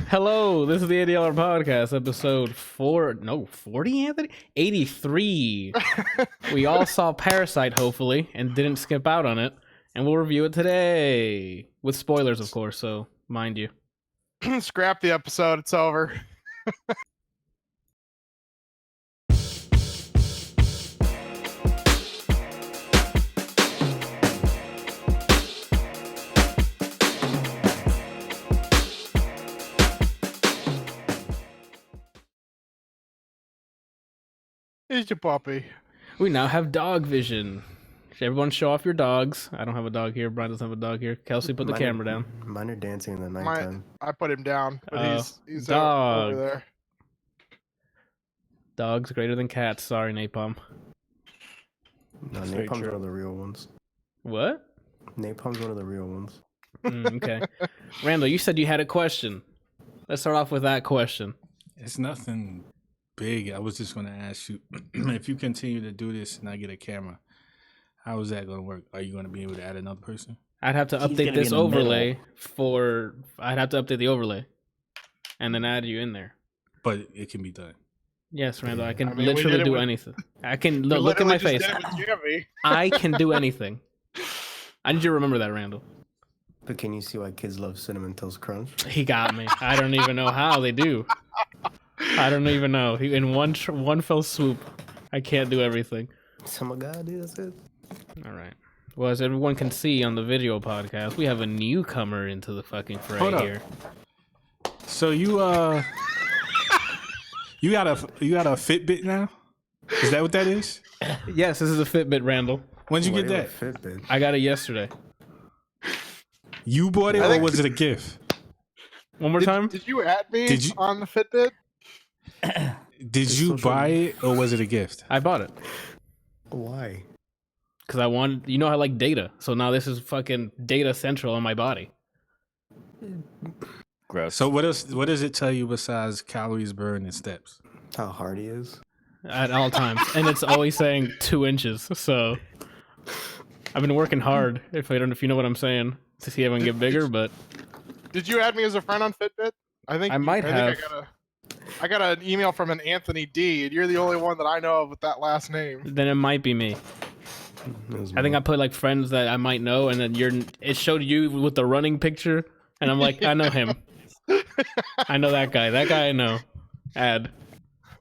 Hello, this is the ADLR Podcast, episode 40, Anthony? 83. We all saw Parasite, hopefully, and didn't skip out on it, and we'll review it today. With spoilers, of course, so mind you. Scrap the episode, it's over. Here's your puppy. We now have dog vision. Everyone show off your dogs. I don't have a dog here. Brian doesn't have a dog here. Kelsey, put the camera down. Mine are dancing in the nighttime. I put him down, but he's dog. over there. Dogs greater than cats. Sorry, Napalm. No, Napalm's one of the real ones. What? Napalm's one of the real ones. Okay. Randall, you said you had a question. Let's start off with that question. It's nothing big. I was just going to ask you, if you continue to do this and I get a camera, how is that going to work? Are you going to be able to add another person? I'd have to update this overlay I'd have to update the overlay and then add you in there. But it can be done. Yes, Randall, I can literally do anything. I can look at my face. Jamby. I can do anything. I need you to remember that, Randall. But can you see why kids love Cinnamon Toast Crunch? He got me. I don't even know how they do. I don't even know. In one fell swoop, I can't do everything. Oh my god, dude, that's it. All right. Well, as everyone can see on the video podcast, we have a newcomer into the fucking fray here. So you you got a Fitbit now? Is that what that is? Yes, this is a Fitbit, Randall. When'd you get that? Fitbit. I got it yesterday. You bought it, or was it a gift? One more time? Did you add me on the Fitbit? Did you buy it, or was it a gift? I bought it. Why? Because I wanted, I like data. So now this is fucking data central on my body. Gross. So what does it tell you besides calories burned and steps? How hard he is? At all times. And it's always saying 2 inches. So I've been working hard, if you know what I'm saying, to see if I can get bigger, but... Did you add me as a friend on Fitbit? I might have. I got an email from an Anthony D, and you're the only one that I know of with that last name. Then it might be me. I think I put like friends that I might know, and then it showed you with the running picture, and I'm like, I know him. I know that guy. That guy I know. Add.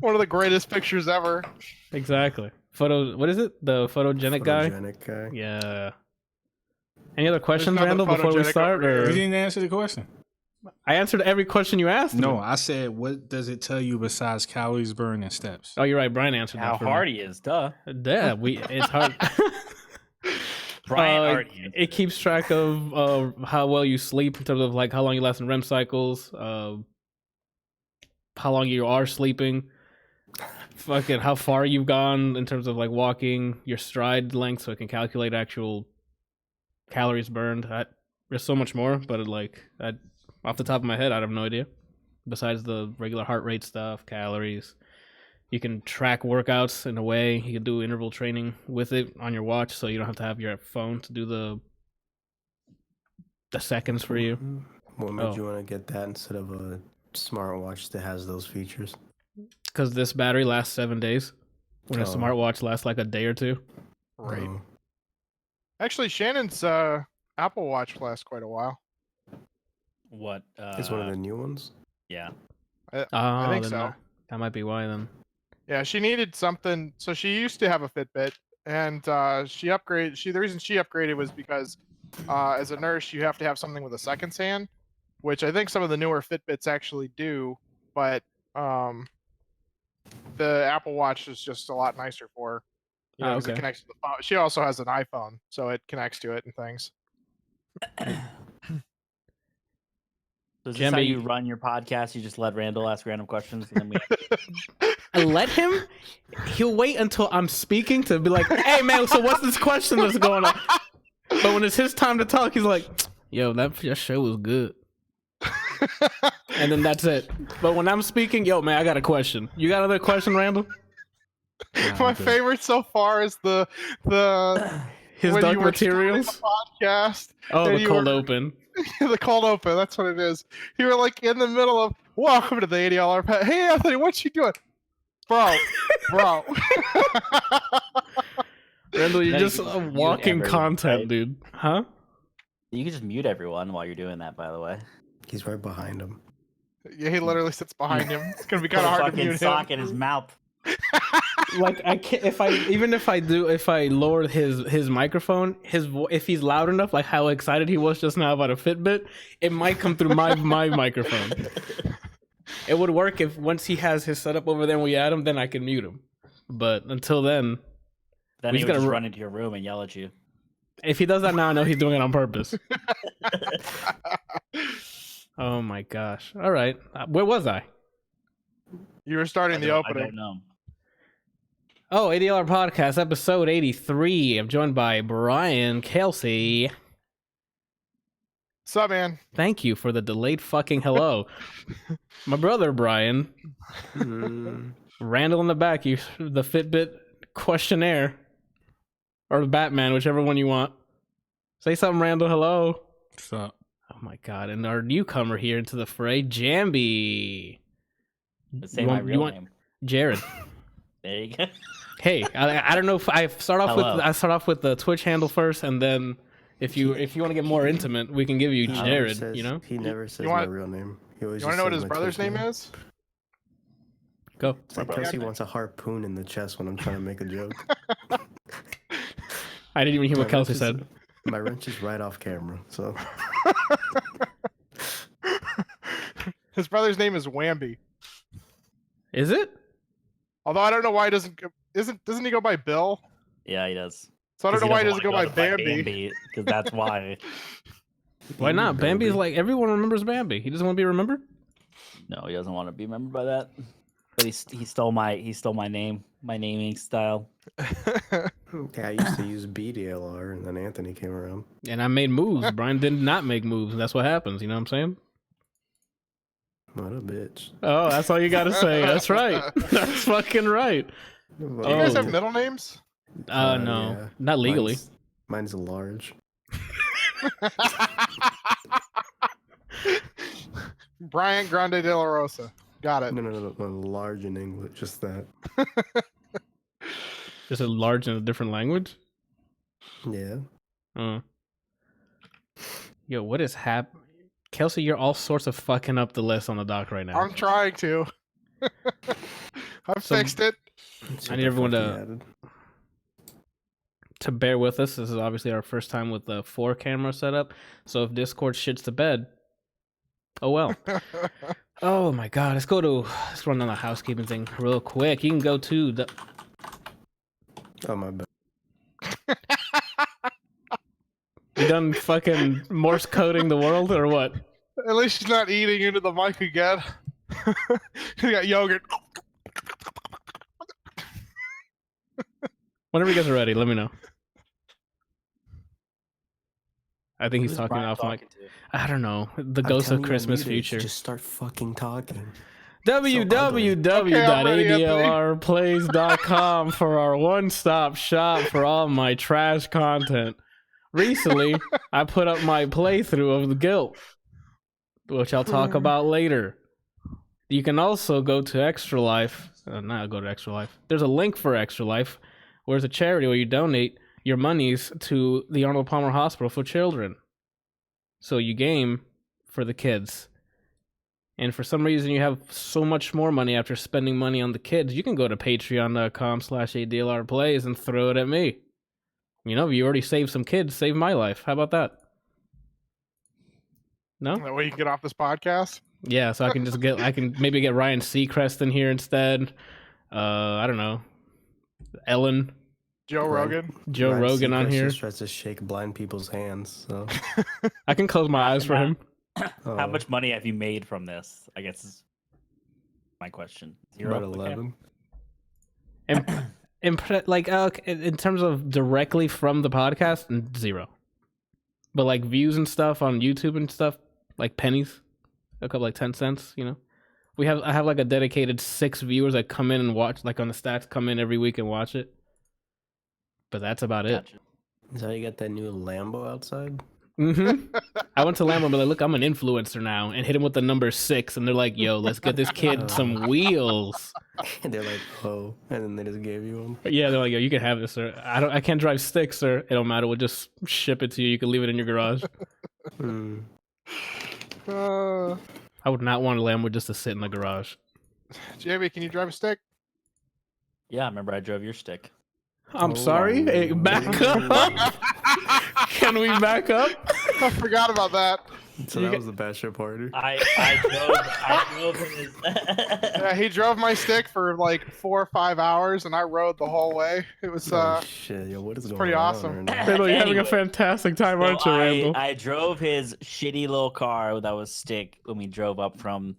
One of the greatest pictures ever. Exactly. What is it? The photogenic guy? Photogenic guy. Yeah. Any other questions, Randall, before we start? Or... You didn't answer the question. I answered every question you asked. No, I said, what does it tell you besides calories burned and steps? Oh, you're right. Brian answered how that. How hard he is, duh. Yeah, it's hard. Brian already it keeps track of how well you sleep in terms of like how long you last in REM cycles, how long you are sleeping, fucking how far you've gone in terms of like walking, your stride length, so it can calculate actual calories burned. There's so much more, but off the top of my head, I have no idea. Besides the regular heart rate stuff, calories. You can track workouts in a way. You can do interval training with it on your watch, so you don't have to have your phone to do the seconds for you. What made you want to get that instead of a smartwatch that has those features? Because this battery lasts 7 days, when a smartwatch lasts like a day or two. Right. Actually, Shannon's Apple Watch lasts quite a while. What? It's one of the new ones? Yeah. I think so. That might be why then. Yeah, she needed something. So she used to have a Fitbit, and she upgraded. The reason she upgraded was because as a nurse, you have to have something with a second hand, which I think some of the newer Fitbits actually do. But the Apple Watch is just a lot nicer for her. Because it connects to the phone. She also has an iPhone, so it connects to it and things. So is this how you run your podcast? You just let Randall ask random questions, and then we. I let him. He'll wait until I'm speaking to be like, "Hey man, so what's this question that's going on?" But when it's his time to talk, he's like, "Yo, that show was good," and then that's it. But when I'm speaking, yo man, I got a question. You got another question, Randall? My favorite so far is his Dark Materials podcast. Oh, the cold open. The cold open. That's what it is. You were like in the middle of welcome to the ADLR Podcast. Hey Anthony, what you doing, bro? Randall, you're No, you just can just mute walking everyone, content, right? dude. Huh? You can just mute everyone while you're doing that. By the way, He's right behind him. Yeah, he literally sits behind him. It's gonna be put kind a of hard to fucking mute sock him. in his mouth. Like I can't if I lower his microphone, if he's loud enough, like how excited he was just now about a Fitbit, it might come through my microphone. It would work if once he has his setup over there and we add him, then I can mute him. But until then, Then We he just would gotta just ru- run into your room and yell at you. if he does that now, I know he's doing it on purpose. Oh my gosh! All right, where was I? You were starting the I opening. don't know. Oh, ADLR Podcast, episode 83. I'm joined by Brian Kelsey. What's up, man? Thank you for the delayed fucking hello. My brother, Brian. Mm, Randall in the back, you the Fitbit questionnaire. Or the Batman, whichever one you want. Say something, Randall. Hello. What's up? Oh my god. And our newcomer here into the fray, Jamby. Say You my want- real you want- name. Jared. There you go. Hey, I don't know if I start off with the Twitch handle first, and then if you want to get more intimate, we can give you he never Jared. says- You know, He never says want- my real name. He always You want just to know what says his my brother's Twitch name is? go. It's like brother. Kelsey wants a harpoon in the chest when I'm trying to make a joke. I didn't even hear what My Kelsey wrench said. is- My wrench is right off camera, so His brother's name is Wamby. Is it? Although I don't know why he doesn't he go by Bill? Yeah, he does. So I don't know why he doesn't go by Bambi. Because that's why. Why not? Baby. Bambi's like everyone remembers Bambi. He doesn't want to be remembered. No, he doesn't want to be remembered by that. But he stole my name, my naming style. Yeah, I used to use BDLR, and then Anthony came around. And I made moves. Brian did not make moves. That's what happens. You know what I'm saying? What a bitch. Oh, that's all you got to say. That's right. That's fucking right. Do you guys have Oh. middle names? No, yeah. not legally. Mine's large. Brian Grande de la Rosa. Got it. No, large in English, just that. Just a large in a different language. Yeah. Yo, what is happening? Kelsey, you're all sorts of fucking up the list on the dock right now. I'm trying to. I've So- fixed it. See I what need the everyone fuck he to- added. To bear with us, this is obviously our first time with the 4-camera setup. So if Discord shits the bed, oh well. Oh my god, let's run down the housekeeping thing real quick. You can go to the Oh, my bad. you done fucking Morse coding the world or what? At least she's not eating into the mic again. He got yogurt. Whenever you guys are ready, let me know. I think he's Who's talking Brian off mic. talking to? I don't know. The I'm ghost of telling you, I'm Christmas muted. future. Just start fucking talking. www.adlrplays.com for our one-stop shop for all my trash content. Recently, I put up my playthrough of the Gylt, which I'll talk about later. You can also go to Extra Life. Not go to Extra Life. There's a link for Extra Life, where it's a charity where you donate your monies to the Arnold Palmer Hospital for Children. So you game for the kids. And for some reason you have so much more money after spending money on the kids, you can go to patreon.com/ADLRplays and throw it at me. You know, you already saved some kids, save my life. How about that? No? That way you can get off this podcast. Yeah, so I can maybe get Ryan Seacrest in here instead. I don't know. Ellen, Joe Right. Rogan. Joe Ryan Rogan on Seacrest here. just tries to shake blind people's hands. So. I can close my eyes for him. How much money have you made from this? I guess is my question. Zero. About Okay. 11. In terms of directly from the podcast, 0. But like views and stuff on YouTube and stuff, like pennies, a couple like 10 cents. You know, I have like a dedicated 6 viewers that come in and watch, like on the stats, come in every week and watch it. But that's about it. Gotcha. Is that how you got that new Lambo outside? I went to Lambo and be like, look, I'm an influencer now, and hit him with the number 6, and they're like, yo, let's get this kid some wheels. And they're like, oh, and then they just gave you one. Yeah, they're like, yo, you can have this, sir. I can't drive stick, sir. It don't matter. We'll just ship it to you. You can leave it in your garage. I would not want a Lambo just to sit in the garage. Jamby, can you drive a stick? Yeah, I remember I drove your stick. I'm sorry. Hey, back up. Can we back up? I forgot about that. So that was the bachelor party. I drove his. Yeah, he drove my stick for like 4 or 5 hours, and I rode the whole way. It was shit, yo, what is going pretty on awesome. right now? Randall, you're having a fantastic time, aren't you, Randall? I drove his shitty little car that was stick when we drove up from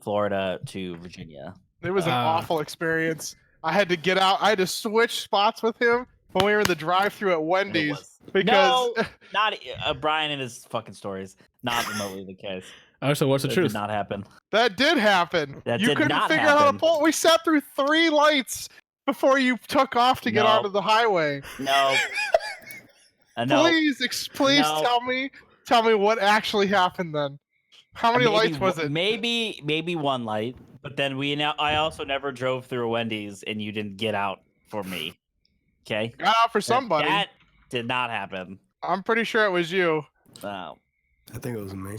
Florida to Virginia. It was an awful experience. I had to get out. I had to switch spots with him when we were in the drive-thru at Wendy's because no, not Brian and his fucking stories. Not remotely the case. Oh, so what's the That truth? did not happen. that did happen. That you did couldn't not figure out how to happen. pull. We sat through 3 lights before you took off to get No. onto the highway. No. No. Please No. tell me what actually happened then. How many lights was it? Maybe one light, but then I also never drove through a Wendy's and you didn't get out for me. Okay? Got out for somebody. That did not happen. I'm pretty sure it was you. Oh. I think it was me.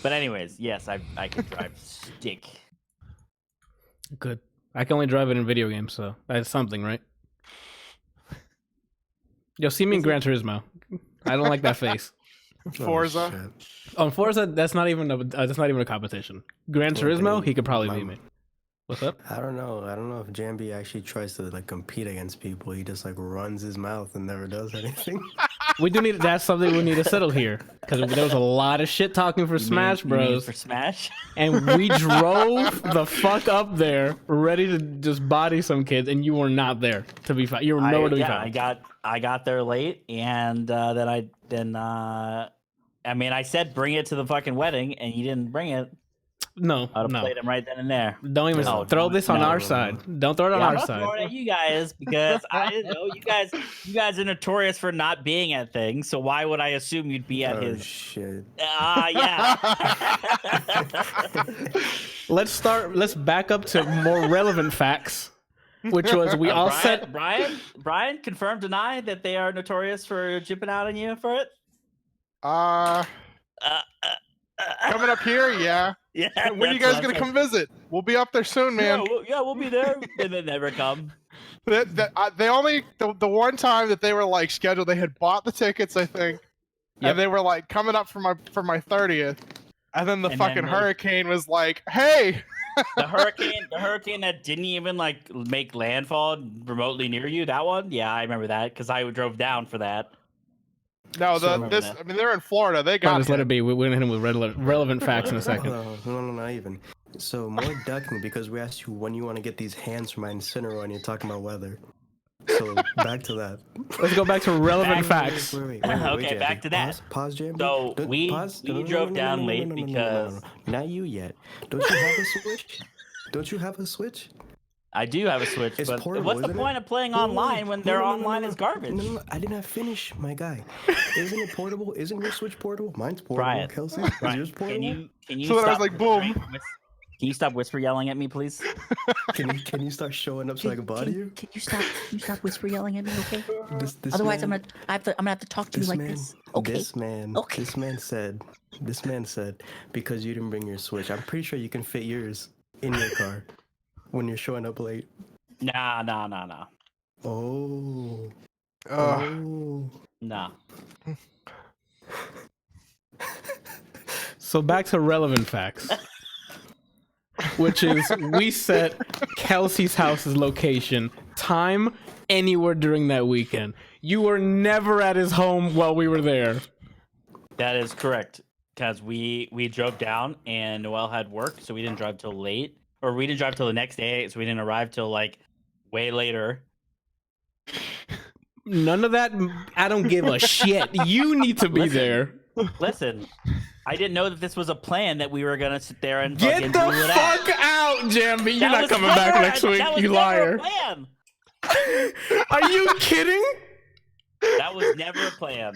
But anyways, yes, I can drive stick. Good. I can only drive it in video games, so that's something, right? Yo, see me in Gran Turismo. I don't like that face. Forza. On Forza, that's not even a competition. Gran Turismo, he could probably beat me. What's up? I don't know if Jamby actually tries to like compete against people. He just like runs his mouth and never does anything. That's something we need to settle here, because there was a lot of shit talking for Smash You mean Bros. for Smash? And we drove the fuck up there, ready to just body some kids, and you were not there to be found. You were nowhere to be found. I got there late, and then I said bring it to the fucking wedding, and you didn't bring it. No, I'd have played him right then and there. Don't even throw this on our side. Don't throw it on our I'm not side. throwing it at you guys because I didn't know you guys are notorious for not being at things. So why would I assume you'd be at his? Shit. Yeah. Let's back up to more relevant facts, which was we all set. Brian, confirm, deny that they are notorious for jipping out on you for it. Coming up here, yeah. Yeah. When are you guys gonna come visit? We'll be up there soon, man. Yeah, we'll be there, and then never come. They only the one time that they were like scheduled, they had bought the tickets, I think, and they were like coming up for my 30th, and then the fucking hurricane was like, "Hey." The hurricane that didn't even like make landfall remotely near you. That one, yeah, I remember that because I drove down for that. No, they're in Florida. They got Just let it be. We're gonna hit him with relevant facts in a second. No, not even. So more ducking because we asked you when you want to get these hands from my Incineroar and you're talking about weather. So back to that. Let's go back to relevant facts. Wait, Okay, back to that. Pause, Jamby. So we drove down late because not you yet. Don't you have a Switch? Don't you have a Switch? I do have a Switch, It's but portable, what's the isn't point it? of playing online when their online is garbage? No, I did not finish, my guy. Isn't it portable? Isn't your Switch portable? Mine's portable. Brian, Kelsey, is yours portable? Can you So then I was stop like, boom. Can you stop whisper yelling at me, please? Can you start showing up so I can body you? Can you stop whisper yelling at me, okay? This Otherwise, man, I'm gonna have to talk to you like this. Okay. This man said because you didn't bring your Switch. I'm pretty sure you can fit yours in your car when you're showing up late. Nah. Oh. Nah. So back to relevant facts, which is we set Kelsey's house's location, time, anywhere during that weekend. You were never at his home while we were there. That is correct. Because we drove down and Noelle had work, so we didn't drive till late. Or we didn't drive till the next day, so we didn't arrive till like way later. None of that. I don't give a shit. You need to be there. Listen, I didn't know that this was a plan that we were gonna sit there and Get fucking the do it fuck out, Jamby. You're That not was coming back never- next week, that was you never liar. a plan. Are you kidding? That was never a plan.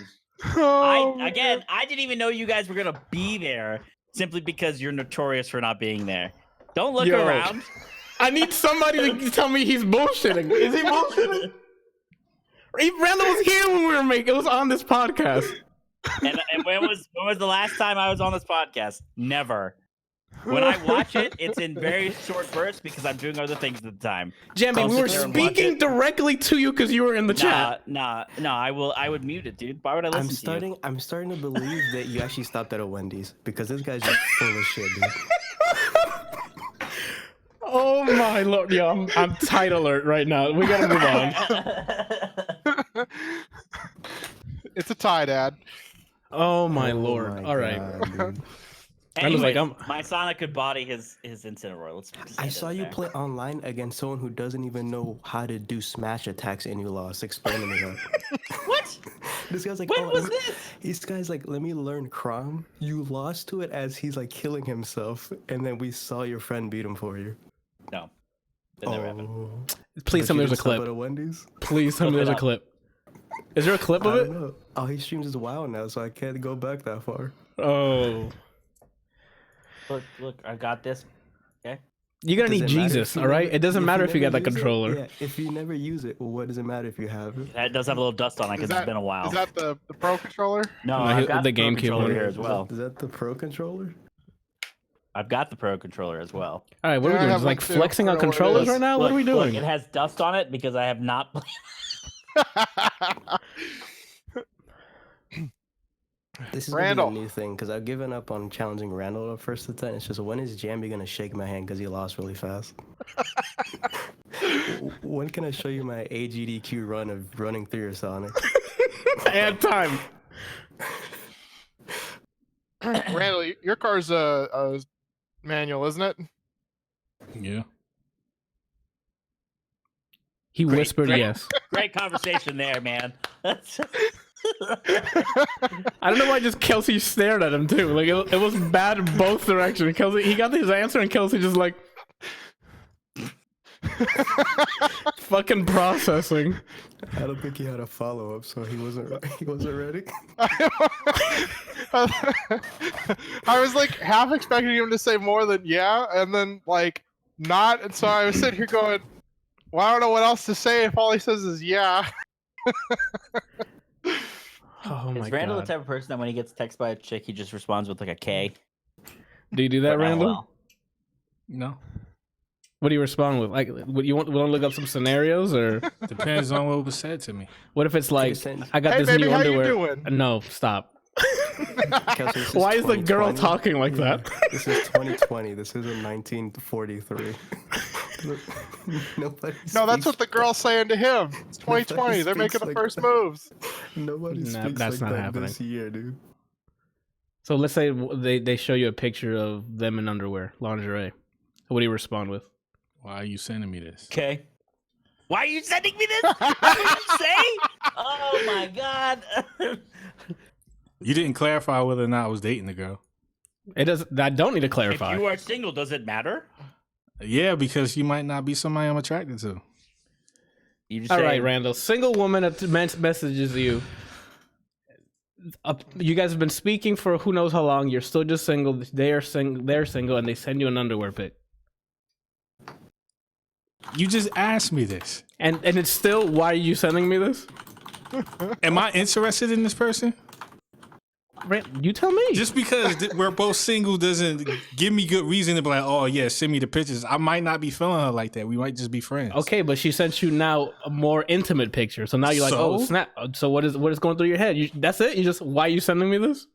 Oh, I didn't even know you guys were gonna be there simply because you're notorious for not being there. Don't look Yo. around. I need somebody to tell me he's bullshitting. Is he bullshitting? Randall was here when we were making. It was on this podcast. And when was the last time I was on this podcast? Never. When I watch it, it's in very short bursts because I'm doing other things at the time. Jamby, I'll we sit were there and watch speaking it. directly to you because you were in the chat. Nah. I would mute it, dude. Why would I listen to you? I'm starting to believe that you actually stopped at a Wendy's because this guy's just full of shit, dude. Oh my lord, yo, I'm tight alert right now. We gotta move on. it's a tie, Dad. Oh my Oh lord. my All right. God, dude. I was like, Anyways, my Sonic could body his Incineroar. Let's just I end saw it you there. play online against someone who doesn't even know how to do smash attacks and you lost. Explain to me that. What? This guy's like, When oh, was let me- this? This guy's like, let me learn Crom. You lost to it as he's like killing himself, and then we saw your friend beat him for you. No. That never happened. Oh. Please But tell me you there's a didn't stop clip. at a Wendy's? Please tell me Look there's it a up. clip. Is there a clip I of don't it? know. Oh, he streams his WoW now, so I can't go back that far. Oh. Look, I got this. Okay. You're gonna Does need it matter if Jesus, you all right? never- It doesn't matter if you got never that use it? controller. Yeah, if you never use it, well, what does it matter if you have it? That does have a little dust on it Is because that- it's been a while. Is that the Pro controller? No, No, I've got the the Pro GameCube controller one. here as well. Is that the Pro controller? I've got the Pro controller as well. All right, what Yeah, are we I doing? have Just like one too. flexing I on don't know what it controllers is. right now? What are we Look, doing? it has dust on it because I have not played. This is Randall. gonna be a new thing because I've given up on challenging Randall at first attempt. It's just when is Jamby gonna shake my hand because he lost really fast? When can I show you my AGDQ run of running through your Sonic? Add time. Randall, your car's a manual, isn't it? Yeah. He whispered great. yes. Great conversation there, man. I don't know why just Kelsey stared at him too. Like it was bad in both directions. Kelsey, he got his answer, and Kelsey just like fucking processing. I don't think he had a follow up, so he wasn't ready. I was like half expecting him to say more than yeah, and then like not, and so I was sitting here going, well, I don't know what else to say if all he says is yeah. Oh my Is Randall god. the type of person that when he gets texted by a chick, he just responds with like a K? Do you do that, Or Randall? LOL? No. What do you respond with? Like, what you want to look up some scenarios, or Depends on what was said to me. what if it's like, send- I got Hey, this baby, new how you underwear? doing? No, stop. Kelsey, this Why is the girl 2020. talking like that? This is 2020. This isn't 1943. Nobody. No, that's speaks- what the girl's saying to him. It's 2020. They're making speaks the like first that. moves. Nobody Nah, speaks that's like not that happening. this year, dude. So let's say they show you a picture of them in underwear, lingerie. What do you respond with? Why are you sending me this? Okay. Why are you sending me this? What did you say? Oh my god. You didn't clarify whether or not I was dating the girl. It does. I don't need to If clarify. you are single, does it matter? Yeah, because you might not be somebody I'm attracted to. You just All say, right, Randall. Single woman messages you. You guys have been speaking for who knows how long. You're still just single. They're single, and they send you an underwear pic. You just asked me this. And it's still, why are you sending me this? Am I interested in this person? You tell me. Just because we're both single doesn't give me good reason to be like, oh yeah, send me the pictures. I might not be feeling her like that. We might just be friends. Okay, but she sent you now a more intimate picture. So now you're like, So? oh snap. So what is going through your head? That's it? Why are you sending me this?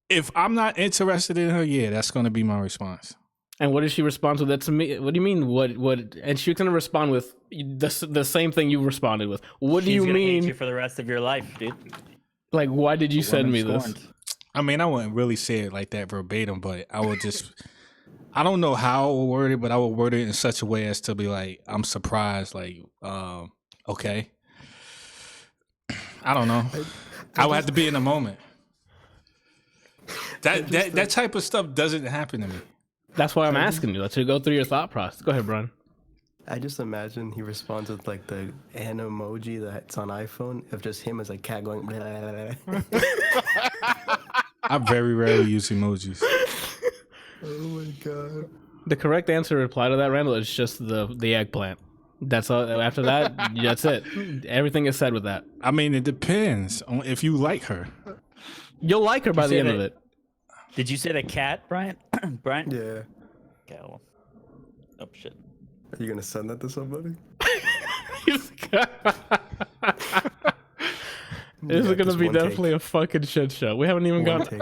If I'm not interested in her, yeah, that's gonna be my response. And what did she respond to that to me? What do you mean? What? And she's gonna respond with the same thing you responded with. What do she's you gonna hate mean? you for the rest of your life, dude. Like, why did you send me Woman this? scorned. I mean, I wouldn't really say it like that verbatim, but I would just, I don't know how I would word it, but I would word it in such a way as to be like, I'm surprised, like, okay. I don't know. I would have to be in the moment. That type of stuff doesn't happen to me. That's why I'm asking you. Let's go through your thought process. Go ahead, Brian. I just imagine he responds with like the an emoji that's on iPhone of just him as a cat going. Blah, blah, blah. I very rarely use emojis. Oh my god. The correct answer to reply to that, Randall, is just the eggplant. That's all. After that, that's it. Everything is said with that. I mean, it depends on if you like her. You'll like her by the end of it. Did you say the cat, Brian? Brian? Yeah. Okay, well. Oh, shit. Are you gonna send that to somebody? This is gonna be definitely a fucking shit show. We haven't even got.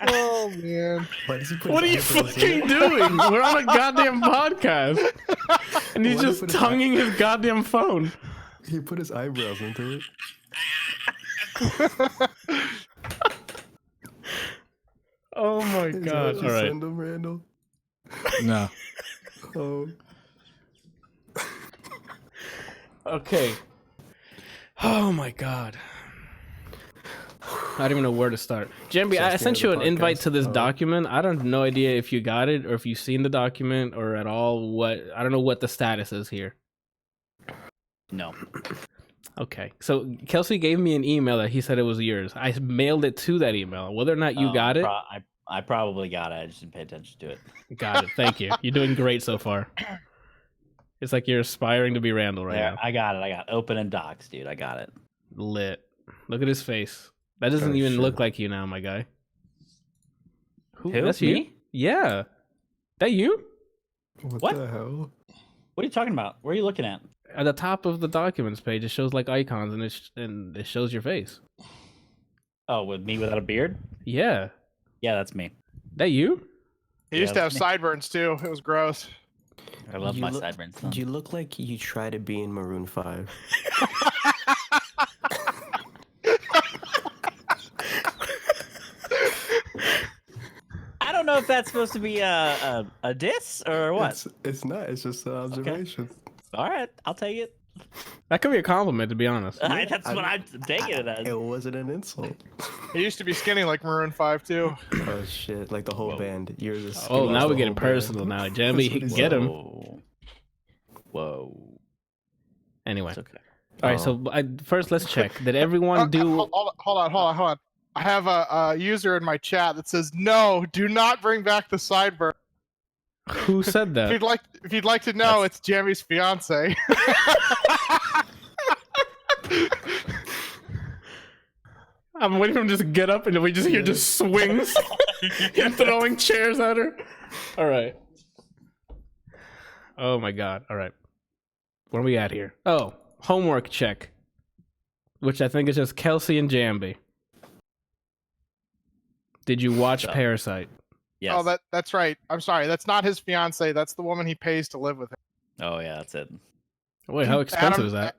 Oh man! What are you fucking doing? We're on a goddamn podcast, and he's just tonguing his goddamn phone. He put his eyebrows into it. Oh my god! All right. Send him, Randall. No. Oh. Okay. Oh my god. I don't even know where to start. Jamby, I sent you an invite to this document. I don't have no idea if you got it or if you've seen the document or at all. I don't know what the status is here. No. Okay. So Kelsey gave me an email that he said it was yours. I mailed it to that email. Whether or not you got it. I probably got it. I just didn't pay attention to it. Got it. Thank you. You're doing great so far. It's like you're aspiring to be Randall right now. I got it. I got open and docs, dude. I got it. Lit. Look at his face. That doesn't even look like you now, my guy. Who? That's Me? you? Yeah. That you? What? The hell? What are you talking about? Where are you looking at? At the top of the documents page, it shows like icons and it shows your face. Oh, with me without a beard? Yeah. Yeah, that's me. That you? He used to have sideburns too. It was gross. I love my sideburns. You look like you try to be in Maroon 5. I don't know if that's supposed to be a diss or what. It's not. It's just an observation. All right, I'll take it. That could be a compliment, to be honest. That's what I'm taking it as. It wasn't an insult. He used to be skinny like Maroon 5 too. Oh shit! Like the whole band. You're the. Oh, now we're getting personal now. Jamby, get him. Whoa. Anyway. It's okay. All right, so first let's check. Did everyone do... Hold on. I have a user in my chat that says, "No, do not bring back the sideburn." Who said that? If you'd like to know, it's Jamby's fiance. I'm waiting for him to just get up and we just hear just swings. Him throwing chairs at her. All right. Oh my god. All right. Where are we at here? Oh, homework check. Which I think is just Kelsey and Jamby. Did you watch Parasite? Yes. Oh, that's right. I'm sorry. That's not his fiance. That's the woman he pays to live with him. Oh yeah, that's it. Wait, how expensive is that?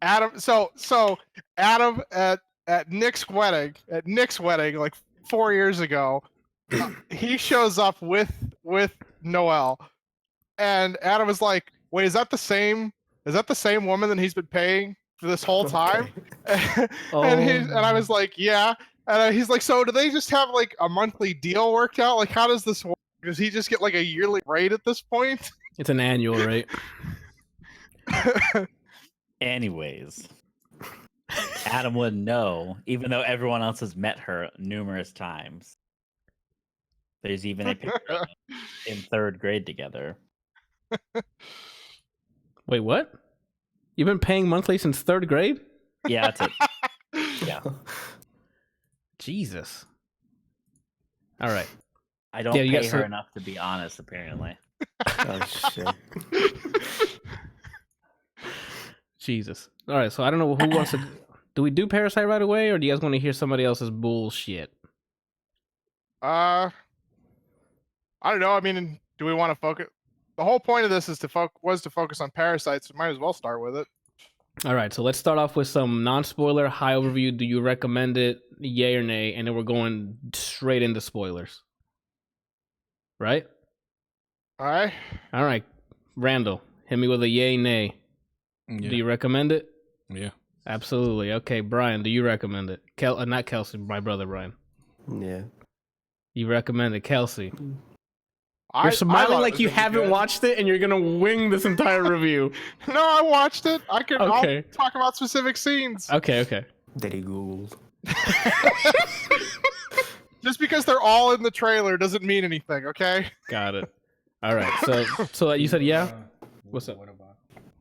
Adam. So Adam at Nick's wedding, like 4 years ago, he shows up with Noelle, and Adam is like, "Wait, is that the same woman that he's been paying for this whole time?" Okay. And I was like, "Yeah." And he's like, "So do they just have like a monthly deal worked out? Like, how does this work? Does he just get like a yearly rate at this point?" It's an annual rate. Anyways, Adam wouldn't know, even though everyone else has met her numerous times. There's even a picture of them in 3rd grade together. Wait, what? You've been paying monthly since 3rd grade? Yeah, that's it. Yeah. Jesus. All right. I don't pay her enough to be honest, apparently. Oh shit. Jesus. All right, so I don't know who wants to... Do we do Parasite right away, or do you guys want to hear somebody else's bullshit? I don't know. I mean, do we want to focus? The whole point of this is to focus on Parasite, so might as well start with it. All right, so let's start off with some non-spoiler high overview. Do you recommend it, yay or nay? And then we're going straight into spoilers. Right? All right. All right, Randall, hit me with a yay, nay. Yeah. Do you recommend it? Yeah. Absolutely. Okay, Brian, do you recommend it? Not Kelsey, my brother Brian. Yeah. You recommend it, Kelsey? You're I smiling thought it like was you gonna be haven't good. watched it, and you're gonna wing this entire review. No, I watched it. Okay. I'll talk about specific scenes. Okay. That he googled. Just because they're all in the trailer doesn't mean anything, okay? Got it. All right. So you said yeah. What's up? What about?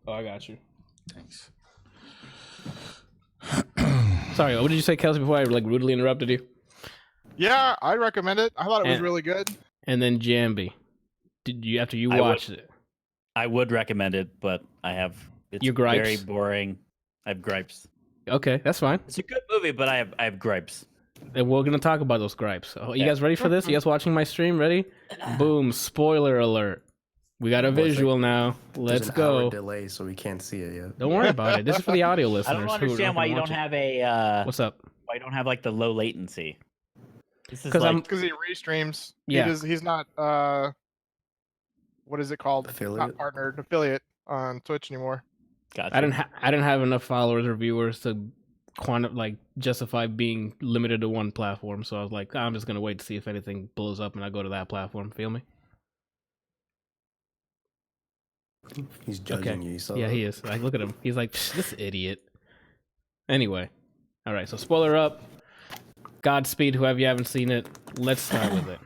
Oh, I got you. Thanks. Sorry, what did you say, Kelsey? Before I like rudely interrupted you. Yeah, I recommend it. I thought it was And- really good. And then Jamby, did you after you I would- watched it? I would recommend it, but I have it's Your gripes? very boring. I have gripes. Okay, that's fine. It's a good movie, but I have gripes. And we're gonna talk about those gripes. Oh, you Yeah. guys ready for this? You guys watching my stream? Ready? Boom! Spoiler alert. We got a What's visual now. There's Let's an hour go. delay, so we can't see it yet. Don't worry about it. This is for the audio listeners. I don't who are understand not why you gonna don't watch have a What's up? why you don't have like the low latency. This is 'Cause like I'm- Because he restreams. Yeah. He's not what is it called? Affiliate? Not partnered, affiliate on Twitch anymore. gotcha. I didn't have enough followers or viewers to justify being limited to one platform. So I was like, I'm just gonna wait to see if anything blows up and I go to that platform. Feel me? He's judging Okay. you. So Yeah, he is. Like, look at him. He's like, "Psh, this idiot. Anyway, all right. So spoiler up. Godspeed, whoever you haven't seen it. Let's start with it.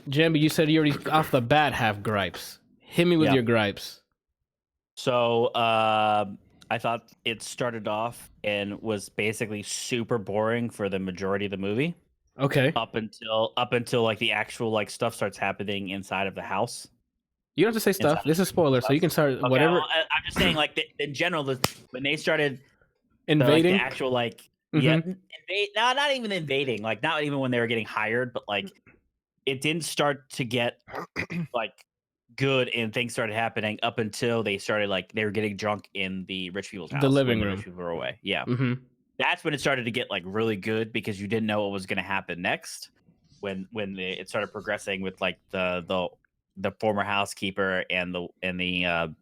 Jamby, you said you already off the bat have gripes. Hit me with Yeah. your gripes. So I thought it started off and was basically super boring for the majority of the movie Okay. up until like the actual like stuff starts happening inside of the house. You don't have to say stuff. Inside This is spoiler, so you can start Okay, whatever well, I'm just saying like in general when they started invading. the actual like not even invading, like not even when they were getting hired, but like it didn't start to get like good and things started happening up until they started like they were getting drunk in the rich people's house. The when living the room. rich people were away. Yeah. Mm-hmm. That's when it started to get like really good because you didn't know what was going to happen next when it started progressing with like the former housekeeper and the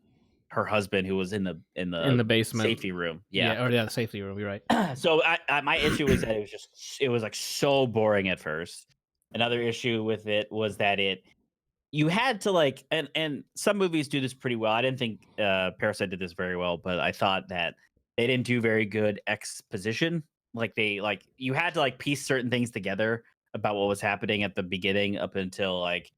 her husband who was in the basement safety room. Yeah. the safety room. You're right. So I my issue was that it was like so boring at first. Another issue with it was that you had to like and some movies do this pretty well. I didn't think Parasite did this very well, but I thought that they didn't do very good exposition. Like you had to like piece certain things together about what was happening at the beginning up until like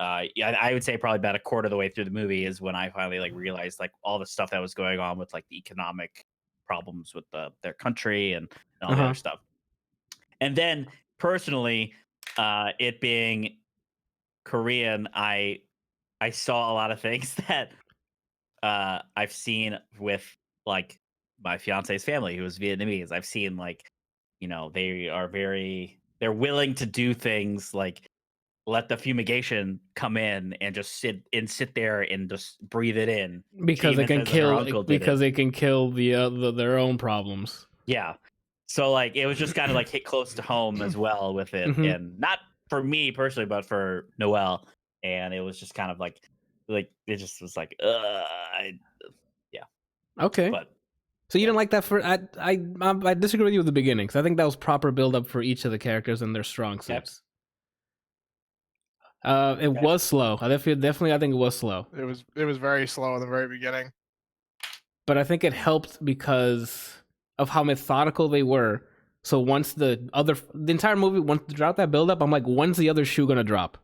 I would say probably about a quarter of the way through the movie is when I finally like realized like all the stuff that was going on with like the economic problems with their country and all the other stuff. And then personally, it being Korean, I saw a lot of things that I've seen with like my fiance's family who is Vietnamese. I've seen like, they're willing to do things like let the fumigation come in and just sit there and just breathe it in Because She they even can says that her kill uncle did because it. they can kill their own problems. Yeah. So like it was just kind of like hit close to home as well with it. Mhm. And not for me personally, but for Noelle. And it was just kind of like it just was like Okay. but So you didn't like that for I disagree with you at the beginning because I think that was proper build up for each of the characters and their strong suits. It was slow. I think it was slow. It was very slow in the very beginning. But I think it helped because of how methodical they were. So once the entire movie, once throughout that build up, I'm like, when's the other shoe gonna drop?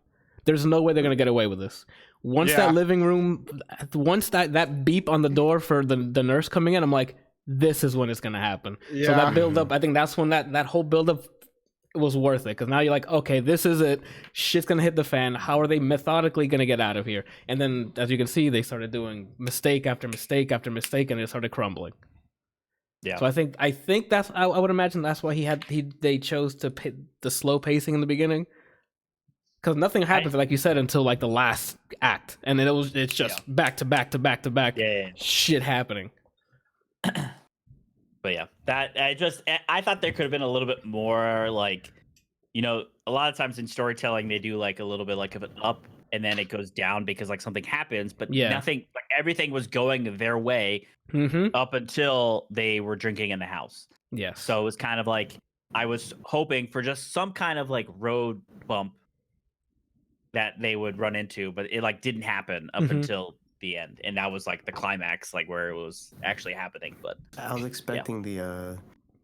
There's no way they're gonna get away with this. Once Yeah. that living room, once that beep on the door for the nurse coming in, I'm like, this is when it's gonna happen. So Yeah. that build up, I think that's when that whole build up was worth it because now you're like, okay, this is it. Shit's gonna hit the fan. How are they methodically gonna get out of here? And then, as you can see, they started doing mistake after mistake after mistake, and it started crumbling. yeah. So I think that's I would imagine that's why they chose to pit the slow pacing in the beginning because nothing happens like you said until like the last act, and then it's just back to back to back to back Yeah. shit happening. But yeah, I thought there could have been a little bit more like, a lot of times in storytelling they do like a little bit like of an up and then it goes down because like something happens, but nothing, like everything was going their way up until they were drinking in the house. Yes. So it was kind of like I was hoping for just some kind of like road bump that they would run into, but it like didn't happen up Mhm. until the end, and that was like the climax, like where it was actually happening. But I was expecting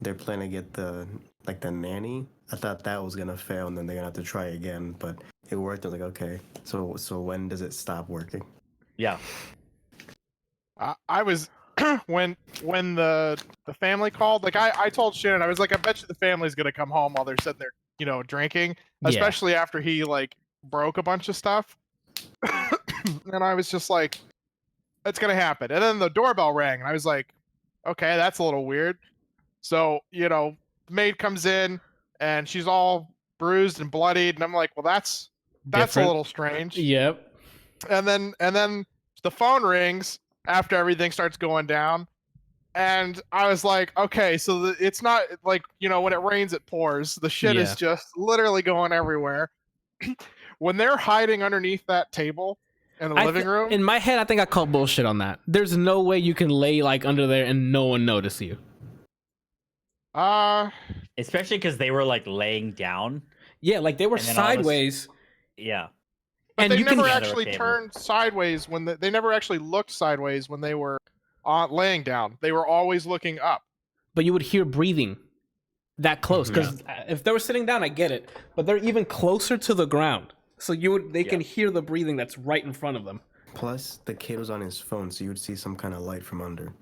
they're planning to get the nanny. I thought that was gonna fail, and then they're gonna have to try again. But it worked. I was like, okay, so when does it stop working? yeah, I was when the family called. Like I told Shannon, I was like, I bet you the family's gonna come home while they're sitting there, drinking. Yeah. Especially after he like broke a bunch of stuff. And I was just like, it's gonna happen. And then the doorbell rang, and I was like, okay, that's a little weird. So the maid comes in, and she's all bruised and bloodied, and I'm like, well, that's Different. a little strange. Yep. And then the phone rings after everything starts going down, and I was like, okay, so it's not like when it rains it pours. The shit Yeah. is just literally going everywhere. When they're hiding underneath that table in the living room, In my head, I think I called bullshit on that. There's no way you can lay like under there and no one notice you. especially because they were like laying down. Yeah, like they were And then all of a sideways. Yeah, but And they you can never gather a actually table. turned sideways when they never actually looked sideways when they were laying down. They were always looking up. but you would hear breathing that close. Mhm. Because if they were sitting down, I get it. But they're even closer to the ground. So they can hear the breathing that's right in front of them. Plus, the kid was on his phone, so you would see some kind of light from under.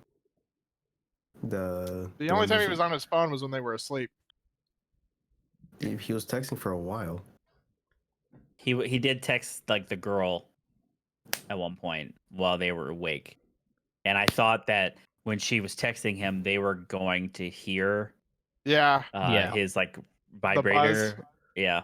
The only time he was on his phone was when they were asleep. He was texting for a while. he did text like the girl at one point while they were awake, and I thought that when she was texting him, they were going to hear Yeah. his like buzz. vibrator. Yeah,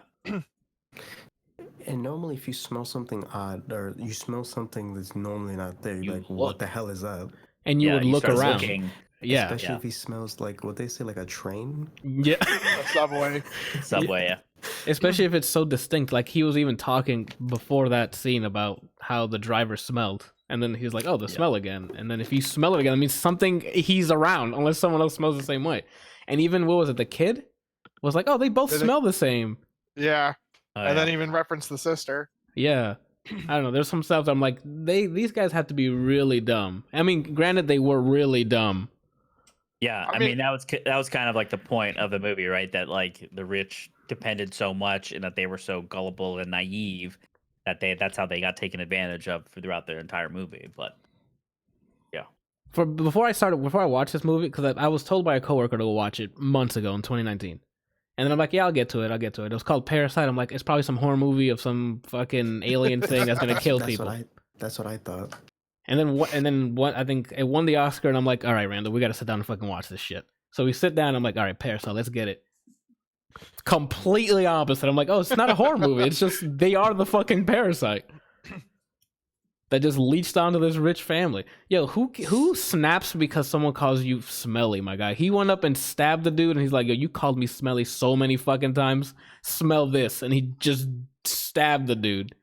And normally, if you smell something odd or you smell something that's normally not there, You you're like, look. what the hell is that? And you would you look start around. looking. Yeah. Especially Yeah. if he smells like what they say, like a train. Yeah. The subway. Subway. Yeah. Especially if it's so distinct. Like he was even talking before that scene about how the driver smelled. And then he was like, oh, the smell again. And then if you smell it again, it means something he's around, unless someone else smells the same way. And even, what was it, the kid was like, oh, they both smell the same. Yeah. Oh, And then yeah. even referenced the sister. Yeah. I don't know. There's some stuff I'm like, these guys have to be really dumb. I mean, granted, they were really dumb. Yeah, I I mean- mean that was kind of like the point of the movie, right? That like the rich depended so much and that they were so gullible and naive that that's how they got taken advantage of throughout their entire movie. But Before I watched this movie, because I was told by a coworker to go watch it months ago in 2019. And then I'm like, yeah, I'll get to it. It was called Parasite. I'm like, it's probably some horror movie of some fucking alien thing that's gonna kill people. That's what I thought. And then I think it won the Oscar, and I'm like, all right, Randall, we got to sit down and fucking watch this shit. So we sit down. I'm like, all right, Parasite, let's get it. Completely opposite. I'm like, oh, it's not a horror movie. It's just they are the fucking parasite that just leached onto this rich family. Yo, who snaps because someone calls you smelly, my guy? He went up and stabbed the dude, and he's like, yo, you called me smelly so many fucking times. Smell this, and he just stabbed the dude.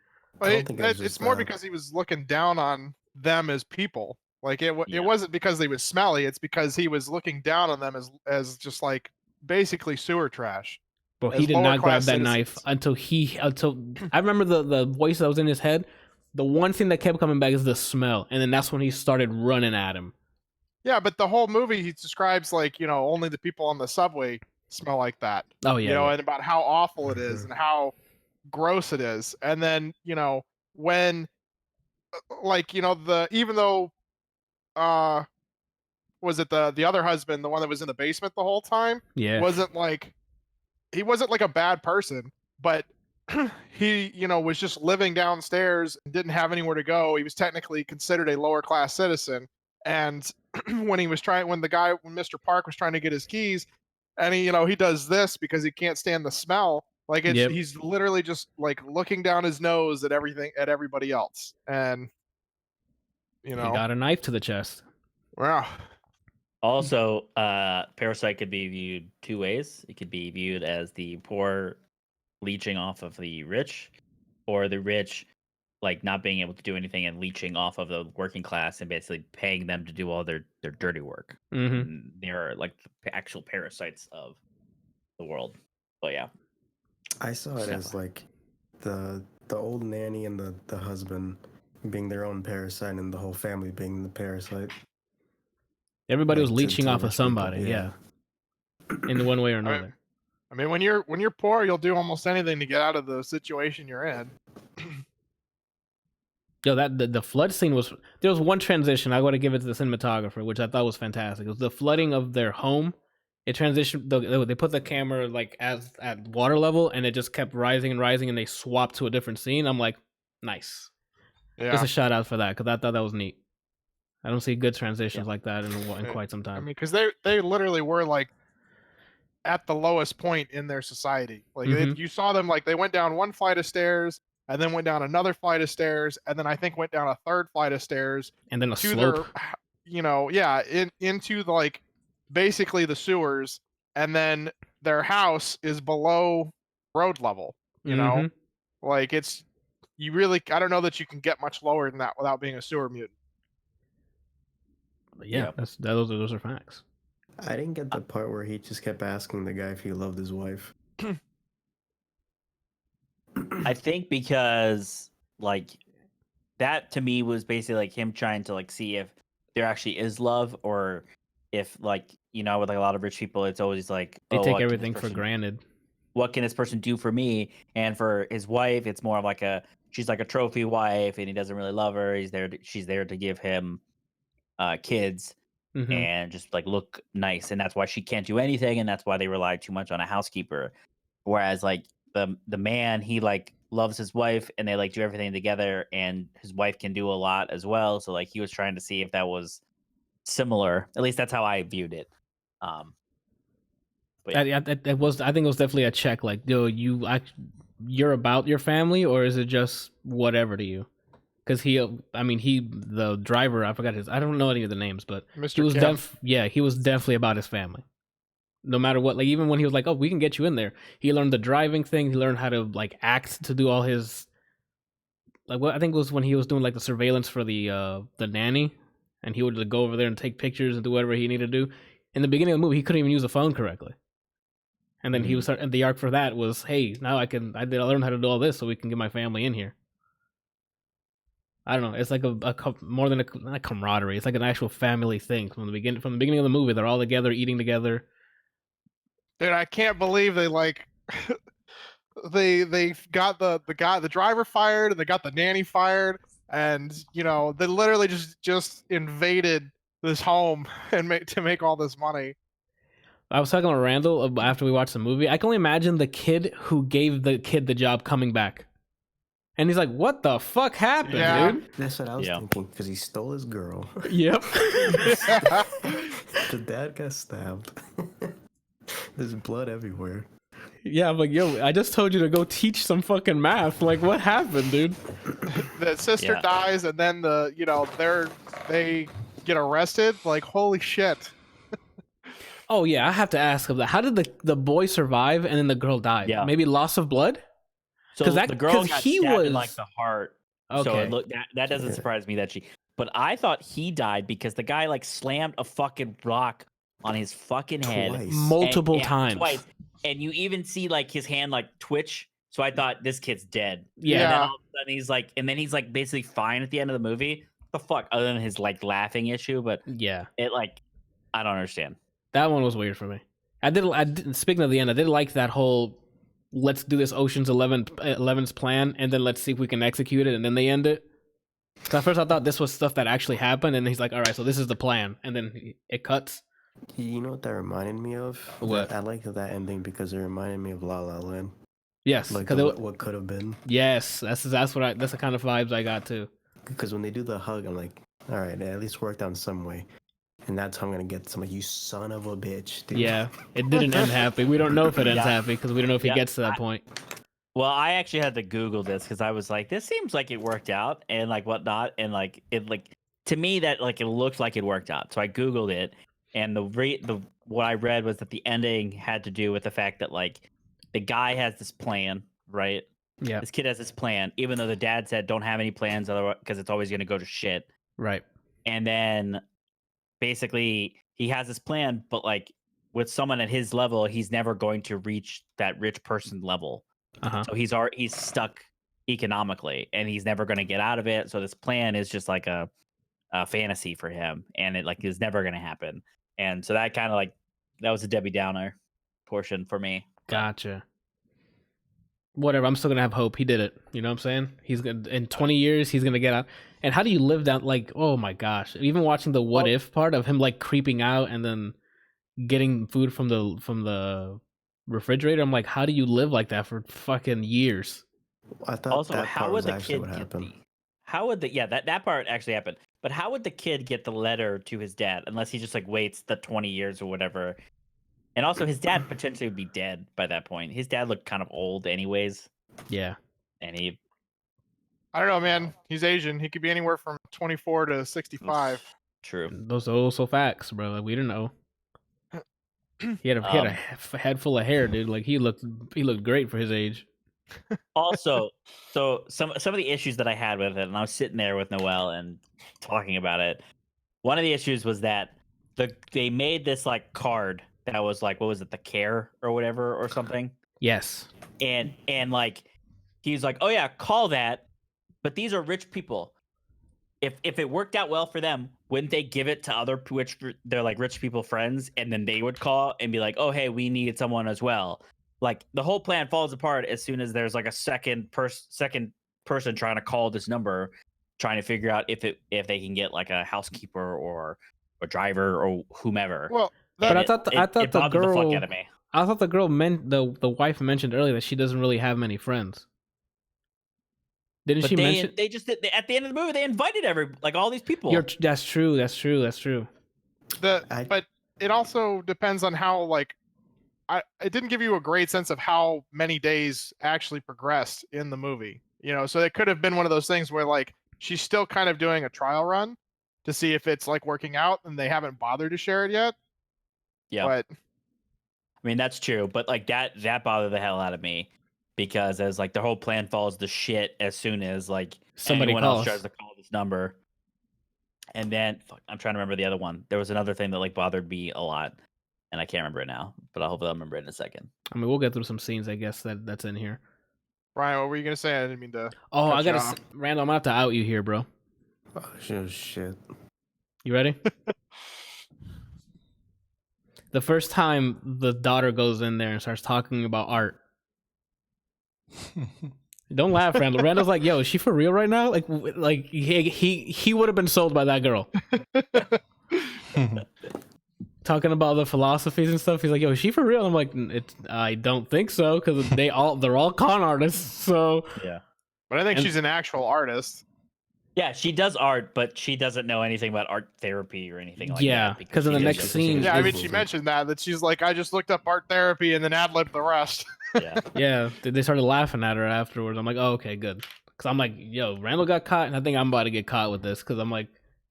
I don't think it was It's just more that. because he was looking down on them as people. Like it wasn't because they was smelly. It's because he was looking down on them as just like basically sewer trash. Bro, As he did lower not grab class that knife citizens. until I remember the voice that was in his head. The one thing that kept coming back is the smell, and then that's when he started running at him. Yeah, but the whole movie he describes like only the people on the subway smell like that. Oh yeah, yeah. And about how awful it is and how gross it is. And then when like even though was it the other husband, the one that was in the basement the whole time, Yeah. wasn't like a bad person, but he was just living downstairs and didn't have anywhere to go. He was technically considered a lower class citizen, and when Mr. Park was trying to get his keys, and he does this because he can't stand the smell. Like he's literally just like looking down his nose at everybody else, and He got a knife to the chest. wow. also, Parasite could be viewed two ways. It could be viewed as the poor leeching off of the rich, or the rich like not being able to do anything and leeching off of the working class and basically paying them to do all their dirty work. Mm-hmm. And they're like the actual parasites of the world. But yeah, I saw it So- as like the the old nanny and the husband being their own parasite and the whole family being the parasite. Everybody was Like, to leeching the off of rich people, somebody, yeah. in one way or another. I mean, when you're poor, you'll do almost anything to get out of the situation you're in. Yo, the flood scene was. There was one transition I got to give it to the cinematographer, which I thought was fantastic. It was the flooding of their home. It transitioned. They put the camera like at water level, and it just kept rising and rising, and they swapped to a different scene. I'm like, nice. Yeah. Just a shout out for that because I thought that was neat. I don't see good transitions like that in quite some I time. mean, because they literally were like at the lowest point in their society. Like Mhm. you saw them like they went down one flight of stairs and then went down another flight of stairs and then I think went down a third flight of stairs And then a to slope. their into the, like basically the sewers, and then their house is below road level. Mhm. Like I don't know that you can get much lower than that without being a sewer mutant. But yeah, Yep. those are facts. I didn't get the part where he just kept asking the guy if he loved his wife. I think because like that to me was basically like him trying to like see if there actually is love, or if like with like a lot of rich people it's always like, They oh, take what can this everything for person- granted. what can this person do for me? And for his wife it's more of like she's like a trophy wife and he doesn't really love her. She's there to give him kids Mhm. and just like look nice, and that's why she can't do anything, and that's why they rely too much on a housekeeper. Whereas like the man, he like loves his wife and they like do everything together, and his wife can do a lot as well. So like he was trying to see if that was similar. At least that's how I viewed it. But yeah. It was. I think it was definitely a check. Like, yo, you're about your family, or is it just whatever to you? Because the driver. I forgot his. I don't know any of the names, but Mr. he was Kim. he was definitely about his family. No matter what, like even when he was like, "Oh, we can get you in there," he learned the driving thing. He learned how to like act to do all his. Like what I think it was when he was doing like the surveillance for the nanny, and he would like, go over there and take pictures and do whatever he needed to do. In the beginning of the movie, he couldn't even use the phone correctly. And then he was, and the arc for that was, hey, now I learned how to do all this so we can get my family in here. I don't know. It's like a more than a camaraderie. It's like an actual family thing from the beginning of the movie. They're all together, eating together. Dude, I can't believe they like they got the driver fired and they got the nanny fired, and they literally just invaded this home and make all this money. I was talking to Randall after we watched the movie. I can only imagine the kid who gave the kid the job coming back. And he's like, what the fuck happened, Yeah. dude? That's what I was thinking, because he stole his girl. Yep. The dad got stabbed. There's blood everywhere. Yeah, I'm like, yo, I just told you to go teach some fucking math. Like, what happened, dude? The sister dies, and then they get arrested. Like, holy shit. Oh, yeah, I have to ask him that. How did the boy survive and then the girl died? Yeah. Maybe loss of blood? So the girl got stabbed in like the heart. Okay. So that doesn't surprise me that she. But I thought he died because the guy like slammed a fucking rock on his fucking head Twice. Multiple times. Twice, and you even see like his hand like twitch. So I thought this kid's dead. Yeah. And then all of a sudden he's like basically fine at the end of the movie. The fuck, other than his like laughing issue, but Yeah. it like I don't understand. That one was weird for me. I did. Speaking of the end, I did like that whole let's do this Ocean's 11's plan, and then let's see if we can execute it, and then they end it. Because at first I thought this was stuff that actually happened, and he's like, all right, so this is the plan, and then it cuts. You know what that reminded me of? What? I like that ending because it reminded me of La La Land. Yes, Like because what could have been. yes, that's the kind of vibes I got too. Because when they do the hug, I'm like, all right, it at least worked out in some way. And that's how I'm gonna get some. You son of a bitch, dude. Yeah, it didn't end happy. We don't know if it ends happy because we don't know if he Yeah, gets to that point. Well, I actually had to Google this because I was like, this seems like it worked out and like whatnot. And like, it like, to me that like, it looked like it worked out. So I Googled it, and what I read was that the ending had to do with the fact that like the guy has this plan, right? Yeah, This kid has this plan, even though the dad said don't have any plans otherwise because it's always going to go to shit. right. And then basically he has this plan, but like with someone at his level, he's never going to reach that rich person level. Uh-huh. So he's stuck economically, and he's never going to get out of it. So this plan is just like a fantasy for him, and it like is never going to happen. And so that kind of like that was a Debbie Downer portion for me. Gotcha. Whatever, I'm still gonna have hope. He did it. You know what I'm saying? He's gonna in 20 years he's gonna get out. And how do you live down like oh my gosh. Even watching the what if part of him like creeping out and then getting food from the refrigerator, I'm like, how do you live like that for fucking years? I thought Also, that how part would was the actually kid what get happened. the how would the that part actually happened, but how would the kid get the letter to his dad unless he just like waits the 20 years or whatever? And also his dad potentially would be dead by that point. His dad looked kind of old anyways, Yeah. and he I don't know, man. He's Asian. He could be anywhere from 24 to 65. true. Those are also facts, bro. Like, we didn't know. He had a head full of hair, dude. Like he looked great for his age. Also, so some of the issues that I had with it, and I was sitting there with Noelle and talking about it. One of the issues was that they made this like card that was like, what was it, the care or whatever or something, Yes. and like he's like, oh yeah, call that, but these are rich people. If it worked out well for them, wouldn't they give it to other they're like rich people friends, and then they would call and be like, oh hey, we need someone as well. Like the whole plan falls apart as soon as there's like a second person trying to call this number, trying to figure out if they can get like a housekeeper or a driver or whomever. Well, But I that, thought it the bothered the girl fuck out of me. I thought the girl meant the wife mentioned earlier that she doesn't really have many friends. Didn't But she mention? they just at the end of the movie they invited all these people. That's true. That's true. but it also depends on how like it didn't give you a great sense of how many days actually progressed in the movie. You know, so it could have been one of those things where like she's still kind of doing a trial run to see if it's like working out, and they haven't bothered to share it yet. Yeah. But I mean, that's true, but like that bothered the hell out of me because as like the whole plan falls to shit as soon as like Somebody anyone calls. else tries to call this number. And then I'm trying to remember the other one. There was another thing that like bothered me a lot, and I can't remember it now, but I hope I'll remember it in a second. I mean, we'll get through some scenes, I guess that's in here. Brian, what were you gonna say? I didn't mean to. Oh, cut I you gotta, off. Randall, I'm gonna have to out you here, bro. Oh shit. You ready? The first time the daughter goes in there and starts talking about art. Don't laugh, Randall. Randall's like, "Yo, is she for real right now?" Like he would have been sold by that girl. Talking about the philosophies and stuff. He's like, "Yo, is she for real?" I'm like, "I don't think so," because they're all con artists. So Yeah. But I think she's an actual artist. Yeah, she does art, but she doesn't know anything about art therapy or anything like that. Yeah, 'cause in the she next just- scene- Yeah, I mean, is- she mentioned that she's like, I just looked up art therapy and then ad-libbed the rest. Yeah. yeah, they started laughing at her afterwards. I'm like, "Oh, okay, good." Because I'm like, "Yo, Randall got caught," and I think I'm about to get caught with this because I'm like,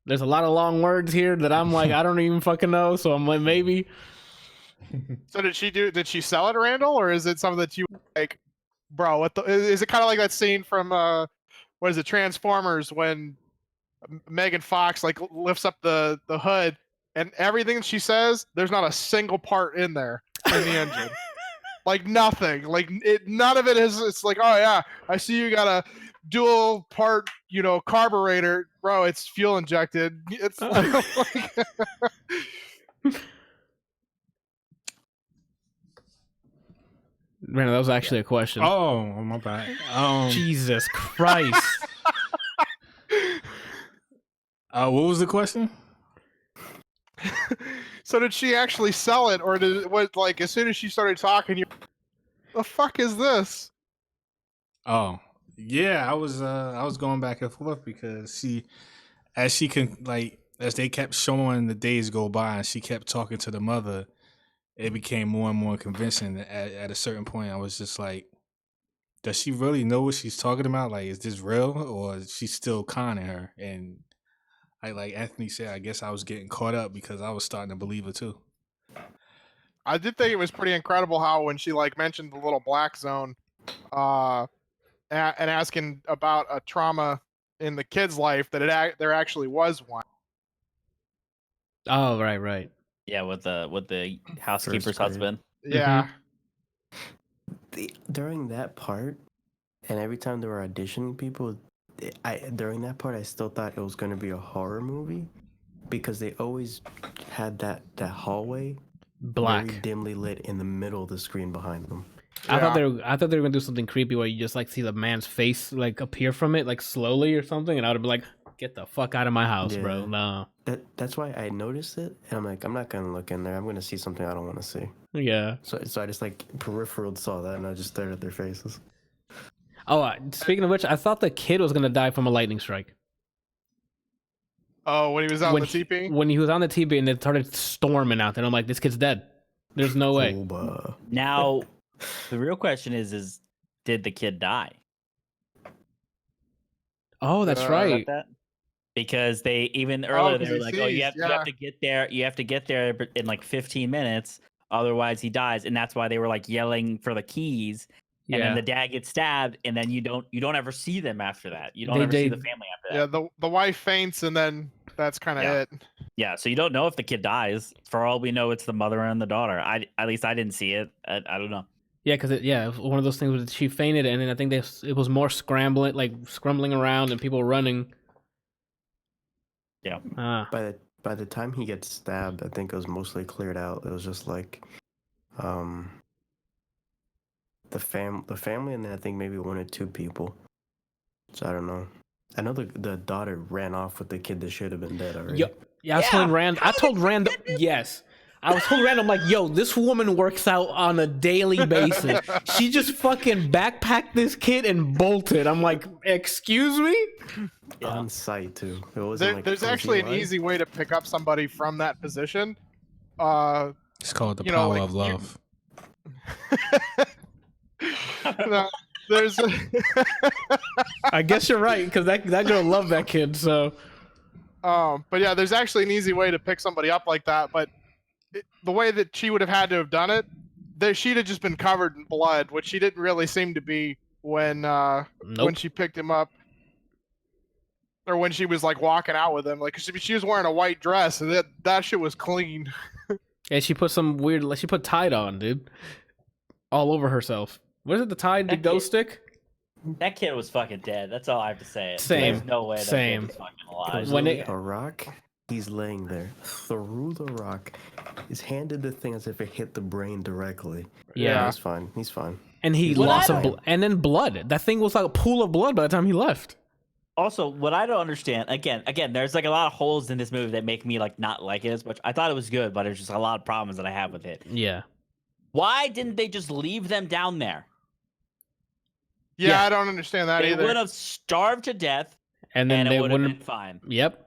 there's a lot of long words here that I'm like, I don't even fucking know. So I'm like, maybe. So did she sell it, Randall, or is it something that you like, bro? What the is it? Kind of like that scene from what is it, Transformers, when Megan Fox like lifts up the hood and everything she says, there's not a single part in there in the engine, like nothing, like none of it is. It's like, oh yeah, I see you got a dual part, carburetor, bro. It's fuel injected. It's like, Randall, that was actually a question. Oh, my bad. Jesus Christ. What was the question? so did she actually sell it, or did it was like as soon as she started talking, you, the fuck is this? Oh, yeah, I was going back and forth because as they kept showing the days go by and she kept talking to the mother, it became more and more convincing. At a certain point, I was just like, does she really know what she's talking about? Like, is this real, or is she still conning her? And like Anthony said, I guess I was getting caught up because I was starting to believe her too. I did think it was pretty incredible how when she like mentioned the little black zone, and asking about a trauma in the kid's life, that there actually was one. Oh, right. Yeah, with the housekeeper's grade. husband. Yeah. During that part, And every time they were auditioning people, during that part I still thought it was going to be a horror movie because they always had that hallway Black. very dimly lit in the middle of the screen behind them. I thought they were gonna do something creepy where you just like see the man's face like appear from it like slowly or something, and I would have been like, "Get the fuck out of my house, bro!" No. That's why I noticed it, and I'm like, I'm not gonna look in there. I'm gonna see something I don't want to see. Yeah. So I just like peripheral saw that, and I just stared at their faces. Oh, speaking of which, I thought the kid was gonna die from a lightning strike. Oh, when he was on the teepee? When he was on the teepee and it started storming out there, I'm like, this kid's dead. There's no way. Now, the real question is did the kid die? Oh, that's right. That? Because they even earlier they were like, "Oh, you have to get there. You have to get there in like 15 minutes, otherwise he dies." And that's why they were like yelling for the keys. And then the dad gets stabbed, and then you don't ever see them after that. You don't ever see the family after that. Yeah, the wife faints, and then that's kind of it. Yeah, so you don't know if the kid dies. For all we know, it's the mother and the daughter. At least I didn't see it. I don't know. Yeah, because one of those things was she fainted, and then I think it was more scrambling around, and people running. Yeah. By the time he gets stabbed, I think it was mostly cleared out. It was just like, the family, and then I think maybe one or two people. So I don't know. I know the daughter ran off with the kid that should have been dead already. Yeah, I told Randal. Yes. I was told Randal, I'm like, yo, this woman works out on a daily basis. She just fucking backpacked this kid and bolted. I'm like, excuse me? On site, too. It wasn't there's actually an easy way to pick up somebody from that position. It's called the power of love. No, there's I guess you're right, because that girl loved that kid, so. But yeah, there's actually an easy way to pick somebody up like that, but the way that she would have had to have done it, she'd have just been covered in blood, which she didn't really seem to be when she picked him up, or when she was like walking out with him. Like she was wearing a white dress, and that shit was clean. Yeah, she put she put Tide on, dude, all over herself. What is it? The Tide, the ghost stick? That kid was fucking dead. That's all I have to say. Same. There's no way that kid was fucking alive. When a rock, he's laying there through the rock. He's handed the thing as if it hit the brain directly. Yeah, he's fine. He's fine. And he lost and then blood. That thing was like a pool of blood by the time he left. Also, what I don't understand, again, there's like a lot of holes in this movie that make me like not like it as much. I thought it was good, but there's just a lot of problems that I have with it. Yeah. Why didn't they just leave them down there? Yeah, I don't understand that either. They would have starved to death, and then they would have been fine. Yep.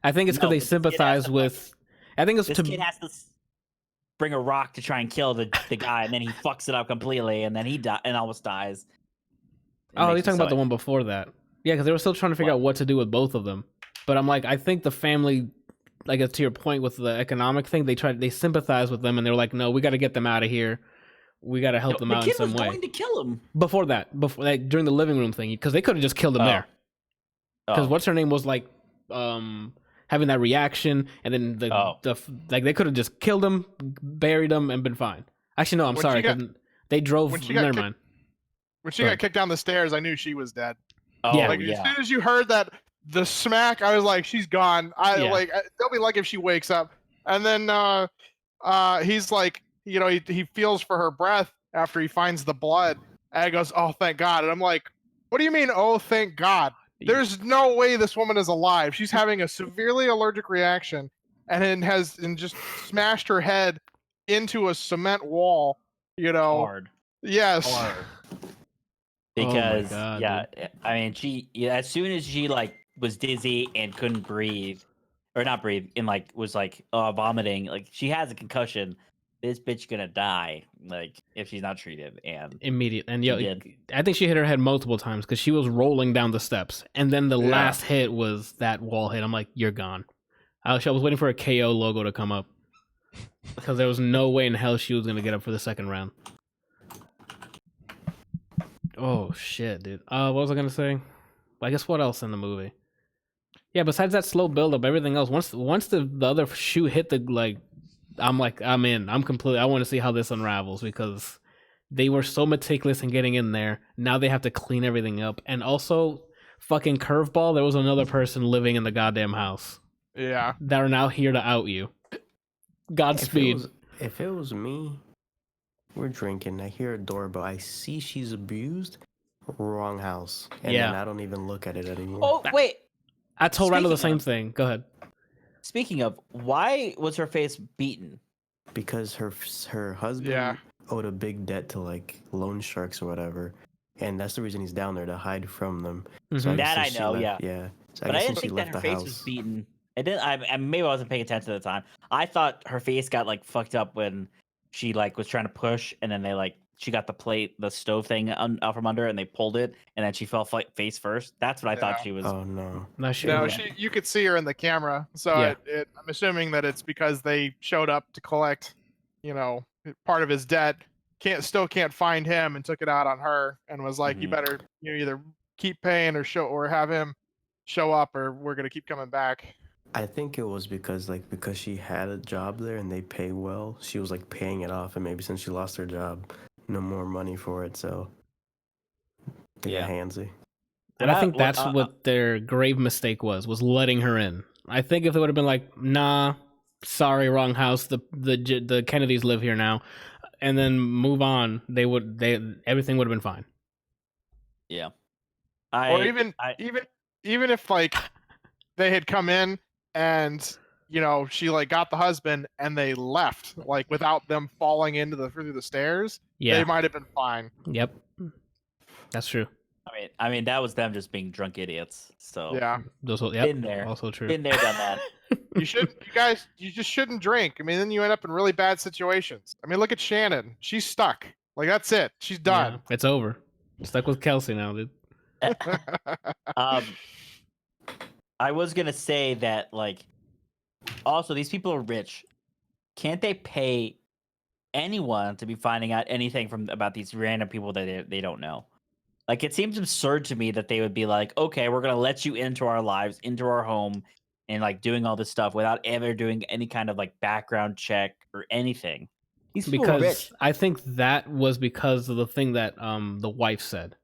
I think it's because they sympathize with. I think it's this kid has to bring a rock to try and kill the guy, and then he fucks it up completely, and then he almost dies. Oh, you're talking about the one before that? Yeah, because they were still trying to figure out what to do with both of them. But I'm like, I think the family, like to your point with the economic thing, they sympathize with them, and they're like, no, we got to get them out of here. We got to help them out in some way. The kid was going to kill him. Before during the living room thing, because they could have just killed him there. Because what's her name was like having that reaction, and then they could have just killed him, buried him, and been fine. Actually, no, I'm sorry. They drove. Never mind. When she got kicked down the stairs, I knew she was dead. Oh, yeah. As soon as you heard the smack, I was like, she's gone. They'll be lucky if she wakes up. And then he's like, he feels for her breath after he finds the blood, and he goes, "Oh, thank God." And I'm like, what do you mean, "Oh, thank God"? There's no way this woman is alive. She's having a severely allergic reaction, and just smashed her head into a cement wall. Hard. Yes. Hard. Because I mean, she as soon as she like was dizzy and couldn't breathe, or not breathe, and like was like vomiting, like she has a concussion. This bitch gonna die, like if she's not treated, and immediate. And I think she hit her head multiple times because she was rolling down the steps, and then the last hit was that wall hit. I'm like, you're gone. I was waiting for a KO logo to come up because there was no way in hell she was gonna get up for the second round. Oh shit, dude. What was I gonna say? I guess what else in the movie? Yeah, besides that slow build up, everything else. Once the other shoe hit the I'm in. I'm completely. I want to see how this unravels because They were so meticulous in getting in there. Now they have to clean everything up. And also, fucking curveball, there was another person living in the goddamn house Yeah. that are now here to out you. Godspeed. If it was me, we're drinking. I hear a doorbell. I see she's abused. Wrong house. And Yeah. then I don't even look at it anymore. Oh wait, I told Randall the Speaking same of- thing. Go ahead. speaking of, why was her face beaten? Because her husband Yeah. owed a big debt to like loan sharks or whatever. And that's the reason he's down there, to hide from them. So Mhm. guess That since I she know, left- yeah. Yeah. So But I guess didn't since she think that left her the face house. was beaten. I didn't. I maybe I wasn't paying attention at the time. I thought her face got like fucked up when she like was trying to push, and then they like she got the stove thing out from under, and they pulled it, and then she fell face first. That's what I thought Yeah. she was. Oh no. No, she, No, Yeah. you could see her in the camera. So Yeah. I'm assuming that it's because they showed up to collect, part of his debt. Still can't find him, and took it out on her, and was like, "You Mhm. better either keep paying or have him show up, or we're gonna keep coming back." I think it was because she had a job there and they pay well. She was like paying it off, and maybe since she lost her job, no more money for it. So they got handsy. and I think What- that's what their grave mistake was letting her in. I think if they would have been like, nah, sorry, wrong house. The Kennedys live here now, and then move on, everything would have been fine. Yeah. Or even if like they had come in and she like got the husband and they left like without them falling through the stairs, Yeah. they might have been fine. Yep. That's true. I mean, that was them just being drunk idiots. So Yeah, Yep. Been there. Also true. been there, done that. you just shouldn't drink. I mean, then you end up in really bad situations. I mean, look at Shannon. She's stuck. Like that's it. She's done. Yeah, it's over. Stuck with Kelsey now, dude. I was gonna say that like, also these people are rich. Can't they pay anyone to be finding out anything about these random people that they don't know? Like, it seems absurd to me that they would be like, okay, we're gonna let you into our lives, into our home, and like doing all this stuff without ever doing any kind of like background check or anything. These people are Because rich. I think that was because of the thing that the wife said,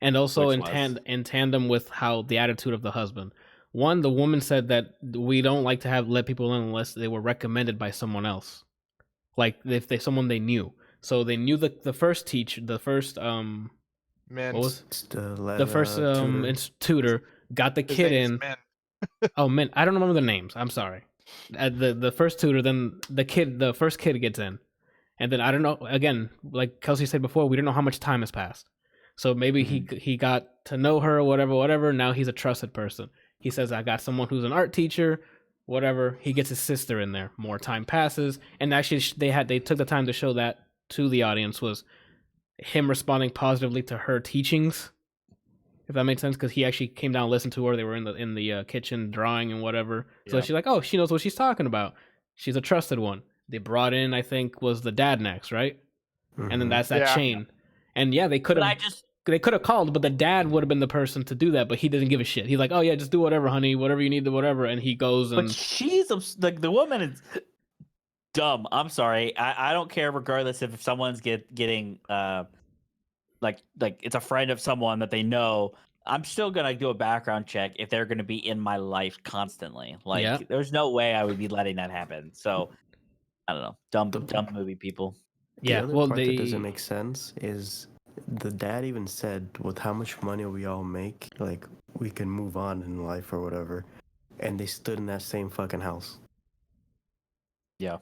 and also Which in tandem with how the attitude of the husband. One, the woman said that we don't like to let people in unless they were recommended by someone else, like if they someone they knew. So they knew the first teacher, the first Mint. what was It's the first tutor. tutor got the His kid name's in. Mint. Oh man, I don't remember the names. I'm sorry. The first tutor, then the first kid gets in, and then I don't know. Again, like Kelsey said before, we don't know how much time has passed. So maybe he got to know her, whatever. Now he's a trusted person. He says, "I got someone who's an art teacher, whatever." He gets his sister in there. More time passes, and actually they took the time to show that to the audience was him responding positively to her teachings. If that made sense, because he actually came down and listened to her. They were in the kitchen drawing and whatever. So Yeah. she's like, oh, she knows what she's talking about. She's a trusted one. They brought in, I think, was the dad next, right? And then that's that Yeah. chain. And yeah, they could But have called, but the dad would have been the person to do that. But he doesn't give a shit. He's like, oh yeah, just do whatever, honey, whatever you need, to whatever. And he goes and But she's like the woman is dumb. I'm sorry. I don't care regardless if someone's getting like it's a friend of someone that they know. I'm still gonna do a background check if they're gonna be in my life constantly. Like Yeah. there's no way I would be letting that happen. So I don't know. Dumb movie people. yeah, The other well part that they doesn't make sense is the dad even said, with how much money we all make, like we can move on in life or whatever, and they stood in that same fucking house. Yeah.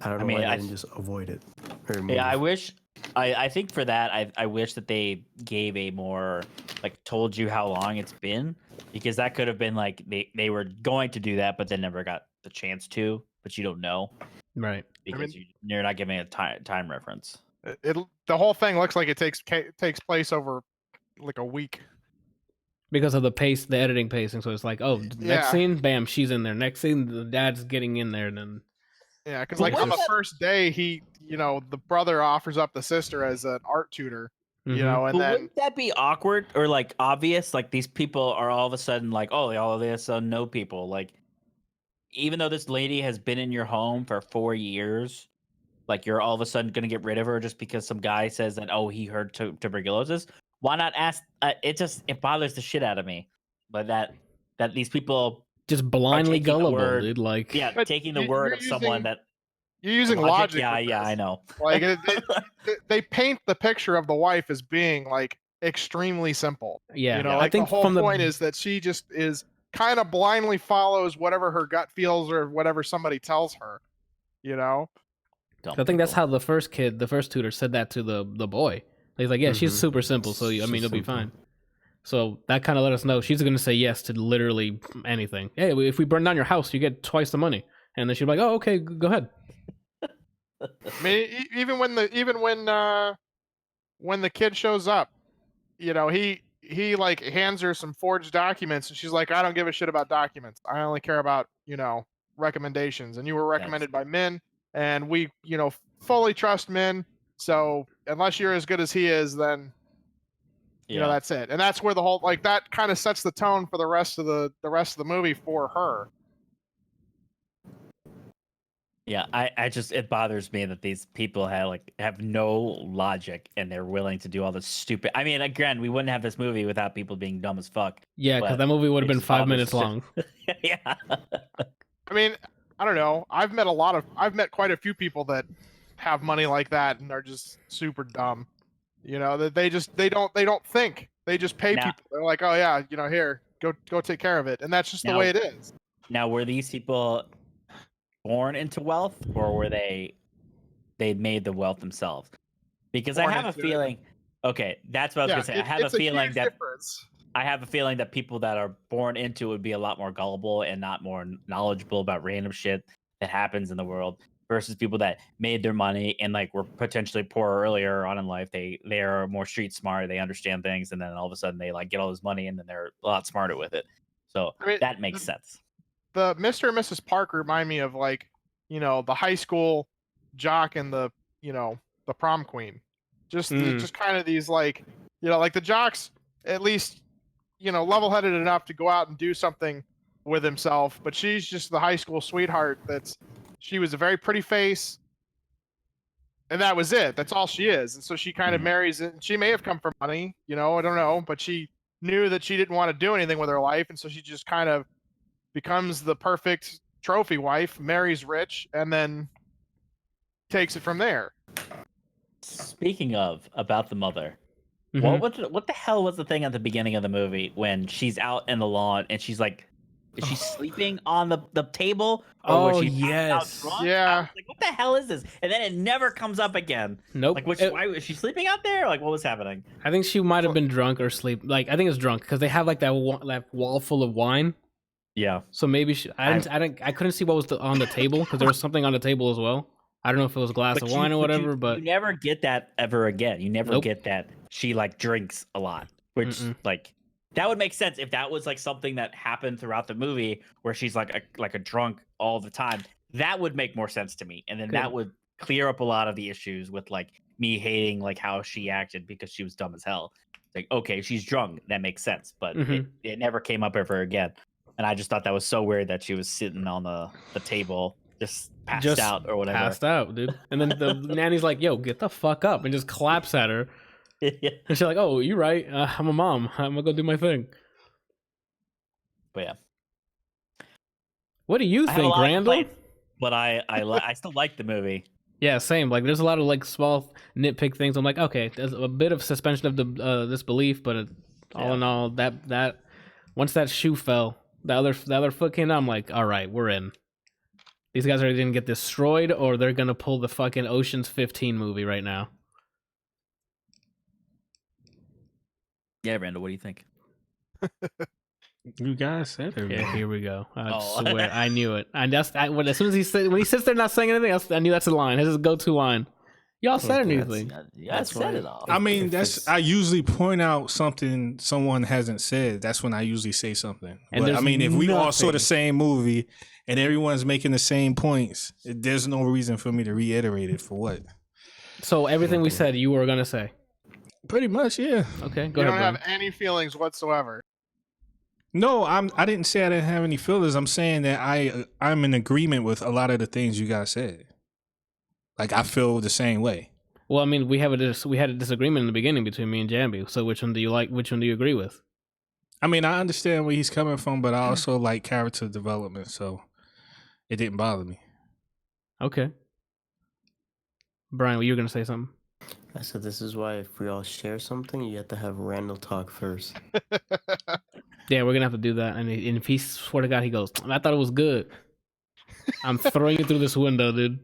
I don't know mean, why they I- didn't just avoid it. Or Yeah, I move. wish. I think for that, I wish that they gave a more like told you how long it's been, because that could have been like they were going to do that, but they never got the chance to. But you don't know right. because you're not giving a time reference. The whole thing looks like it takes place over like a week. Because of the editing pacing. So it's like, oh, next Yeah. scene, bam, she's in there. Next scene, the dad's getting in there. Then Yeah, because But like on the what's that- first day, the brother offers up the sister as an art tutor, Mhm. and But then wouldn't that be awkward or like obvious? Like these people are all of a sudden like, oh, they all of a sudden know people. Like, even though this lady has been in your home for 4 years, Like you're all of a sudden going to get rid of her just because some guy says that, oh, he heard tuberculosis. Why not ask? It bothers the shit out of me, but that these people Just blindly taking the gullible, word- dude. Like, But taking the you- word you're of someone using- that You're using logic. Yeah, with yeah, this. I know. Like they paint the picture of the wife as being like extremely simple. yeah, You know, I like think the whole from point is that she just is kind of blindly follows whatever her gut feels or whatever somebody tells her. You know. Dumb I think that's people. how the first tutor said that to the boy. He's like, yeah, she's Mhm. super simple, so I mean, She's it'll be simple. fine. So that kind of let us know she's going to say yes to literally anything. Hey, if we burn down your house, you get twice the money. And then she'll be like, oh, okay, go ahead. I mean, even when the kid shows up, you know, he like hands her some forged documents, and she's like, I don't give a shit about documents. I only care about, you know, recommendations. And you were recommended by Min, and we, you know, fully trust Min. So unless you're as good as he is, then you know that's it. And that's where the whole like that kind of sets the tone for the rest of the movie for her. Yeah, I just it bothers me that these people have no logic and they're willing to do all this stupid. I mean, again, we wouldn't have this movie without people being dumb as fuck. Yeah, because But that movie would have it been just 5 bothers minutes the shit- long. Yeah. I mean, I don't know. I've met quite a few people that have money like that and are just super dumb. You know, that they don't think. They just pay Now- people. They're like, oh yeah, you know, here, go take care of it, and that's just the Now- way it is. Now, were these people born into wealth, or were they made the wealth themselves? Because Born I have a into it. feeling. Okay, that's what I was gonna say. I have a it's feeling huge that difference. I have a feeling that people that are born into it would be a lot more gullible and not more knowledgeable about random shit that happens in the world versus people that made their money and like were potentially poorer earlier on in life. They are more street smart. They understand things, and then all of a sudden they like get all this money, and then they're a lot smarter with it. So I mean, that makes sense. The Mr. and Mrs. Park remind me of like, you know, the high school jock and the, you know, the prom queen. Just kind of these like, you know, like the jock's at least, you know, level-headed enough to go out and do something with himself, but she's just the high school sweetheart she was a very pretty face, and that was it. That's all she is. And so she kind of marries it. She may have come from money, you know, I don't know, but she knew that she didn't want to do anything with her life, and so she just kind of becomes the perfect trophy wife, marries rich, and then takes it from there. Speaking of about the mother, Mhm. what the hell was the thing at the beginning of the movie when she's out in the lawn and she's like, is she sleeping on the table? Or was Oh, she passed out yes. drunk? I Yeah. was like, what the hell is this? And then it never comes up again. Nope. Like, why was she sleeping out there? Like, what was happening? I think she might have been drunk or sleep. Like, I think it's drunk because they have like that wall full of wine. Yeah. So maybe I couldn't see what was on the table because there was something on the table as well. I don't know if it was a glass of wine or whatever, but you never get that ever again. You never Nope. get that she like drinks a lot, which like that would make sense if that was like something that happened throughout the movie where she's like a drunk all the time. That would make more sense to me, and then that would clear up a lot of the issues with like me hating like how she acted because she was dumb as hell. Like, okay, she's drunk, that makes sense, but it never came up ever again. And I just thought that was so weird that she was sitting on the table just passed out or whatever. Passed out, dude. And then the nanny's like, "Yo, get the fuck up," and just claps at her. Yeah. And she's like, "Oh, you're right. I'm a mom. I'm gonna go do my thing." But yeah, What do you I have a think, lot of Randall? complaints, but I still like the movie. Yeah, same. Like, there's a lot of like small nitpick things. I'm like, okay, there's a bit of suspension of the disbelief, but all in all, that once that shoe fell, the other foot came down. I'm like, all right, we're in. These guys are either gonna get destroyed or they're gonna pull the fucking Ocean's 15 movie right now. Yeah, Randall, what do you think? You guys said it. Yeah, here we go. I Oh. swear, I knew it. As soon as when he sits there not saying anything else, I knew that's a line. His go-to line. Y'all said anything? You guys said it all. I mean, If I usually point out something someone hasn't said. That's when I usually say something. And But I there's mean, if we all saw nothing. the same movie and everyone's making the same points, there's no reason for me to reiterate it for what? So everything we said, you were gonna say. Pretty much, yeah. Okay, go You ahead. don't have Brian. any feelings whatsoever. No, I didn't say I didn't have any feelings. I'm saying that I'm in agreement with a lot of the things you guys said. Like I feel the same way. Well, I mean, we had a disagreement in the beginning between me and Jamby. So which one do you like? Which one do you agree with? I mean, I understand where he's coming from, but I also like character development, so it didn't bother me. Okay. Brian, you were gonna say something? I said this is why if we all share something, you have to have Randall talk first. Yeah, we're gonna have to do that. And if he swear to God, he goes, I thought it was good. I'm throwing it through this window, dude.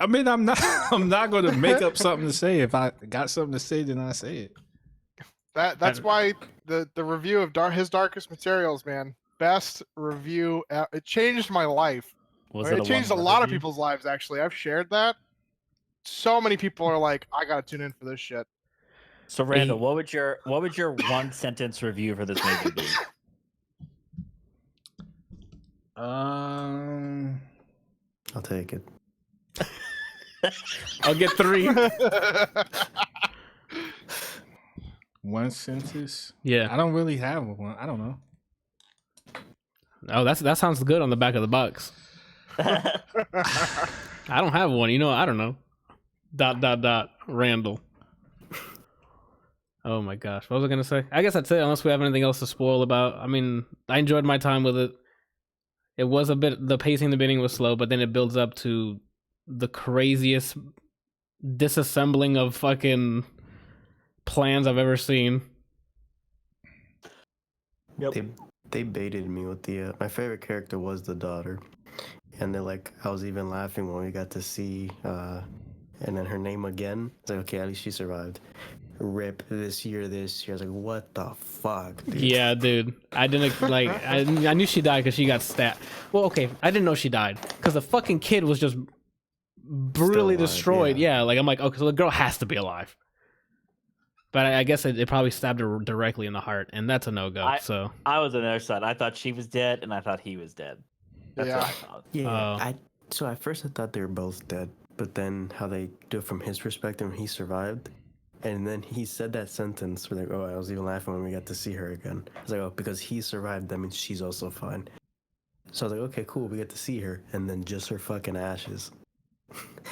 I mean, I'm not going to make up something to say. If I got something to say, then I say it. That's why the review of His Darkest Materials, man, best review. It changed my life. It changed a lot of people's lives. Actually, I've shared that. So many people are like, I gotta tune in for this shit. So Randall, what would your one sentence review for this movie be? I'll take it. I'll get 3. One sentence? Yeah. I don't really have one. I don't know. Oh, that sounds good on the back of the box. I don't have one. You know, I don't know. ... Randall. Oh my gosh. What was I going to say? I guess that's it, unless we have anything else to spoil about. I mean, I enjoyed my time with it. It was the pacing in the beginning was slow, but then it builds up to the craziest disassembling of fucking plans I've ever seen. Yep. They baited me with the my favorite character was the daughter, and they're like, I was even laughing when we got to see and then her name again. It's like, okay, at least she survived. Rip this year. I was like, what the fuck, dude? Yeah, dude. I didn't like. I knew she died because she got stabbed. Well, okay, I didn't know she died because the fucking kid was just brutally alive, destroyed. yeah. Yeah, like I'm like, okay, so the girl has to be alive. But I guess it probably stabbed her directly in the heart, and that's a no-go. So I was on the other side. I thought she was dead, and I thought he was dead. That's what I thought. Yeah, so at first I thought they were both dead, but then how they do it from his perspective, he survived. And then he said that sentence where like, oh, I was even laughing when we got to see her again. I was like, oh, because he survived, that means she's also fine. So I was like, okay, cool, we get to see her, and then just her fucking ashes.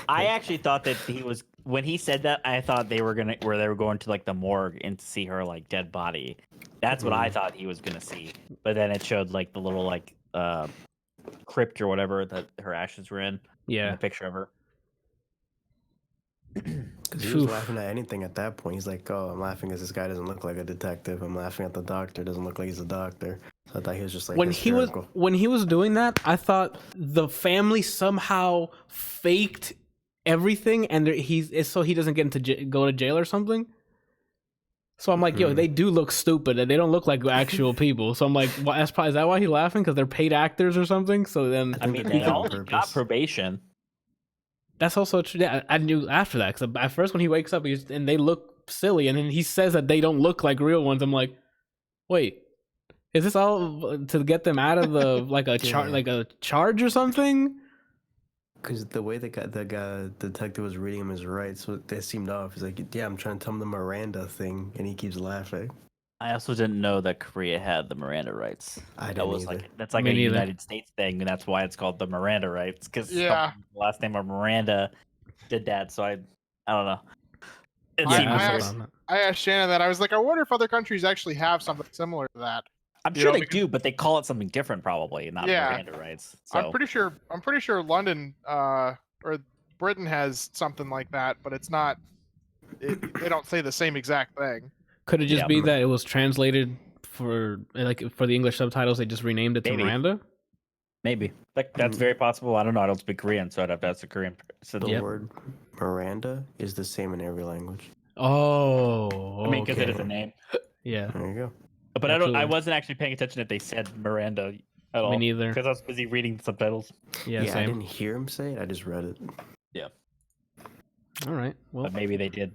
I actually thought that he was when he said that. I thought they were going to like the morgue and to see her like dead body. That's what I thought he was gonna see. But then it showed like the little like crypt or whatever that her ashes were in. yeah, A picture of her. Because he was laughing at anything at that point. He's like, oh, I'm laughing because this guy doesn't look like a detective. I'm laughing at the doctor, doesn't look like he's a doctor. So I thought he was just like when he was doing that, I thought the family somehow faked everything, and it's so he doesn't go to jail or something. So I'm like, yo, they do look stupid, and they don't look like actual people. So I'm like, is that why he's laughing? Because they're paid actors or something? So then, I mean, they all got probation. That's also true. Yeah, I knew after that because at first when he wakes up, and they look silly, and then he says that they don't look like real ones. I'm like, wait, is this all to get them out of the like a charge or something? Because the way the detective was reading him is right, so they seemed off. He's like, yeah, I'm trying to tell him the Miranda thing, and he keeps laughing. I also didn't know that Korea had the Miranda rights. I didn't either. That's like Me a neither. United States thing, and that's why it's called the Miranda rights. Because Yeah. the last name of Miranda did that, so I don't know. It Yeah, seemed I weird. asked- I asked Shannon that. I was like, I wonder if other countries actually have something similar to that. I'm You sure know, they do, but they call it something different, probably, not Yeah. Miranda rights. So I'm pretty sure London or Britain has something like that, but it's not. They don't say the same exact thing. Could it just Yeah. be that it was translated for the English subtitles? They just renamed it to Maybe. Miranda. maybe that's very possible. I don't know. I don't speak Korean, so I'd have to ask a Korean. So The word Miranda is the same in every language. Oh, I mean, because it okay. is a name. Yeah, There you go. But I Absolutely. wasn't actually paying attention if they said Miranda at all. Me neither. Because I was busy reading the subtitles. Yeah, I same. didn't hear him say it. I just read it. All right. Well, But maybe they did.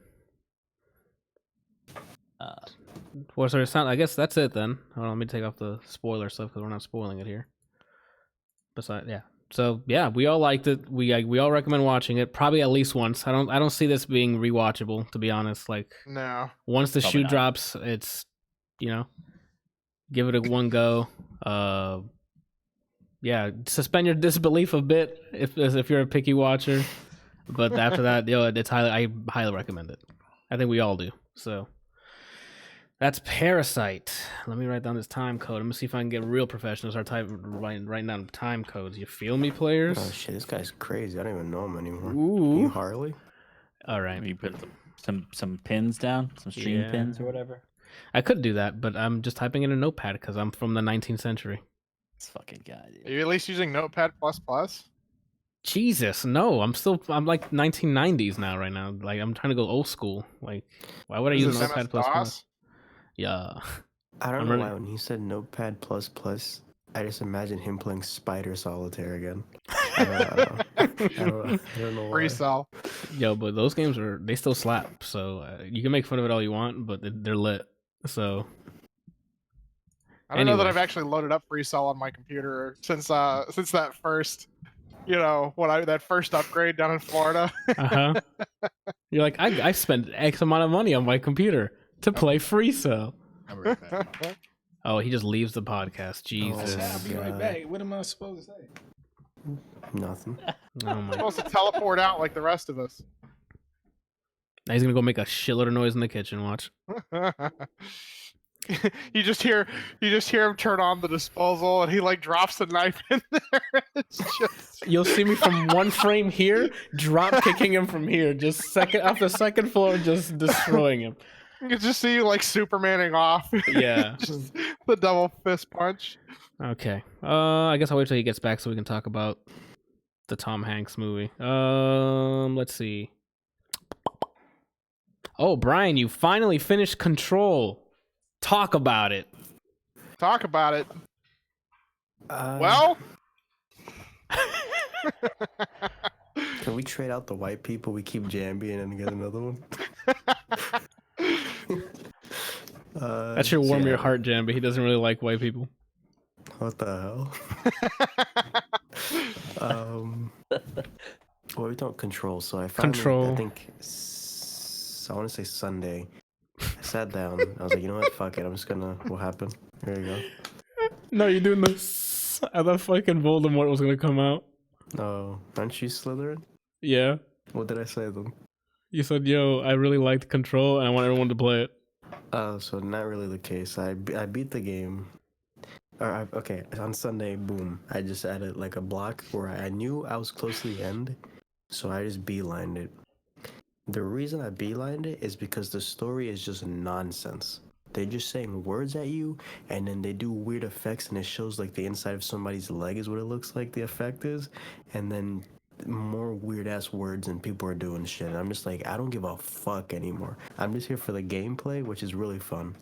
I guess that's it then. Hold on, let me take off the spoiler stuff because we're not spoiling it here. Besides, yeah. So yeah, we all liked it. We all recommend watching it probably at least once. I don't see this being rewatchable, to be honest. Like No. once the Probably shoe not. drops, it's give it a one go. Yeah, suspend your disbelief a bit if you're a picky watcher. But after that, I highly recommend it. I think we all do. So that's Parasite. Let me write down this time code. I'm gonna see if I can get real professionals. Start writing down time codes. You feel me, players? Oh shit, this guy's crazy. I don't even know him anymore. Ooh. Are you Harley? All right. You put some pins down, some string pins or whatever. I could do that, but I'm just typing in a notepad because I'm from the 19th century. This fucking guy, dude. Are you at least using Notepad++? Jesus, no! I'm like 1990s now. Right now, like I'm trying to go old school. Like, why would I Is use this Notepad++? MS-DOS? Yeah. I don't I'm know really- why when he said Notepad++, I just imagine him playing Spider Solitaire again. I don't know why. Free cell. Yo, but those games they still slap. So you can make fun of it all you want, but they're lit. So I don't know that Anyway. I've actually loaded up free cell on my computer since that first, that first upgrade down in Florida. You're like, I spent X amount of money on my computer to play Free Cell. I'm right back. Oh, he just leaves the podcast. Jesus. Oh, I'll be right God. back. What am I supposed to say? Nothing. Oh my. Supposed to teleport out like the rest of us. Now he's gonna go make a shitload of noise in the kitchen. Watch. you just hear him turn on the disposal, and he like drops the knife in there. It's just You'll see me from one frame here, drop kicking him from here, just second off the second floor, just destroying him. you can just see you like Supermaning off. Yeah. Just the double fist punch. Okay. I guess I'll wait till he gets back so we can talk about the Tom Hanks movie. Let's see. Oh, Brian, you finally finished Control. Talk about it. Talk about it. Uh, Well, can we trade out the white people? We keep Jamby and then get another one. That should warm yeah, your heart, Jamby. He doesn't really like white people. What the hell? Well, we don't control. So I finally, Control. I think I want to say Sunday. I sat down. I was like, you know what? Fuck it. I'm just gonna. What happened? Here you go. No, you're doing this. I thought fucking Voldemort was gonna come out. Oh, aren't you Slytherin? Yeah. What did I say then? You said, yo, I really liked Control and I want everyone to play it. So not really the case. I beat the game. Okay, on Sunday, boom. I just added like a block where I knew I was close to the end, so I just beelined it. The reason I beelined it is because the story is just nonsense. They're just saying words at you, and then they do weird effects, and it shows like the inside of somebody's leg is what it looks like the effect is, and then more weird ass words and people are doing shit. And I'm just like, I don't give a fuck anymore. I'm just here for the gameplay, which is really fun.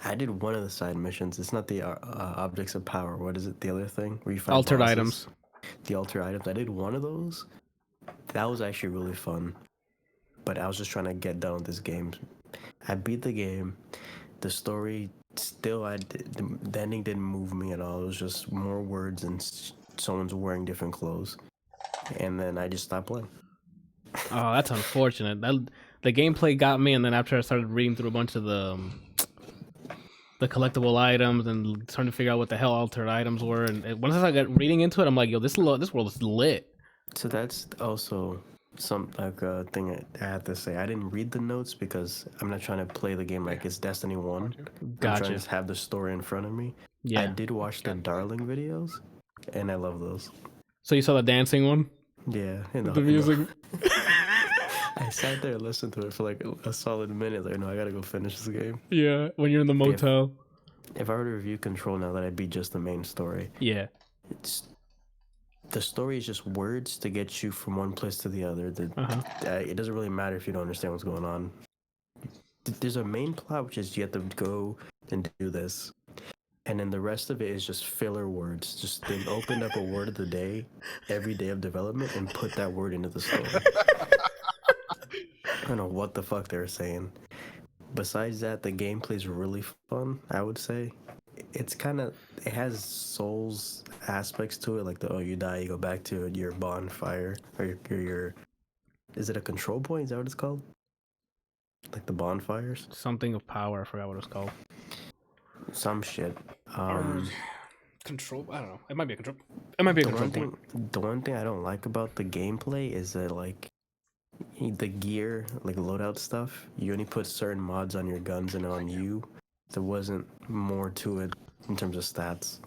I did one of the side missions. It's not the objects of power. What is it? The other thing where you find Altered bosses? items. The altered items. I did one of those. That was actually really fun. But I was just trying to get done with this game. I beat the game. The story still, the ending didn't move me at all. It was just more words and someone's wearing different clothes. And then I just stopped playing. Oh, that's unfortunate. The gameplay got me, and then after I started reading through a bunch of the collectible items and trying to figure out what the hell altered items were, and once I got reading into it, I'm like, yo, this world is lit. So that's also some thing I have to say. I didn't read the notes because I'm not trying to play the game like it's Destiny 1. I'm trying Gotcha. to just have the story in front of me. I Yeah. did watch the Darling videos, and I love those. So you saw the dancing one? Yeah. The music? I sat there and listened to it for like a solid minute. Like, no, I gotta go finish this game. Yeah, when you're in the motel. If I were to review Control now, that'd be just the main story. Yeah. The story is just words to get you from one place to the other. It doesn't really matter if you don't understand what's going on. There's a main plot, which is you have to go and do this. And then the rest of it is just filler words. Just they opened up a word of the day, every day of development, and put that word into the story. I don't know what the fuck they were saying. Besides that, the gameplay's really fun, I would say. It has Souls aspects to it, like you die, you go back to your bonfire, or your is it a control point? Is that what it's called? Like the bonfires? Something of power. I forgot what it's called. Some shit. Control. I don't know. It might be a control. It might be a control point. The one thing I don't like about the gameplay is that like the gear, like loadout stuff, you only put certain mods on your guns and on you. There wasn't more to it in terms of stats.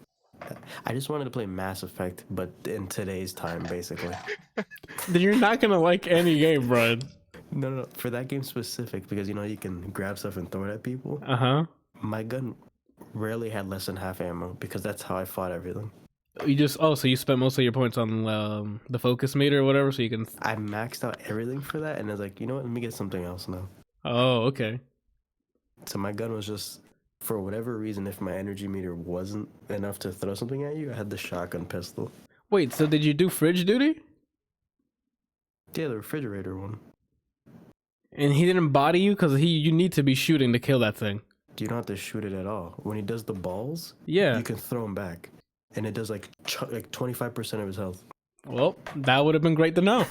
I just wanted to play Mass Effect, but in today's time, basically. Then you're not gonna like any game, Brian. No. For that game specific, because you know you can grab stuff and throw it at people. My gun rarely had less than half ammo because that's how I fought everything. You just so you spent most of your points on the focus meter or whatever, so you can. I maxed out everything for that, and I was like, you know what? Let me get something else now. Oh, okay. So my gun was just, for whatever reason, if my energy meter wasn't enough to throw something at you, I had the shotgun pistol. Wait, so did you do fridge duty? Yeah, the refrigerator one. And he didn't body you because you need to be shooting to kill that thing. You don't have to shoot it at all. When he does the balls, Yeah, you can throw him back, and it does like 25% of his health. Well, that would have been great to know.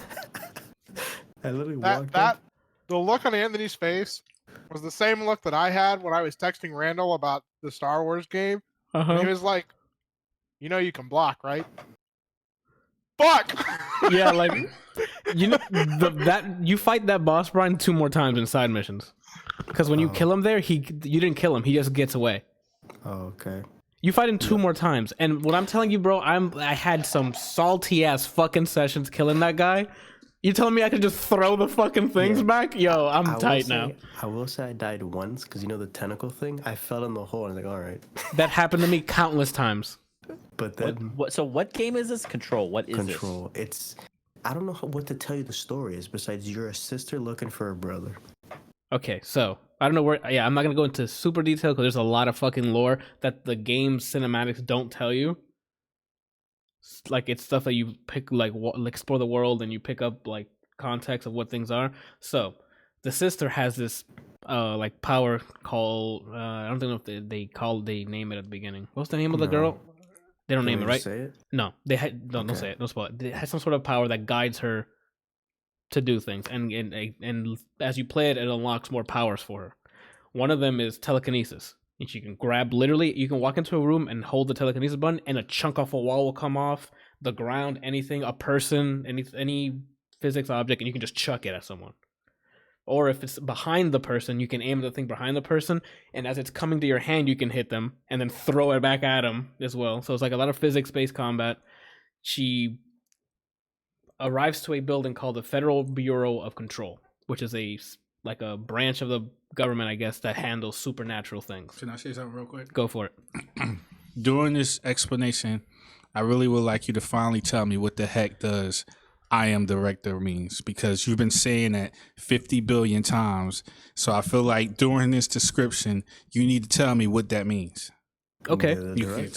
I literally walked up. The look on Anthony's face was the same look that I had when I was texting Randall about the Star Wars game. And he was like, "You know you can block, right?" Fuck. Yeah, like you know that you fight that boss Brian 2 more times in side missions. Because when you kill him there, you didn't kill him. He just gets away. Oh, okay. You fight him 2 more times, and what I'm telling you, bro, I had some salty ass fucking sessions killing that guy. You telling me I could just throw the fucking things back? Yo, I'm tight now. I will say I died once because you know the tentacle thing. I fell in the hole and I was like, all right. That happened to me countless times. But then So what game is this? Control. What is Control. It's I don't know what to tell you the story is besides you're a sister looking for a brother. Okay, so I don't know where. Yeah, I'm not gonna go into super detail because there's a lot of fucking lore that the game's cinematics don't tell you. Like it's stuff that you pick, like explore the world, and you pick up like context of what things are. So the sister has this like power called I don't know if they name it at the beginning. What's the name of the girl? They don't name it, right? Say it? No, they had don't say it. Don't spoil it. It has some sort of power that guides her to do things, and as you play it, it unlocks more powers for her. One of them is telekinesis, and she can grab literally. You can walk into a room and hold the telekinesis button, and a chunk off a wall will come off the ground, anything, a person, any physics object, and you can just chuck it at someone. Or if it's behind the person, you can aim the thing behind the person, and as it's coming to your hand, you can hit them and then throw it back at them as well. So it's like a lot of physics-based combat. She arrives to a building called the Federal Bureau of Control, which is a branch of the government, I guess, that handles supernatural things. Can I say something real quick? Go for it. During this explanation, I really would like you to finally tell me what the heck does I am director means, because you've been saying that 50 billion times. So I feel like during this description, you need to tell me what that means. Okay. Yeah,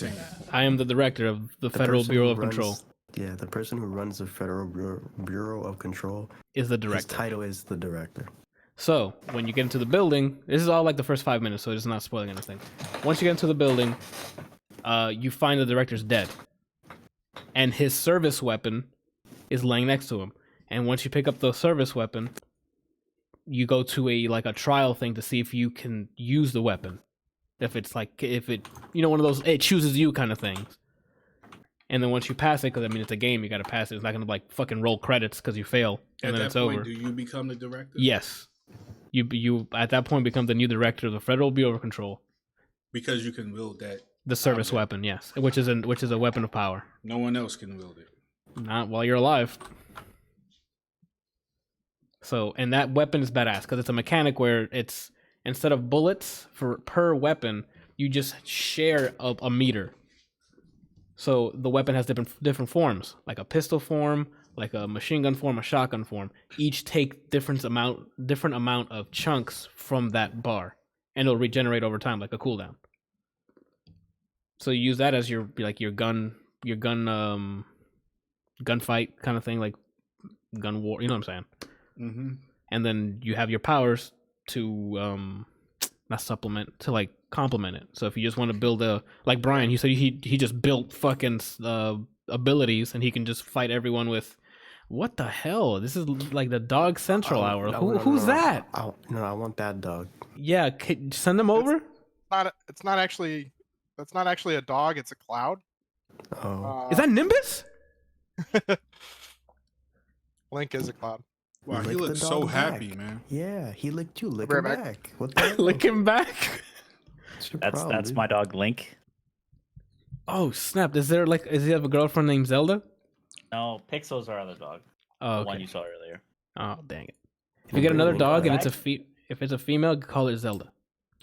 I am the director of the Federal Bureau of Control. Yeah, the person who runs the Federal Bureau of Control Is the his director. title is the director. So when you get into the building, this is all like the first 5 minutes, so it's not spoiling anything. Once you get into the building, you find the director's dead, and his service weapon is laying next to him. And once you pick up the service weapon, you go to a trial thing to see if you can use the weapon. If it one of those it chooses you kind of things. And then once you pass it, because I mean it's a game, you got to pass it. It's not gonna like fucking roll credits because you fail, and then it's over. Do you become the director? Yes, you at that point become the new director of the Federal Bureau of Control. Because you can wield that. The service weapon, yes, which is a weapon of power. No one else can wield it. Not while you're alive. So, and that weapon is badass because it's a mechanic where it's instead of bullets per weapon, you just share a meter. So the weapon has different forms, like a pistol form, like a machine gun form, a shotgun form. Each take different amount of chunks from that bar, and it'll regenerate over time, like a cooldown. So you use that as your gunfight kind of thing, like gun war. You know what I'm saying? Mm-hmm. And then you have your powers to not supplement, to like complement it. So if you just want to build like Brian, he said he just built fucking abilities, and he can just fight everyone with. What the hell? This is like the Dog Central hour. Who's that? I want that dog. Yeah, send them over. That's not actually a dog. It's a cloud. Oh, Is that Nimbus? Link is a cloud. Wow, he lick the looks so dog happy, back. man. Yeah, he licked you. Lick Be him right back. back. What the hell? Lick him back. What's your That's problem, dude? my dog Link. Oh snap! Does he have a girlfriend named Zelda? No, Pixel's our other dog. Oh, The one okay. you saw earlier. Oh, dang it! If Yeah, you get bring another Link dog and back. if it's a female, call it Zelda.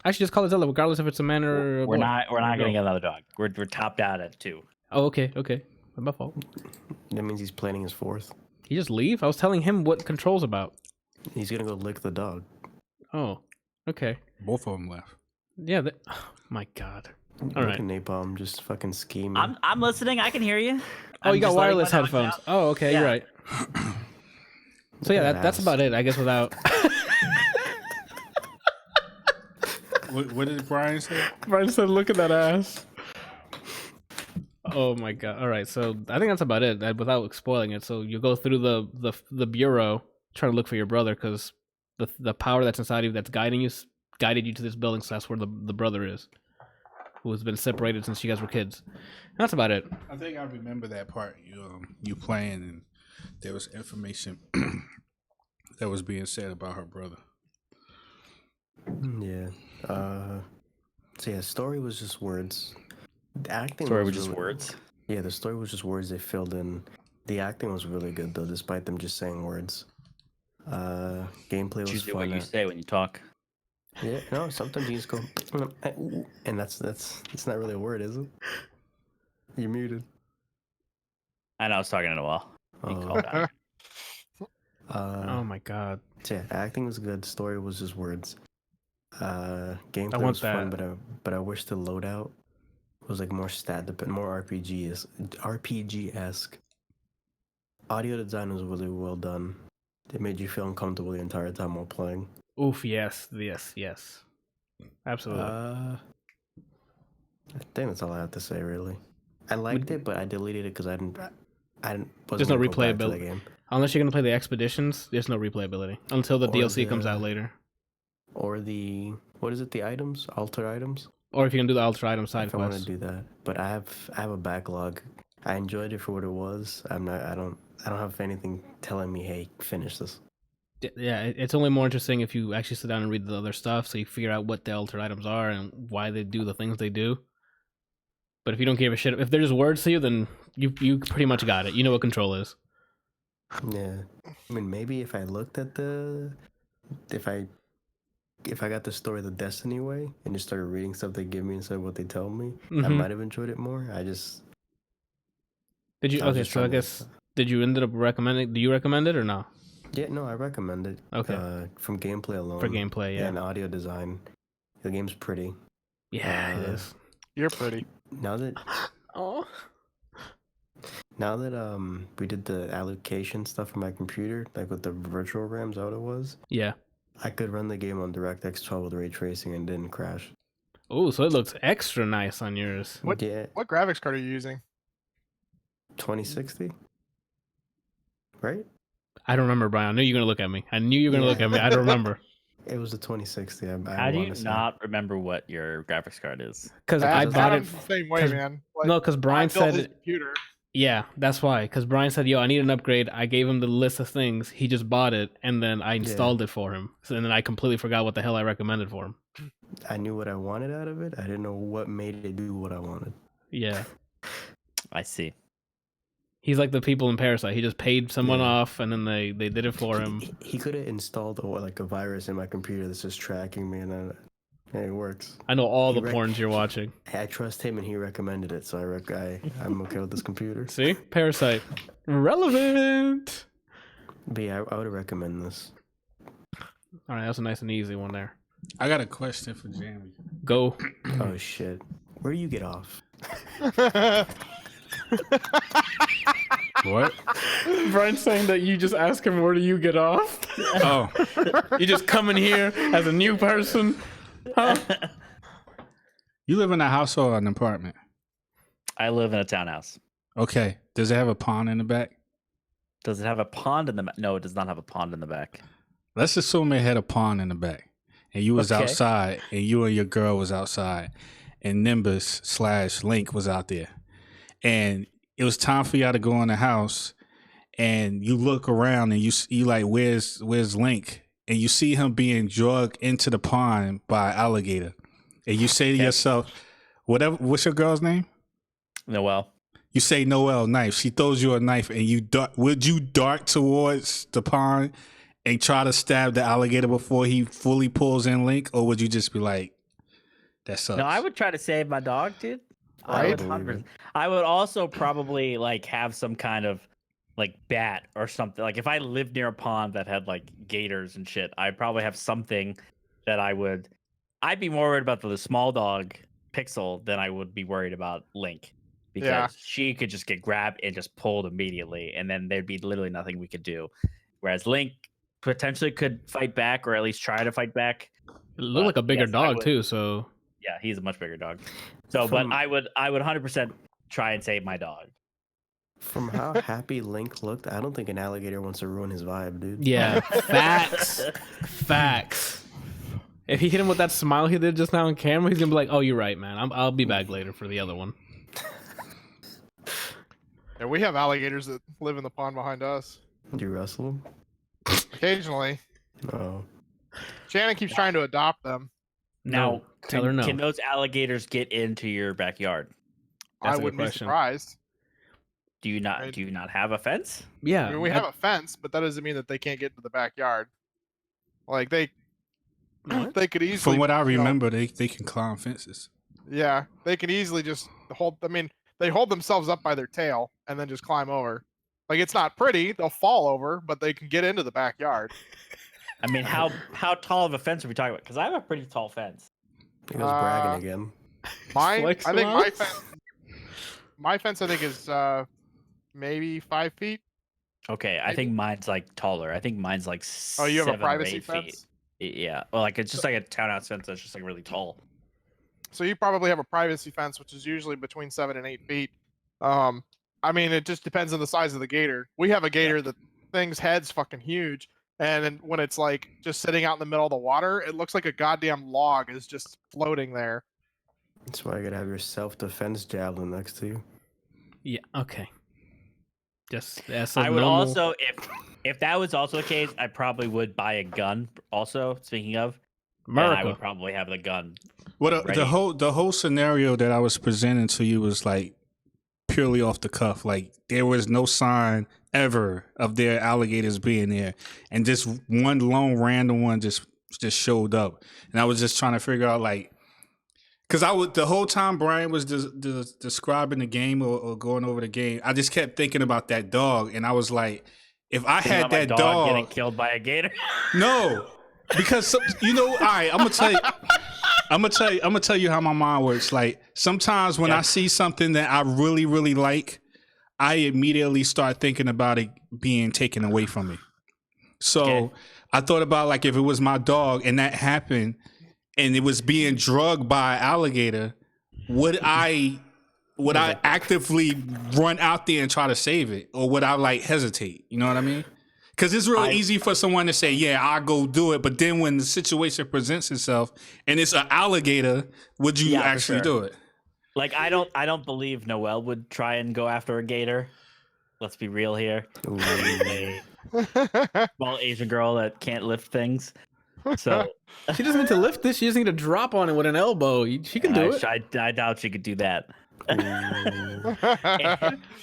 Actually, just call it Zelda, regardless if it's a man or a boy. We're not Or a getting girl. another dog. We're topped out at 2. Oh, okay. My fault. That means he's planning his 4th. He just leave? I was telling him what control's about. He's gonna go lick the dog. Oh, okay. Both of them left. Yeah. Oh, my God. All Look right. at Napalm just fucking scheming. I'm listening. I can hear you. Oh, I'm you got just letting wireless my dogs headphones. out. Oh, okay. Yeah. You're right. So yeah, that's about it. I guess without. What did Brian say? Brian said, "Look at that ass." Oh my God! All right, so I think that's about it. Without spoiling it, so you go through the bureau trying to look for your brother because the power that's inside of you that's guiding you guided you to this building. So that's where the brother is, who has been separated since you guys were kids. And that's about it. I think I remember that part. You playing, and there was information that was being said about her brother. Yeah. So yeah, story was just words. The acting Story was was just really- words. Yeah, the story was just words they filled in. The acting was really good though, despite them just saying words. Gameplay was Choose fun. what you say when you talk. Yeah, no, sometimes you just go, and that's it's not really a word, is it? You're muted. I know I was talking in a while. You Oh. called out. Oh my God! So yeah, acting was good. Story was just words. Gameplay want was fun, that. but I wish the loadout was like more more RPG-esque. Audio design was really well done. It made you feel uncomfortable the entire time while playing. Oof! Yes. Absolutely. I think that's all I have to say, really. I liked it, but I deleted it because I didn't. There's no wasn't gonna go back to the replayability. game. Unless you're gonna play the expeditions, there's no replayability until the Or DLC comes the- out later, Or the what is it? The items, alter items. or if you can do the ultra item side If I want to quests. do that, but I have a backlog. I enjoyed it for what it was. I don't have anything telling me, hey, finish this. Yeah, it's only more interesting if you actually sit down and read the other stuff, so you figure out what the altered items are and why they do the things they do. But if you don't give a shit, if they're just words to you, then you pretty much got it. You know what control is. Yeah, I mean, maybe if I looked at if I got the story the Destiny way and just started reading stuff they give me instead of what they tell me, I Mhm. might have enjoyed it more. Did you? I was Okay, just so I trying to- guess did you end up recommending? Do you recommend it or no? Yeah, no, I recommend it. Okay. From gameplay alone. For gameplay, yeah. And audio design. The game's pretty. Yeah, it is. You're pretty. Now that Oh. we did the allocation stuff for my computer, like with the virtual RAM, is that what it was? Yeah. I could run the game on DirectX 12 with ray tracing and didn't crash. Oh, so it looks extra nice on yours. What- Yeah, What graphics card are you using? 2060. Right? I don't remember, Brian. I knew you were gonna look at me. I knew you were gonna look at me. I don't remember It was the 2060. How do you not remember what your graphics card is? because I Adam's bought it. Adam's the same way, 'cause- man. Like, No, because Brian I built said his it. computer. Yeah, that's why. Because Brian said, "Yo, I need an upgrade." I gave him the list of things. He just bought it, and then I installed it for him. So then I completely forgot what the hell I recommended for him. I knew what I wanted out of it. I didn't know what made it do what I wanted. Yeah, I see. he's like the people in Parasite. He just paid someone Yeah. off, and then they did it for him. He could have installed like a virus in my computer that's just tracking me, and it works. I know all He the porns you're watching. I trust him, and he recommended it, so I'm okay with this computer. See, Parasite, relevant. But yeah, I would recommend this. All right, that's a nice and easy one there. I got a question for Jamby. Go. Oh shit, where do you get off? What? Brian's saying that you just ask him, "Where do you get off?" Oh, You just come in here as a new person. Huh? you live in a house or an apartment? I live in a townhouse. Okay. Does it have a pond in the back? Does it have a pond in the back? No, it does not have a pond in the back. Let's assume it had a pond in the back, and you was Okay. outside, and you and your girl was outside, and Nimbus / Link was out there, and it was time for y'all to go in the house, and you look around and you like, where's Link? And you see him being dragged into the pond by an alligator, and you say to yourself, what's your girl's name? Noelle. You say Noelle, knife. She throws you a knife, and you dart. Would you dart towards the pond and try to stab the alligator before he fully pulls in Link, or would you just be like, that sucks? No, I would try to save my dog, dude. I Right? would 100%. I would also probably like have some kind of like bat or something. Like if I lived near a pond that had like gators and shit, I'd probably have something that I'd be more worried about the small dog Pixel than I would be worried about Link, because she could just get grabbed and just pulled immediately, and then there'd be literally nothing we could do. Whereas Link potentially could fight back, or at least try to fight back. It looked like a bigger yes, I dog would. too, so Yeah, he's a much bigger dog. So, but I would 100% try and save my dog. From how happy Link looked, I don't think an alligator wants to ruin his vibe, dude. yeah, facts. If he hit him with that smile he did just now on camera, he's gonna be like, "Oh, you're right, man. I'll be back later for the other one." Yeah, we have alligators that live in the pond behind us. Do you wrestle him? Occasionally. Oh. Shannon keeps trying to adopt them. Now, tell her no. Can those alligators get into your backyard? That's a I good wouldn't be question. surprised. Do you not? Right. Do you not have a fence? Yeah, I mean, we have a fence, but that doesn't mean that they can't get into the backyard. Like they could easily. From what I you know, remember, they can climb fences. yeah, they can easily just hold. I mean, they hold themselves up by their tail and then just climb over. Like it's not pretty; they'll fall over, but they can get into the backyard. I mean, how tall of a fence are we talking about? Because I have a pretty tall fence. He was bragging again. Mine, Flex I think allowance? my fence, I think is maybe 5 feet. Okay, I Maybe. think mine's like taller. I think mine's like Oh, you have a 7 or privacy 8 fence. feet. Yeah, well, like it's just like a townhouse fence that's just like really tall. So you probably have a privacy fence, which is usually between 7 and 8 feet. I mean, it just depends on the size of the gator. We have a gator that thing's head's fucking huge, and then when it's like just sitting out in the middle of the water, it looks like a goddamn log is just floating there. That's why you gotta have your self-defense javelin next to you. yeah. Okay. Just as I would normal. also, if that was also the case, I probably would buy a gun. Also, speaking of, and I America. would probably have the gun. Well, Ready. the whole scenario that I was presenting to you was like purely off the cuff. Like there was no sign ever of their alligators being there, and just one lone random one just showed up, and I was just trying to figure out like, because the whole time Brian was describing the game or going over the game, I just kept thinking about that dog, and I was like, if I Thinking had about my that dog getting dog, killed by a gator. no, because all right, I'm gonna tell you how my mind works. Like sometimes when I see something that I really, really like, I immediately start thinking about it being taken away from me. So I thought about like if it was my dog and that happened and it was being drugged by an alligator, would I actively run out there and try to save it, or would I like hesitate? You know what I mean? Because it's real easy for someone to say, yeah, I'll go do it. But then when the situation presents itself and it's an alligator, would you actually do it? Like I don't believe Noelle would try and go after a gator. Let's be real here. A small Asian girl that can't lift things. So She doesn't need to lift this. She just need to drop on it with an elbow. She can do it. I doubt she could do that.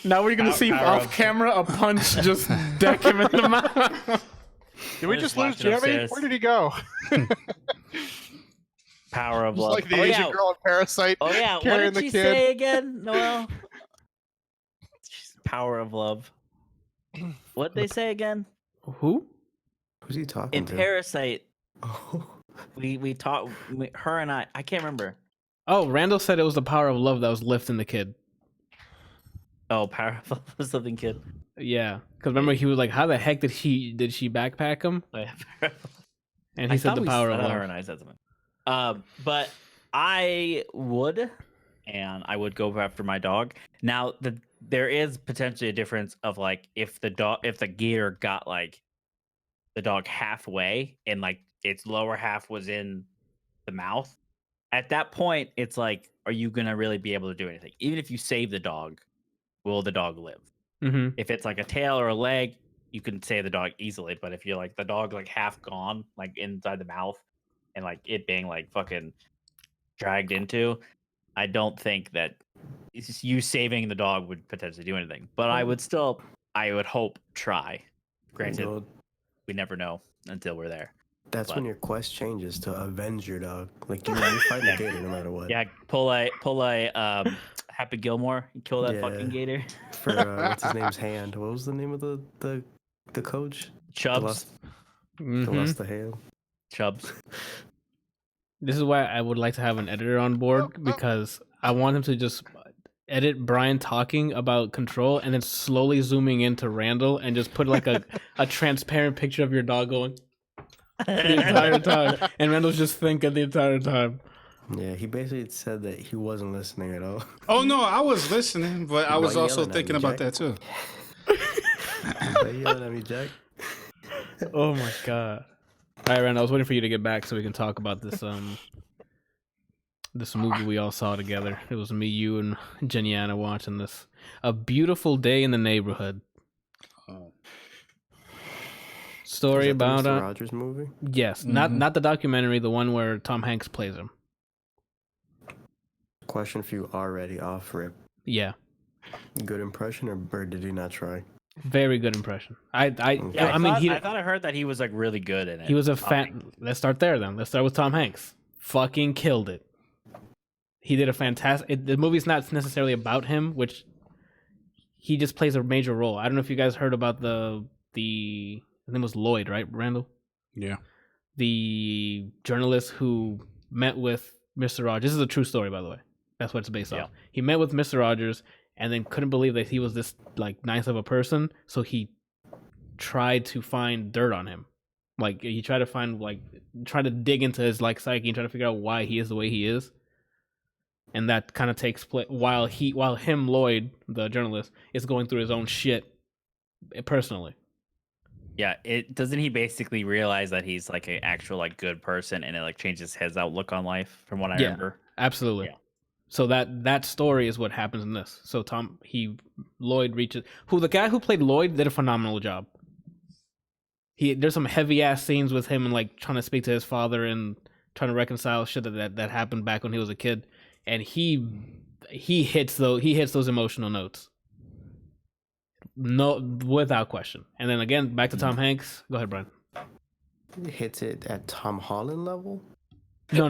Now we're gonna see Power off of- camera a punch just deck him in the mouth. Did we Just just lose walking Jammy? upstairs. Where did he go? Power of Just love. like the Asian girl in Parasite. Oh yeah, what carrying did the she kid. say again, Noelle? Power of love. What'd they say again? Who? Who's he talking In to? Parasite, Oh. we talked. Her and I can't remember. Oh, Randall said it was the power of love that was lifting the kid. Oh, power of love was something kid. Yeah, because remember he was like, "How the heck did she backpack him?" Oh, yeah, Power of Love. And he said the power of I thought her love. and I said something. But I would, and I would go after my dog. Now, there is potentially a difference of like if the gator got like the dog halfway and like its lower half was in the mouth. At that point, it's like, are you gonna really be able to do anything? Even if you save the dog, will the dog live? Mm-hmm. If it's like a tail or a leg, you can save the dog easily. But if you're like the dog like half gone, like inside the mouth, and like it being like fucking dragged into, I don't think that you saving the dog would potentially do anything. But I would hope try. Granted, Well, we never know until we're there. that's But- when your quest changes to avenge your dog. Like you fight the gator no matter what. Yeah, pull a Happy Gilmore and kill that fucking Yeah. gator. For what's his name's hand. What was the name of the coach? Chubbs. The Mm-hmm. lost the hand. Chubbs. This is why I would like to have an editor on board, because I want him to just edit Brian talking about control and then slowly zooming into Randall and just put like a transparent picture of your dog going the entire time, and Randall's just thinking the entire time. Yeah, he basically said that he wasn't listening at all. Oh no, I was listening, but I Why was you also yelling at thinking me, about Jack? that too. Why you yelling at me, Jack? Oh my god! All right, Randall, I was waiting for you to get back so we can talk about this this movie we all saw together. It was me, you, and Jenniana watching this. A Beautiful Day in the Neighborhood. Oh. Story Is that the about Mr. Rogers movie? yes, Mhm. not the documentary, the one where Tom Hanks plays him. Question for you already off rip. Yeah, Good impression or did he not try? very good impression. I Yeah, I mean, I thought I heard that he was like really good in it. he was a Tom fan. Hanks. Let's start there then. Let's start with Tom Hanks. Fucking killed it. He did a fantastic. The movie's not necessarily about him, which he just plays a major role. I don't know if you guys heard about the his name was Lloyd, right, Randall? Yeah. The journalist who met with Mr. Rogers. This is a true story, by the way. That's what it's based Yeah. off. He met with Mr. Rogers and then couldn't believe that he was this like nice of a person, so he tried to find dirt on him. Like he tried to find try to dig into his like psyche and try to figure out why he is the way he is. And that kind of takes place while him, Lloyd, the journalist, is going through his own shit personally. Yeah, doesn't he basically realize that he's like an actual like good person, and it like changes his outlook on life, from what I Yeah. remember. Absolutely. Yeah. So that story is what happens in this. So Lloyd reaches the guy who played Lloyd did a phenomenal job. There's some heavy ass scenes with him and like trying to speak to his father and trying to reconcile shit that happened back when he was a kid, and he hits those emotional notes. No, without question. And then again, back to Tom Hanks. Go ahead, Brian. Hits it at Tom Holland level? No.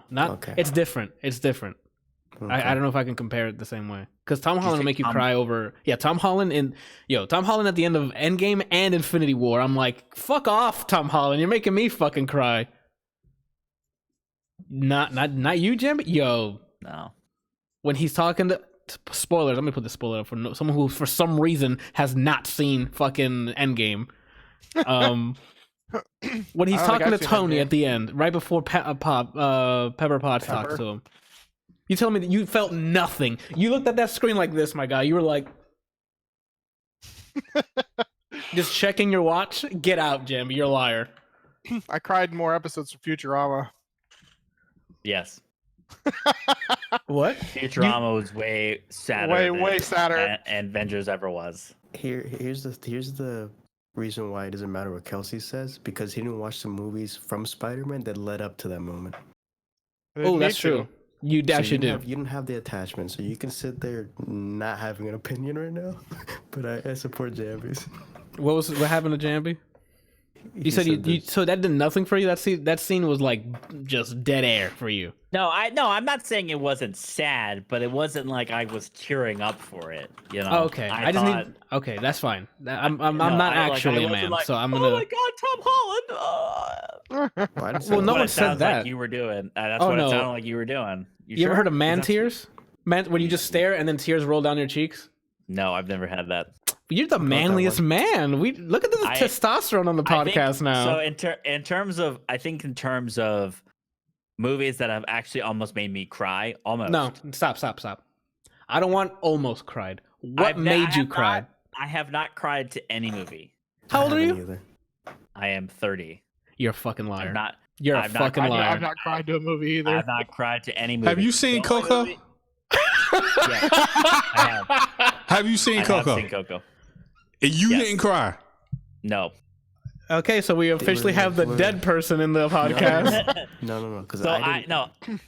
Not. Okay. It's different. Okay. I don't know if I can compare it the same way, because Tom Holland will say make you Tom- cry over. Yeah, Tom Holland at the end of Endgame and Infinity War. I'm like, fuck off, Tom Holland. You're making me fucking cry. Not you, Jim. Yo, No. when he's talking to spoilers, I'm gonna put the spoiler up for someone who for some reason has not seen fucking Endgame. When he's I don't think talking to I've seen Tony Endgame. at the end, right before Pepper Potts talks Pepper? to him, you tell me that you felt nothing. You looked at that screen like this, my guy. You were like, just checking your watch. Get out, Jamby. You're a liar. I cried in more episodes of Futurama. Yes. What? Futurama was way sadder. Way than sadder. Avengers ever was. Here's the reason why it doesn't matter what Kelsey says, because he didn't watch the movies from Spider-Man that led up to that moment. I didn't Oh, that's need to. true. You So actually do. You don't have the attachment, so you can sit there not having an opinion right now. But I support Jambies. What happened to Jamby? You said you so that did nothing for you. That scene was like just dead air for you. No, I'm not saying it wasn't sad, but it wasn't like I was tearing up for it. You know. Oh, okay, I just need. Okay, that's fine. I'm not actually a man, so I'm gonna. Oh my God, Tom Holland! Well, I didn't say Well, no What one it said sounds that. like you were doing. That's Oh, what no. it sounded like you were doing. You ever sure? heard of man That's- tears? Man, when you just stare and then tears roll down your cheeks. No, I've never had that. You're the manliest man. We look at the I- testosterone on the I think- podcast now. So in terms of movies that have actually almost made me cry, almost. No, stop. I don't want almost cried. What I made you have cry? I have not cried to any movie. How old are you? Either. I am 30. You're a fucking liar. I'm not. You're a I've not fucking cried- liar. I've not cried to a movie either. I've not cried to any movie. Have you seen The only Coco? movie- Yeah, I have. Have you seen I Coco? have seen Coco. And you Yes. didn't cry. No. Okay, so we officially have the dead person in the podcast. No. Because So I didn't.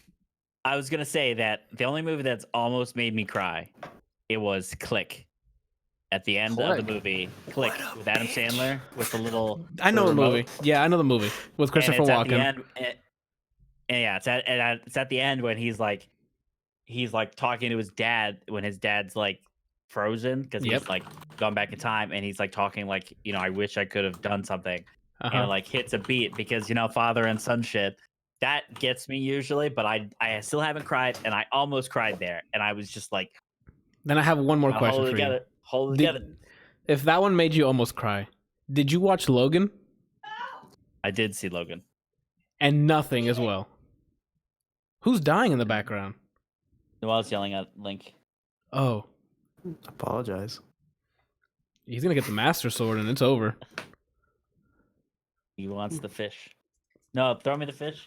I was gonna say that the only movie that's almost made me cry, it was Click. At the end of the movie, Click with Adam Sandler with the little. I know the remote. movie. Yeah, I know the movie with Christopher And it's Walken. At the end, and yeah, it's at the end when he's like talking to his dad when his dad's like frozen because Yep. he's like gone back in time and he's like talking like I wish I could have done something and it like hits a beat because father and son shit that gets me usually, but I still haven't cried and I almost cried there and I was just like. Then I have one more question for you. Hold it together. If that one made you almost cry, did you watch Logan? I did see Logan. And Nothing as well. Who's dying in the background? Noel's yelling at Link. Oh, Apologize. he's gonna get the Master Sword and it's over. He wants the fish. No, throw me the fish.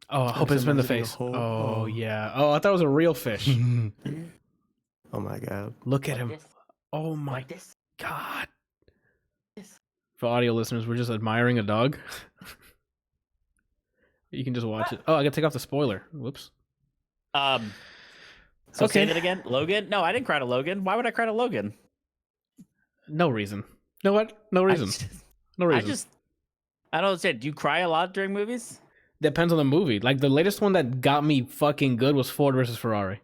Oh, I hope it's been the Somebody's face. in the hole. Oh, Oh. yeah. Oh, I thought it was a real fish. Oh my god. Look at him. This, Oh my like this. god. This. For audio listeners, we're just admiring a dog. You can just watch it. Oh, I gotta take off the spoiler. Whoops. So Okay. say that again. Logan? No, I didn't cry to Logan. Why would I cry to Logan? No reason. No what? No reason. No reason. I don't understand. Do you cry a lot during movies? Depends on the movie. Like the latest one that got me fucking good was Ford versus Ferrari.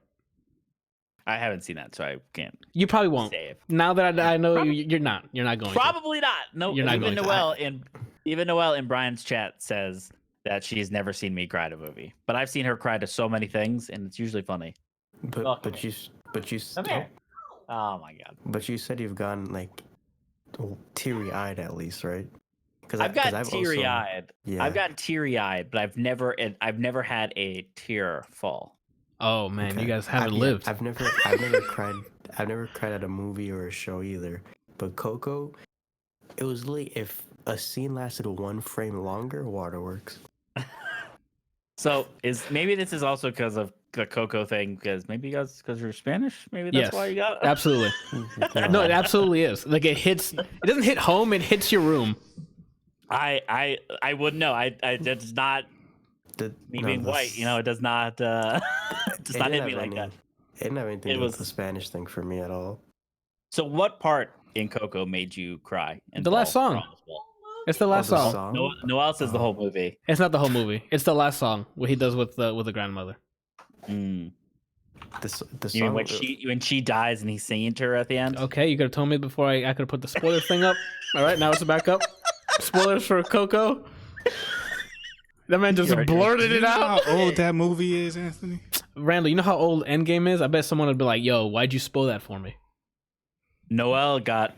I haven't seen that, so I can't You probably won't. say. Now that I know you're not. You're not going. Probably not. No, You're not even going to. Noelle in Brian's chat says that she's never seen me cry to a movie, but I've seen her cry to so many things, and it's usually funny. But Oh, but you Come here. Oh my god. but you said you've gone like teary eyed at least, right? Because I've gotten teary eyed. Yeah. I've gotten teary eyed, but I've never had a tear fall. Oh man, you Okay. guys haven't lived. I've never cried. I've never cried at a movie or a show either. But Coco, it was literally if a scene lasted 1 frame longer, waterworks. So maybe this is also because of the Coco thing, because you're Spanish. Maybe that's Yes. why you got it. Absolutely. No, it absolutely is. Like it hits. It doesn't hit home. It hits your room. I wouldn't know. I it's not me being white. It does not does not hit me like that. It didn't have anything It to do was- with the Spanish thing for me at all. So what part in Coco made you cry? And The last fall song. across the wall? It's the last Oh, the song. Noelle says the whole movie. It's not the whole movie. It's the last song what he does with the grandmother. Mm. The You mean song. when she dies and he's singing to her at the end? Okay, you could have told me before I could have put the spoiler thing up. All right, now it's back up. Spoilers for Coco. That man just blurted You it know out. how old that movie is, Anthony? Randall, you know how old Endgame is? I bet someone would be like, "Yo, why'd you spoil that for me?" Noelle got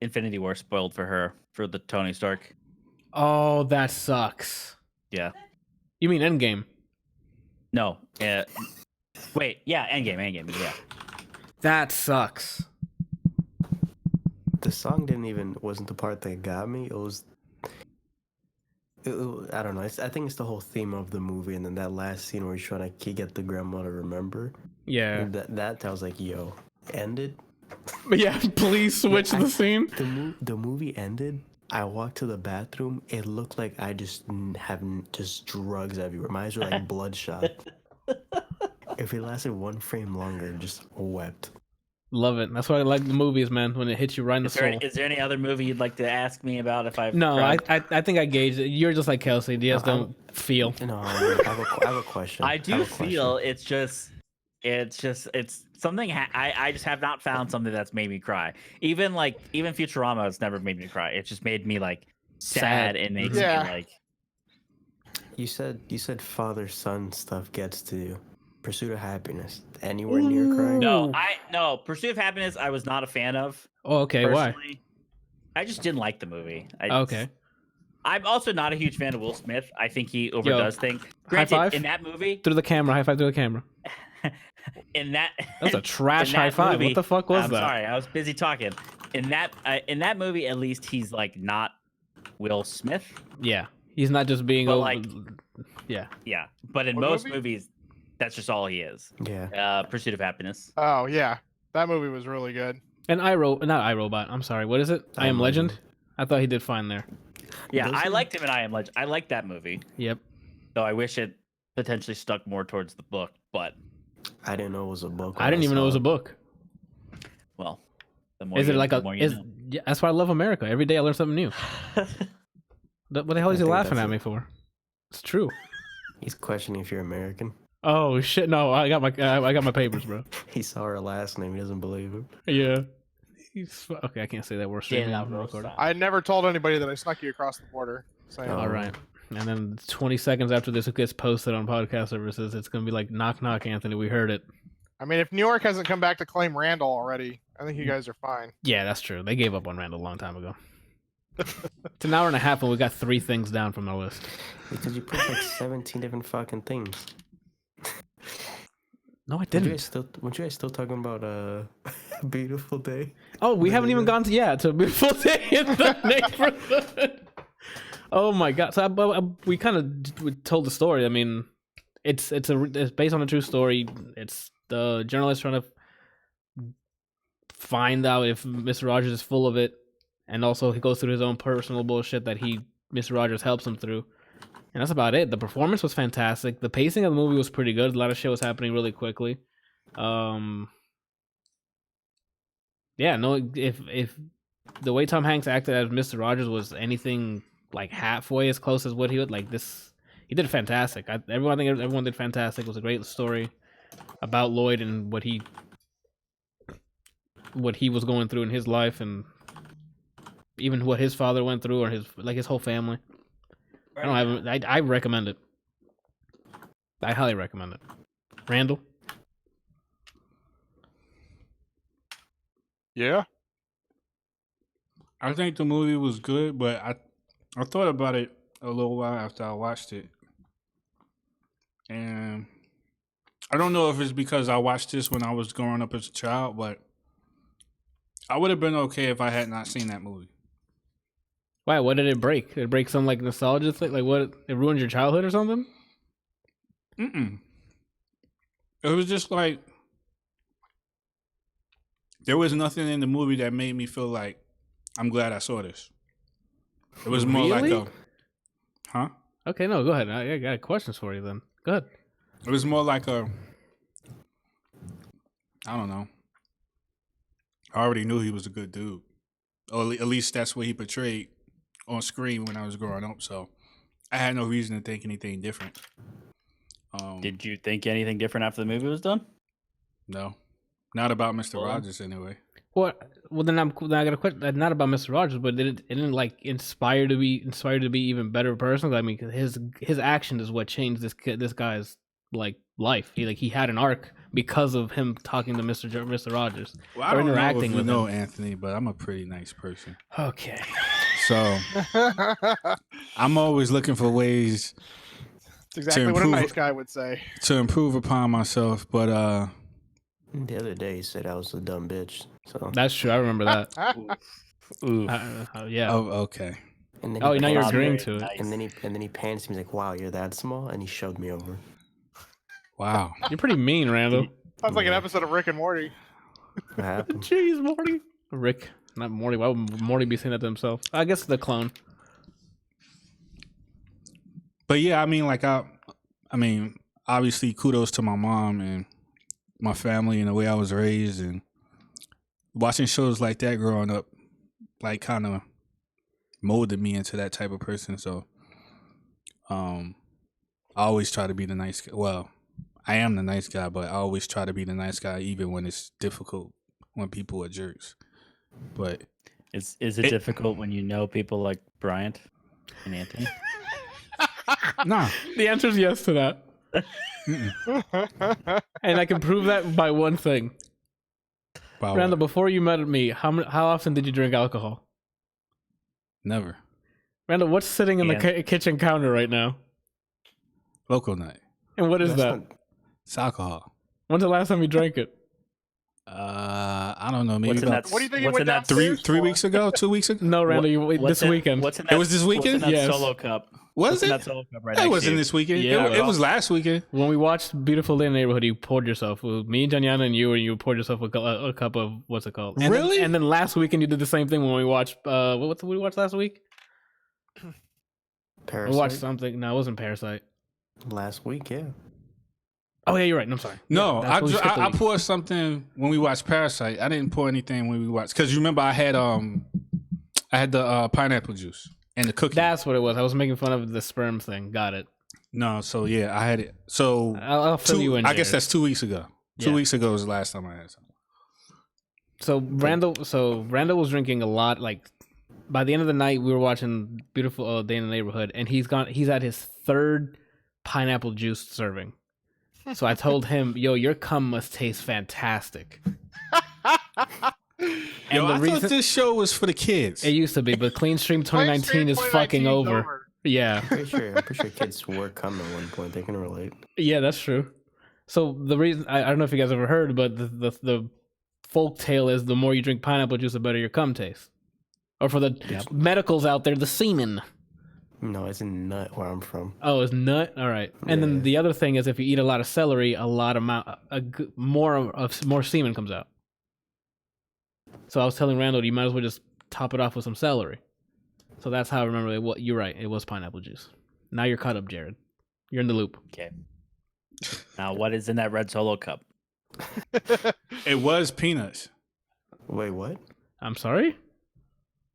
Infinity War spoiled for her for the Tony Stark. Oh, that sucks. Yeah. You mean Endgame? No. Wait. Yeah. Endgame. Yeah. That sucks. The song wasn't the part that got me. It was. I don't know. I think it's the whole theme of the movie, and then that last scene where he's trying to get the grandma to remember. Yeah. And that I was like, yo, ended. But yeah, please switch the scene. The movie ended. I walked to the bathroom. It looked like I just have just drugs everywhere. My eyes were like bloodshot. If it lasted 1 frame longer, just wept. Love it. That's why I like the movies, man. When it hits you right in the soul. Is there any other movie you'd like to ask me about if I've No, cried? I think I gauged it. You're just like Kelsey. You just don't feel. No, I have a question. I have do a question. feel it's something. I just have not found something that's made me cry. Even Futurama has never made me cry. It just made me like sad and makes me Yeah. like. You said father son stuff gets to you. Pursuit of Happiness. Anywhere near crying? No. Pursuit of Happiness. I was not a fan of. Oh, okay. Why? Personally. I just didn't like the movie. Okay. I'm also not a huge fan of Will Smith. I think he overdoes things. Granted, five? in that movie, Through the camera. High five through the camera. that's a trash high five. What the fuck was I'm that? Sorry, I was busy talking. In that movie, at least he's like not Will Smith. Yeah. He's not just being But, over. like- Yeah. Yeah, but in What most movie? movies, That's just all he is. Yeah. Pursuit of Happiness. Oh yeah, that movie was really good. And not iRobot. I'm sorry. What is it? I Am Legend. I thought he did fine there. Yeah, Those I are- liked him in I Am Legend. I liked that movie. Yep. Though I wish it potentially stuck more towards the book, but I didn't know it was a book. I didn't even know it was a book. well, the more Is you, it like the a? more you Is know. yeah, that's why I love America. Every day I learn something new. What the hell is I he think laughing that's at it. me for? It's true. He's questioning if you're American. Oh shit! No, I got my papers, bro. He saw her last name. He doesn't believe it. Yeah. Okay, I can't say that word. Getting that roast on. I never told anybody that I snuck you across the border. So, Oh. All right. And then 20 seconds after this gets posted on podcast services, it's gonna be like, knock knock, Anthony. We heard it. I mean, if New York hasn't come back to claim Randall already, I think you guys are fine. Yeah, that's true. They gave up on Randall a long time ago. It's an hour and a half, and we got 3 things down from the list. Because you put like 17 different fucking things. No, I Weren't you didn't. guys still talking about Beautiful Day? Oh, we haven't even gone to Beautiful Day in the Neighborhood. Oh my god! So we kind of told the story. I mean, it's based on a true story. It's the journalist trying to find out if Mr. Rogers is full of it, and also he goes through his own personal bullshit that Mr. Rogers helps him through. And that's about it. The performance was fantastic. The pacing of the movie was pretty good. A lot of shit was happening really quickly. Yeah, no, if the way Tom Hanks acted as Mr. Rogers was anything like halfway as close as what he would like this, he did fantastic. I think everyone did fantastic. It was a great story about Lloyd and what he was going through in his life, and even what his father went through, or his whole family. I recommend it. I highly recommend it. Randall? Yeah. I think the movie was good, but I thought about it a little while after I watched it. And I don't know if it's because I watched this when I was growing up as a child, but I would have been okay if I had not seen that movie. Why? What did it break? Did it break some like nostalgia thing? Like what? It ruined your childhood or something? Mm-mm. It was just like there was nothing in the movie that made me feel like I'm glad I saw this. It was more Really? like huh? Okay, no, go ahead. I got questions for you then. Go ahead. It was more like I don't know. I already knew he was a good dude. Or at least that's what he portrayed on screen when I was growing up. So I had no reason to think anything different. Did you think anything different after the movie was done? No. Not about Mr. Well, Rogers anyway. Well, then I got a question. Not about Mr. Rogers, but it didn't like inspire to be even better person. I mean, 'cause his action is what changed this guy's like life. He had an arc because of him talking to Mr. Rogers Well, I or don't know interacting if you with know him. Anthony, but I'm a pretty nice person. Okay. So I'm always looking for ways That's exactly what a improve- nice guy would say. to improve upon myself. But The other day he said I was a dumb bitch. So That's true. I remember that. Ooh. Yeah. oh, okay. and then Oh, he now you're pans- agreeing to it. And then he pans to me like, "Wow, you're that small," and he shoved me over. Wow. You're pretty mean, Randall. Sounds like an episode of Rick and Morty. What happened? Jeez, Morty. Rick, not Morty. Why would Morty be saying that to himself? I guess the clone. But yeah, I mean, like I mean, obviously, kudos to my mom and my family and the way I was raised, and watching shows like that growing up, like kind of molded me into that type of person. So, I always try to be the nice guy. Well, I am the nice guy, but I always try to be the nice guy, even when it's difficult, when people are jerks. But Is it difficult when you know people like Bryant and Anthony? nah, The answer is yes to that. And I can prove that by one thing. wow, Randall, before you met me, how often did you drink alcohol? never. Randall, what's sitting in the Yeah. kitchen counter right now? Local night. And what is That's that? not- It's alcohol. When's the last time you drank it? I don't know. Maybe What's in about that? What do you think he what's went in that? downstairs three for? weeks ago, 2 weeks ago. No, Randall, What's this weekend. What's in It was this weekend? What's in that Yes. solo cup? Was What's in it? that solo cup right It next wasn't to you? this weekend. Yeah, it was last weekend. When we watched Beautiful Day in the Neighborhood, you poured yourself. It was me, Janyana, and you poured yourself a cup of what's it called? And Really? and then last weekend you did the same thing when we watched. What did we watch last week? Parasite. We watched something. No, it wasn't Parasite. Last week, yeah. Oh yeah, you're right. I'm sorry. No, Yeah, that's when we skipped a I week. poured something when we watched Parasite. I didn't pour anything when we watched because you remember I had the pineapple juice and the cookie. That's what it was. I was making fun of the sperm thing. Got it. No, so yeah, I had it. So I'll fill you in. I guess Jared. that's 2 weeks ago. Yeah. 2 weeks ago was the last time I had something. So Randall was drinking a lot. Like by the end of the night, we were watching Beautiful Day in the Neighborhood, and he's at his third pineapple juice serving. So I told him, "Yo, your cum must taste fantastic." Yo, I thought this show was for the kids. It used to be, but Clean Stream 2019 is fucking 2019 's over. Yeah, I'm pretty sure kids were coming at one point. They can relate. yeah, that's true. So the reason I don't know if you guys ever heard, but the folk tale is the more you drink pineapple juice, the better your cum tastes. Or for the medicals out there, the semen. No, it's in nut where I'm from. Oh, it's nut. All right. And Yeah. then the other thing is, if you eat a lot of celery, more semen comes out. So I was telling Randall, you might as well just top it off with some celery. So that's how I remember it. You're right. It was pineapple juice. Now you're caught up, Jared. You're in the loop. Okay. Now, what is in that red solo cup? It was peanuts. Wait, what? I'm sorry.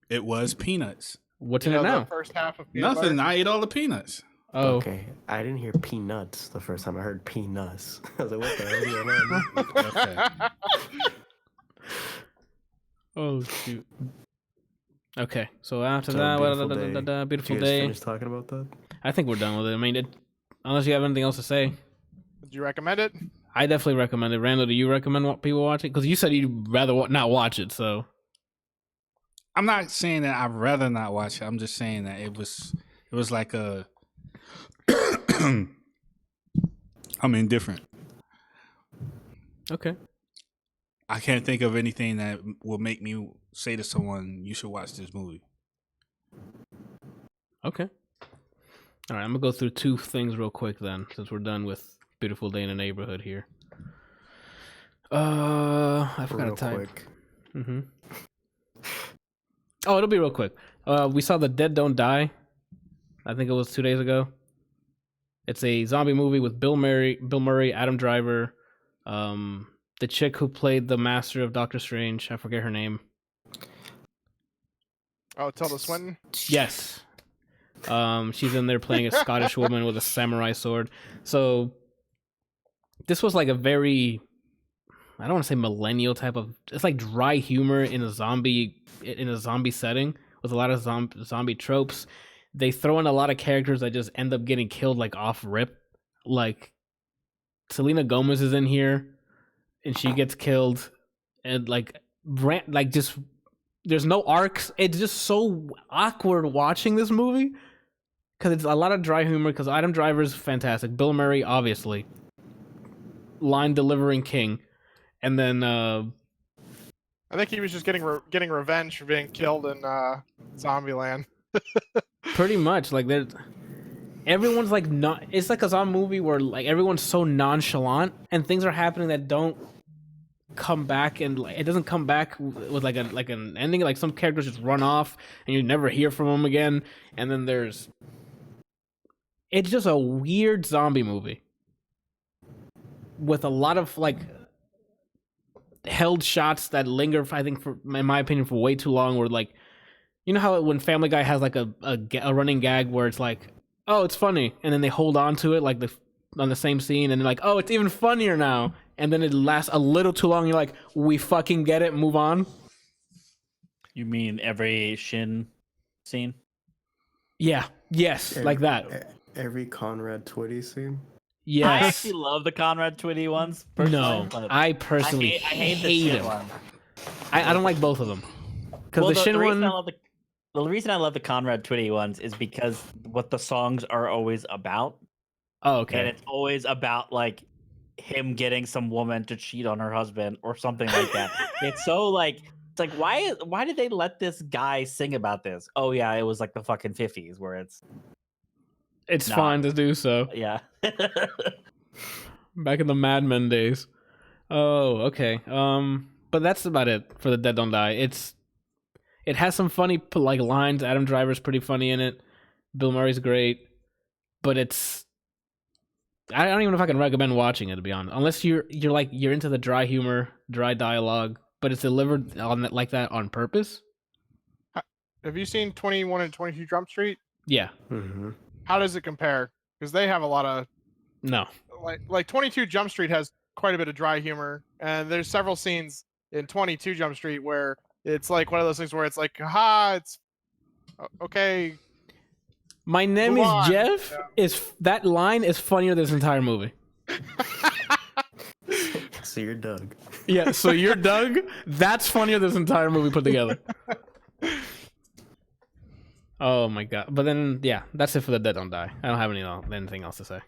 It was peanuts. What's You in know, it the now? first half of peanut Nothing. butter? I ate all the peanuts. Oh, Okay, I didn't hear peanuts the first time. I heard peanuts. I was like, what the hell is going on? Okay. oh shoot. Okay, so after So, that, Beautiful Day. beautiful Did you guys day. finish talking about that? I think we're done with it. I mean, unless you have anything else to say, Would you recommend it? I definitely recommend it. Randall, do you recommend people watch it? Because you said you'd rather not watch it. So I'm not saying that I'd rather not watch it. I'm just saying that it was like a I'm indifferent. okay. I can't think of anything that will make me say to someone, you should watch this movie. Okay. All right, I'm gonna go through two things real quick then, since we're done with Beautiful Day in the Neighborhood here. I forgot Real to type. quick. Mm-hmm. Oh, it'll be real quick. We saw The Dead Don't Die. I think it was 2 days ago. It's a zombie movie with Bill Murray, Adam Driver, the chick who played the master of Doctor Strange. I forget her name. Oh, Tilda Swinton? Yes. She's in there playing a Scottish woman with a samurai sword. So this was like a very, I don't want to say millennial type of, it's like dry humor in a zombie setting with a lot of zombie tropes. They throw in a lot of characters that just end up getting killed like off rip. Like Selena Gomez is in here and she gets killed, and just there's no arcs. It's just so awkward watching this movie because it's a lot of dry humor. Because Adam Driver's fantastic, Bill Murray obviously, line delivering king, and then I think he was just getting revenge for being killed in Zombieland. pretty much like everyone's like not. It's like a zombie movie where like everyone's so nonchalant and things are happening that don't come back, and like, it doesn't come back with like an ending. Like some characters just run off and you never hear from them again, and then it's just a weird zombie movie with a lot of like held shots that linger, I think, for in my opinion, for way too long. Where like, you know how when Family Guy has like a running gag where it's like, oh, it's funny, and then they hold on to it like on the same scene, and they're like, oh, it's even funnier now, and then it lasts a little too long. You're like, we fucking get it, move on. You mean every shin scene? Yeah, yes, like that. Every Conrad Twitty scene. I Yes. actually love the Conrad Twitty ones. Personally, No, but I personally I hate the hate shin him. one. I don't like both of them. Because Well, the Shin reason one, I love the reason I love the Conrad Twitty ones is because what the songs are always about, oh and okay, it's always about like him getting some woman to cheat on her husband or something like that. It's so like it's like why did they let this guy sing about this? Oh yeah, it was like the fucking 50s where it's not. fine to do so. Yeah. Back in the Mad Men days. Oh, okay. But that's about it for the Dead Don't Die. It has some funny like lines. Adam Driver's pretty funny in it. Bill Murray's great, but I don't even know if I can recommend watching it, to be honest. Unless you're into the dry humor, dry dialogue, but it's delivered on that like that on purpose. Have you seen 21 and 22 Jump Street? Yeah. Mm-hmm. How does it compare? Because they have a lot of No. like 22 Jump Street has quite a bit of dry humor, and there's several scenes in 22 Jump Street where it's like one of those things where it's like, ha, it's okay. My name Move is on. Jeff. Yeah. That line is funnier than this entire movie. So you're Doug. Yeah, so you're Doug. That's funnier than this entire movie put together. Oh my god! But then, yeah, that's it for the Dead Don't Die. I don't have anything else to say.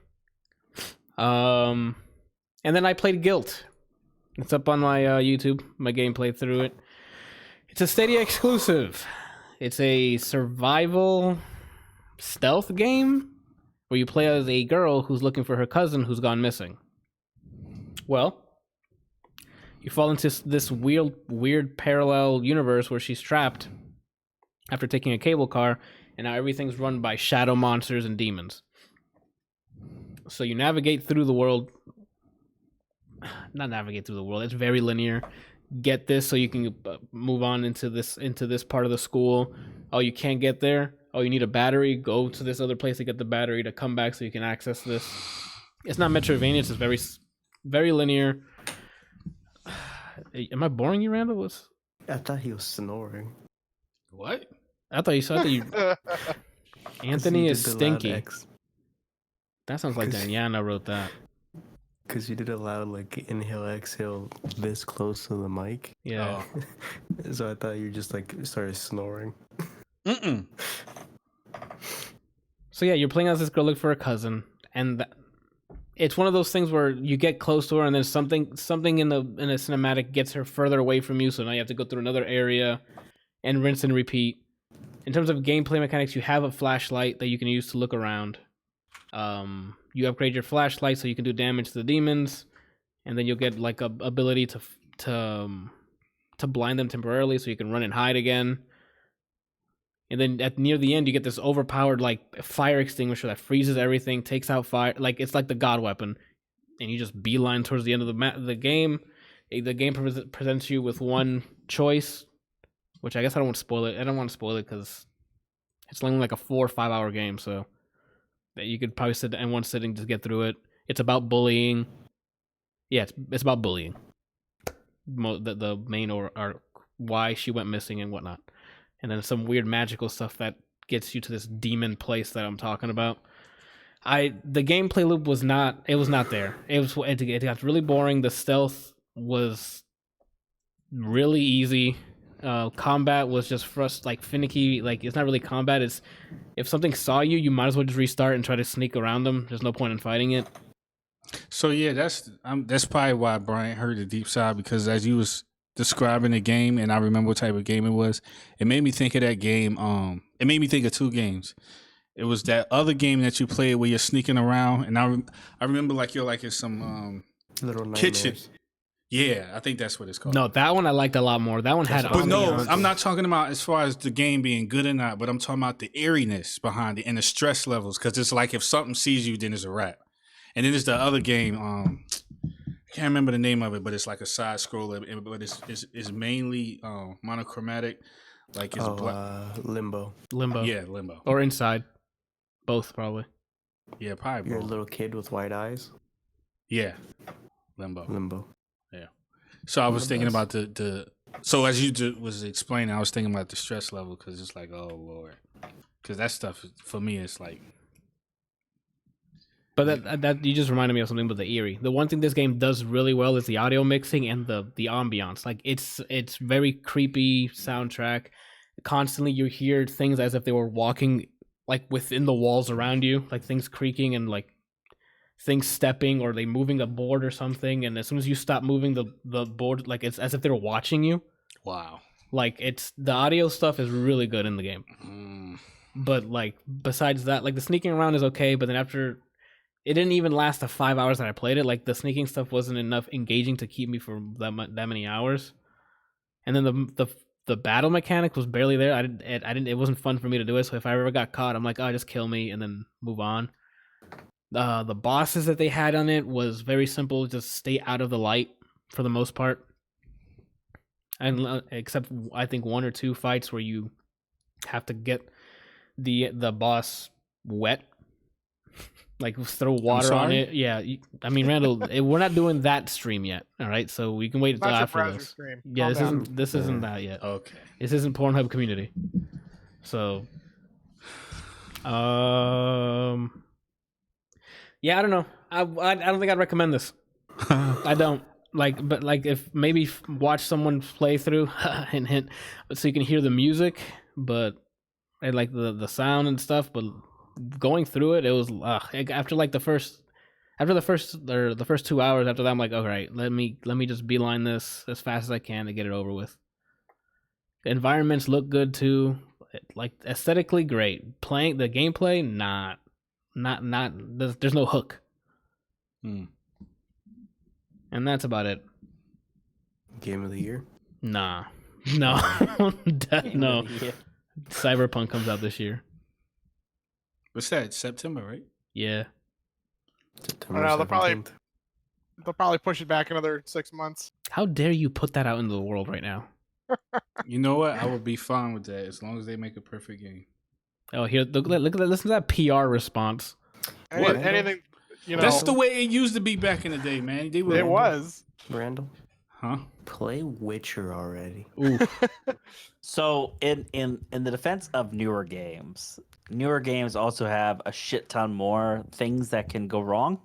And then I played Gylt. It's up on my YouTube. My gameplay through it. It's a Stadia exclusive. It's a survival stealth game where you play as a girl who's looking for her cousin who's gone missing. Well, you fall into this weird parallel universe where she's trapped after taking a cable car, and now everything's run by shadow monsters and demons. So you navigate through the world. Not navigate through the world. It's very linear. Get this so you can move on into this part of the school. Oh, you can't get there. Oh, you need a battery. Go to this other place to get the battery to come back so you can access this. It's not Metroidvania. It's just very, very linear. Am I boring you, Randall? I thought he was snoring. What? I thought you. Anthony is stinky. That sounds like Diana wrote that. Because you did a loud like inhale, exhale this close to the mic. Yeah. Oh. So I thought you just like started snoring. Mm-mm. So yeah, you're playing as this girl looking for a cousin, and it's one of those things where you get close to her, and then something in a cinematic gets her further away from you. So now you have to go through another area, and rinse and repeat. In terms of gameplay mechanics, you have a flashlight that you can use to look around. You upgrade your flashlight so you can do damage to the demons, and then you'll get like a ability to blind them temporarily so you can run and hide again. And then near the end, you get this overpowered like fire extinguisher that freezes everything, takes out fire. Like it's like the god weapon, and you just beeline towards the end of the game. The game presents you with one choice, which I guess I don't want to spoil it. I don't want to spoil it because it's only like a 4 or 5 hour game, so that you could probably sit in one sitting to get through it. It's about bullying. Yeah, it's about bullying. The main or why she went missing and whatnot. And then some weird magical stuff that gets you to this demon place that I'm talking about. The gameplay loop was not there. It got really boring. The stealth was really easy. Combat was just like finicky. Like it's not really combat. It's if something saw you, you might as well just restart and try to sneak around them. There's no point in fighting it. So yeah, that's probably why Brian heard the deep side, because as you was describing the game, and I remember what type of game it was, it made me think of that game. It made me think of two games. It was that other game that you played where you're sneaking around, and I remember like you're like in some Little kitchen. nightmares. Yeah, I think that's what it's called. No, that one I liked a lot more. That one had But no, ambiance. I'm not talking about as far as the game being good or not, but I'm talking about the eeriness behind it and the stress levels, because it's like if something sees you, then it's a wrap. And then there's the other game. I can't remember the name of it, but it's like a side scroller, but it's mainly monochromatic. Like it's Limbo. Limbo. Yeah, Limbo. Or Inside. Both probably. Yeah, probably. You're a both. little kid with white eyes. Yeah, Limbo. Limbo. Yeah. So I was the thinking best. about the. So as you was explaining, I was thinking about the stress level, because it's like, oh Lord, because that stuff for me it's like. But that you just reminded me of something with the eerie. The one thing this game does really well is the audio mixing and the ambiance. Like it's very creepy soundtrack. Constantly you hear things as if they were walking like within the walls around you, like things creaking and like things stepping or they moving a board or something, and as soon as you stop moving the board, like it's as if they're watching you. Wow. Like the audio stuff is really good in the game. But like besides that, like the sneaking around is okay, but then after it didn't even last the 5 hours that I played it. Like the sneaking stuff wasn't enough engaging to keep me for that many hours. And then the battle mechanic was barely there. It wasn't fun for me to do it. So if I ever got caught, I'm like, oh, just kill me and then move on. The bosses that they had on it was very simple. Just stay out of the light for the most part. And except I think 1 or 2 fights where you have to get the boss wet. Like throw water on it. Yeah, I mean, Randall, we're not doing that stream yet. All right, so we can wait until after this. Stream. Yeah, this isn't that yet. Okay. This isn't Pornhub community. So, yeah, I don't know. I don't think I'd recommend this. I don't but if maybe watch someone play through, hint hint, so you can hear the music, but I like the sound and stuff, but. Going through it, it was after the first 2 hours. After that, I'm like, all right, let me just beeline this as fast as I can to get it over with. The environments look good too, like aesthetically great. Playing the gameplay, not. There's no hook, and that's about it. Game of the year? No. No. Cyberpunk comes out this year. What's that? September, right? Yeah. September I don't know, 17th. they'll probably push it back another 6 months. How dare you put that out into the world right now? You know what? I would be fine with that as long as they make a perfect game. Oh, here, look at that! Listen to that PR response. Anything, you know. That's the way it used to be back in the day, man. They were, It was. Randall, huh? play Witcher already. Ooh. So in the defense of newer games also have a shit ton more things that can go wrong.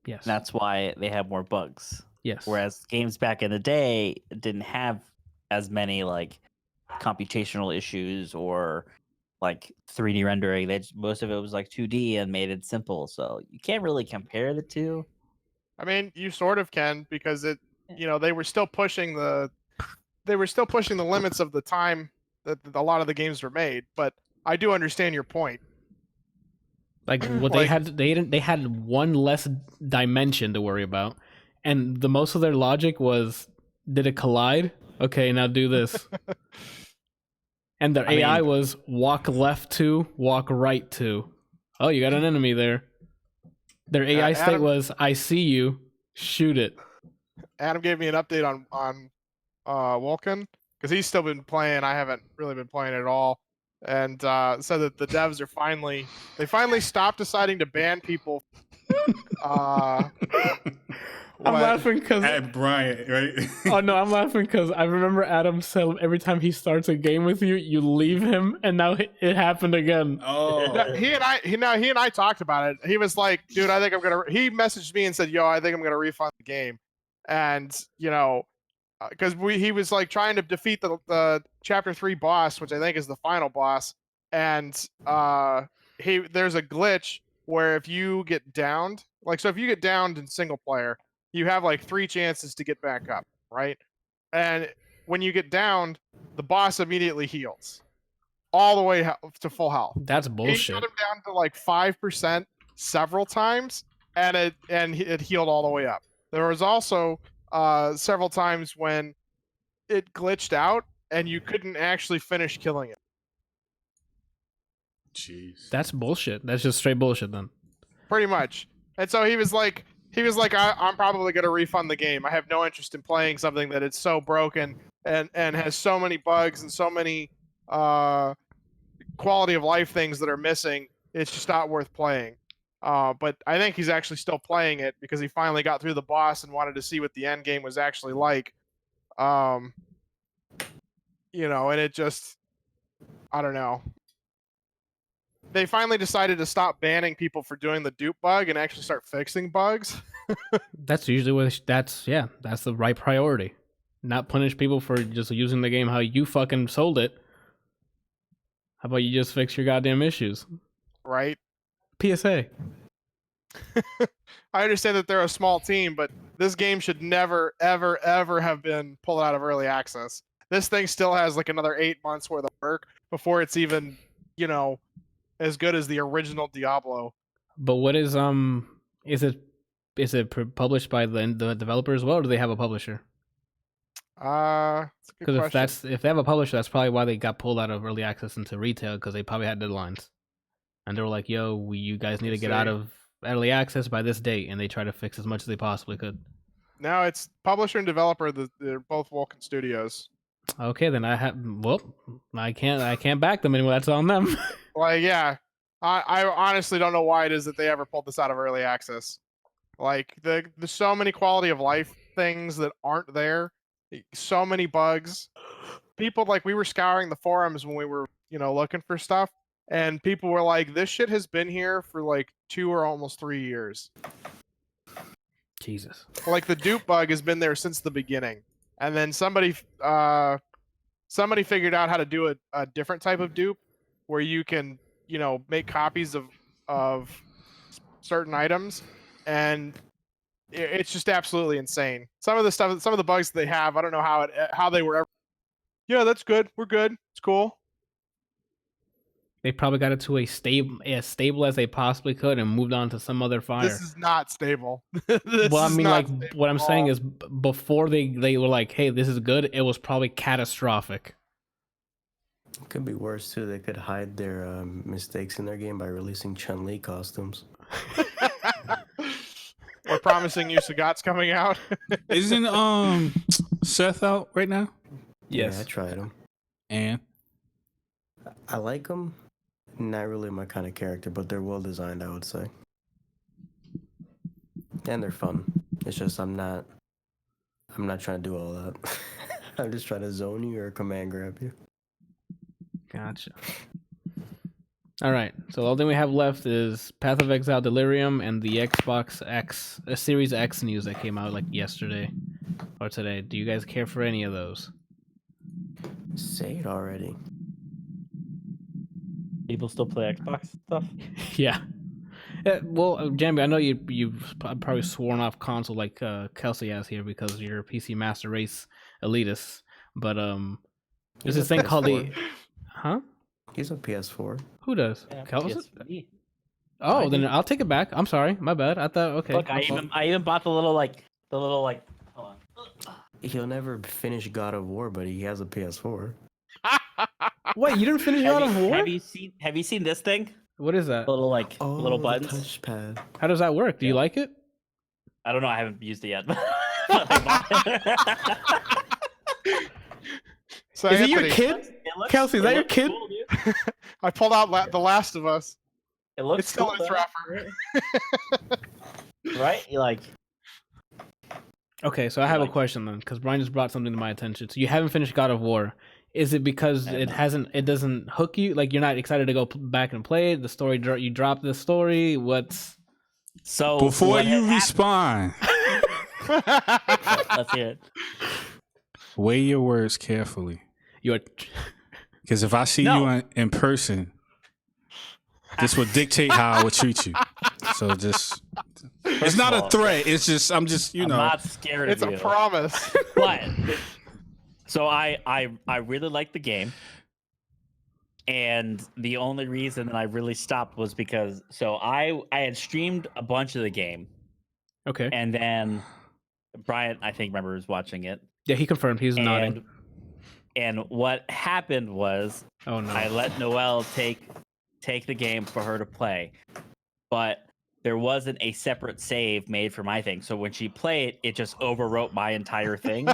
Yes. And that's why they have more bugs. Yes. Whereas games back in the day didn't have as many like computational issues or like 3D rendering. Most of it was like 2D and made it simple. So you can't really compare the two. I mean, you sort of can because they were still pushing the limits of the time that a lot of the games were made. But I do understand your point. Like what they had one less dimension to worry about, and the most of their logic was, did it collide? Okay, now do this. And their AI was walk left 2, walk right 2. Oh, you got an enemy there. Their AI state was, I see you, shoot it. Adam gave me an update on Vulcan because he's still been playing. I haven't really been playing it at all, and said that the devs are finally stopped deciding to ban people. I'm laughing because At Bryant, right? oh no, I'm laughing because I remember Adam said every time he starts a game with you, you leave him, and now it happened again. Oh, He and I talked about it. He was like, "Dude, I think I'm gonna." He messaged me and said, "Yo, I think I'm gonna refund the game," and because he was like trying to defeat the chapter 3 boss, which I think is the final boss, and there's a glitch where if you get downed, so if you get downed in single player, you have like 3 chances to get back up, right? And when you get downed, the boss immediately heals all the way to full health. That's He bullshit. got him down to like 5% several times, and it healed all the way up. There was also several times when it glitched out and you couldn't actually finish killing it. jeez. That's bullshit. That's just straight bullshit then. Pretty much. And so he was like, I'm probably going to refund the game. I have no interest in playing something that is so broken and has so many bugs and so many quality of life things that are missing. It's just not worth playing. But I think he's actually still playing it because he finally got through the boss and wanted to see what the end game was actually like. And it just, I don't know. They finally decided to stop banning people for doing the dupe bug and actually start fixing bugs. That's usually that's the right priority. Not punish people for just using the game how you fucking sold it. How about you just fix your goddamn issues? Right? PSA. I understand that they're a small team, but this game should never, ever, ever have been pulled out of early access. This thing still has like another 8 months worth of work before it's even, as good as the original Diablo. But what is published by the developer as well, or do they have a publisher? That's a good Because question. if they have a publisher, that's probably why they got pulled out of early access into retail, because they probably had deadlines, and they were like, "Yo, you guys need to get out of early access by this date," and they try to fix as much as they possibly could. No, it's publisher and developer. They're both Vulcan Studios. Okay, then I can't back them anymore. That's on them. Like, yeah, I honestly don't know why it is that they ever pulled this out of early access. Like, there's so many quality of life things that aren't there. So many bugs. People, like, we were scouring the forums when we were, looking for stuff, and people were like, "This shit has been here for like 2 or almost 3 years." Jesus. Like, the dupe bug has been there since the beginning, and then somebody figured out how to do a different type of dupe where you can, make copies of certain items, and it's just absolutely insane. Some of the bugs that they have, I don't know how they were ever. Yeah, that's good. We're good. It's cool. They probably got it to as stable as they possibly could and moved on to some other fire. This is not stable. Well, I mean, like, what I'm saying is, before they were like, "Hey, this is good," it was probably catastrophic. It could be worse too. They could hide their mistakes in their game by releasing Chun-Li costumes. Or promising you Sagat's coming out. Isn't Seth out right now? Yes. Yeah, I tried them. And I like them. Not really my kind of character, but they're well designed, I would say. And they're fun. It's just I'm not trying to do all that. I'm just trying to zone you or command grab you. Gotcha. All right. So the only thing we have left is Path of Exile Delirium and the Xbox X, Series X news that came out like yesterday or today. Do you guys care for any of those? Say it already. People still play Xbox stuff? Yeah. Well, Jamby, I know you've probably sworn off console like Kelsey has here because you're a PC Master Race elitist. But there's this thing called the... Huh? He's a PS4. Who does? Yeah, Kelsey? PSP. Oh, then I'll take it back. I'm sorry. My bad. I thought, okay. Look, I even bought the little hold on. He'll never finish God of War, but he has a PS4. Wait, you didn't finish God of War? Have you seen this thing? What is that? Little The buttons. touchpad. How does that work? Do you like it? I don't know. I haven't used it yet. So Is it your Anthony, kid? Kelsey, is that your kid? Cool, dude. I pulled out The Last of Us. It looks It's still cool, in its though. wrapper. Right? You like Okay, so I have a Like- question then, because Brian just brought something to my attention. So you haven't finished God of War. Is it because it doesn't hook you? Like you're not excited to go back and play it? The story, you dropped the story? What's... so before what you had respond, happened- Let's hear it. weigh your words carefully. You're... Because if I see No. you in person, this will dictate how I would treat you. So just, it's First not of a all, threat. It's just, I'm just, I'm not scared It's of a you. promise. But so I really like the game, and the only reason that I really stopped was because I had streamed a bunch of the game, Okay. and then Brian I think was watching it, Yeah, he confirmed. He's nodding. and what happened was Oh, no. I let Noelle take the game for her to play, but there wasn't a separate save made for my thing. So when she played, it just overwrote my entire thing.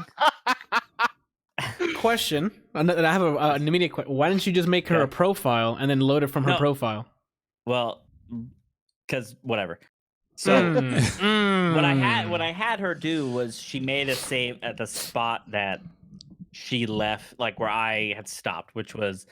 Question. And I have an immediate question. Why didn't you just make her Yeah. a profile and then load it from her No. profile? Well, because whatever. So what I had her do was she made a save at the spot that she left, like where I had stopped, which was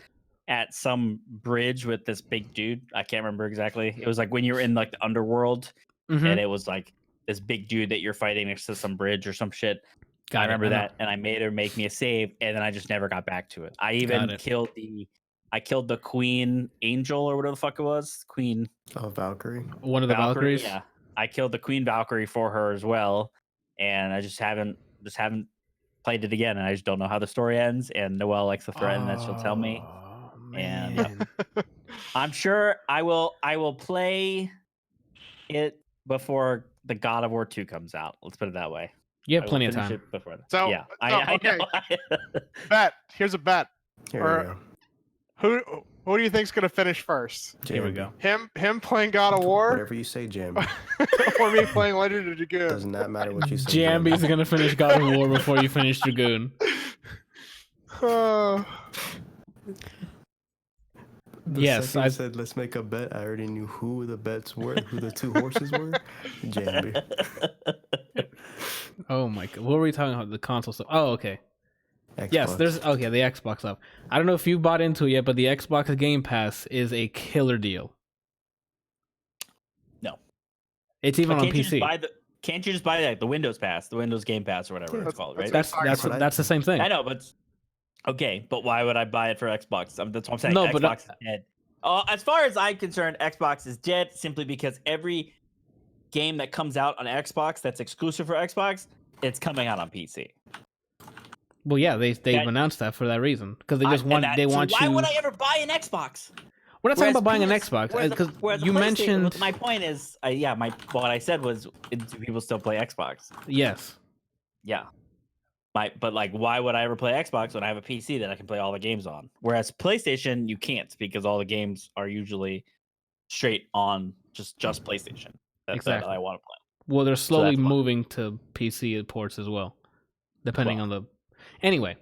at some bridge with this big dude. I can't remember exactly. It was like when you're in like the underworld, Mhm. and it was like this big dude that you're fighting next to some bridge or some shit. Got I it. remember I know. that, and I made her make me a save, and then I just never got back to it. I even it. killed the Queen Angel or whatever the fuck it was. Queen Oh, Valkyrie. One of the Valkyries? Yeah. I killed the Queen Valkyrie for her as well, and I just haven't played it again, and I just don't know how the story ends. And Noelle likes to threaten that she'll tell me. Oh, And man. I'm sure I will play it before the God of War 2 comes out. Let's put it that way. You have I will plenty of finish time. it before that. So, yeah, okay. I know. Bet. Here's a bet. Here Or- we go. Who do you think's gonna finish first? Here we Jamby. go. Him playing God of War, Whatever you say, Jamby. or me playing Legend of Dragoon? Does not matter what you say. Jamby's gonna finish God of War before you finish Dragoon. Oh. The Yes, second I you said let's make a bet. I already knew who the bets were, who the two horses were. Jamby. Oh my god. What were we talking about? The console stuff. Oh, okay. Xbox. Yes, there's the Xbox stuff. I don't know if you've bought into it yet, but the Xbox Game Pass is a killer deal. No. It's even But on PC. can't you just buy like the Windows Pass, the Windows Game Pass, or whatever Yeah, it's called, that's right? That's the same thing. I know, but okay, but why would I buy it for Xbox? That's what I'm saying. No, Xbox but is dead. As far as I'm concerned, Xbox is dead simply because every game that comes out on Xbox that's exclusive for Xbox, it's coming out on PC. Well, yeah, they've That- announced that for that reason because they just And want that- they so want why you. would I ever buy an Xbox? We're not talking Whereas about buying an PS Xbox whereas because whereas a you PlayStation- mentioned My point is, what I said was, do people still play Xbox? yes. Yeah. But like, why would I ever play Xbox when I have a PC that I can play all the games on? Whereas PlayStation, you can't because all the games are usually straight on just PlayStation. That Exactly. I want to play. Well, they're slowly that's why. moving to PC ports as well, depending on the. Anyway,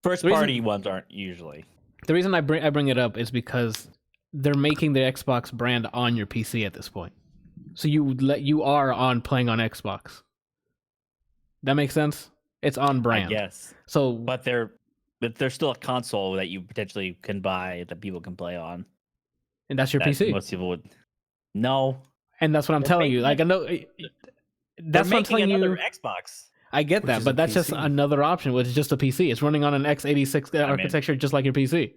First The reason- party ones aren't usually. the reason I bring it up is because they're making the Xbox brand on your PC at this point, so you are on playing on Xbox. That makes sense. It's on brand. Yes, So, but there's still a console that you potentially can buy that people can play on. and that's your that PC, Most people would. No, and that's what I'm They're telling you. making Like I know. they're That's what I'm making telling another you. Xbox. I get Which that, is but a that's just PC. another option, which is just a PC. It's running on an x86 mean- architecture, just like your PC.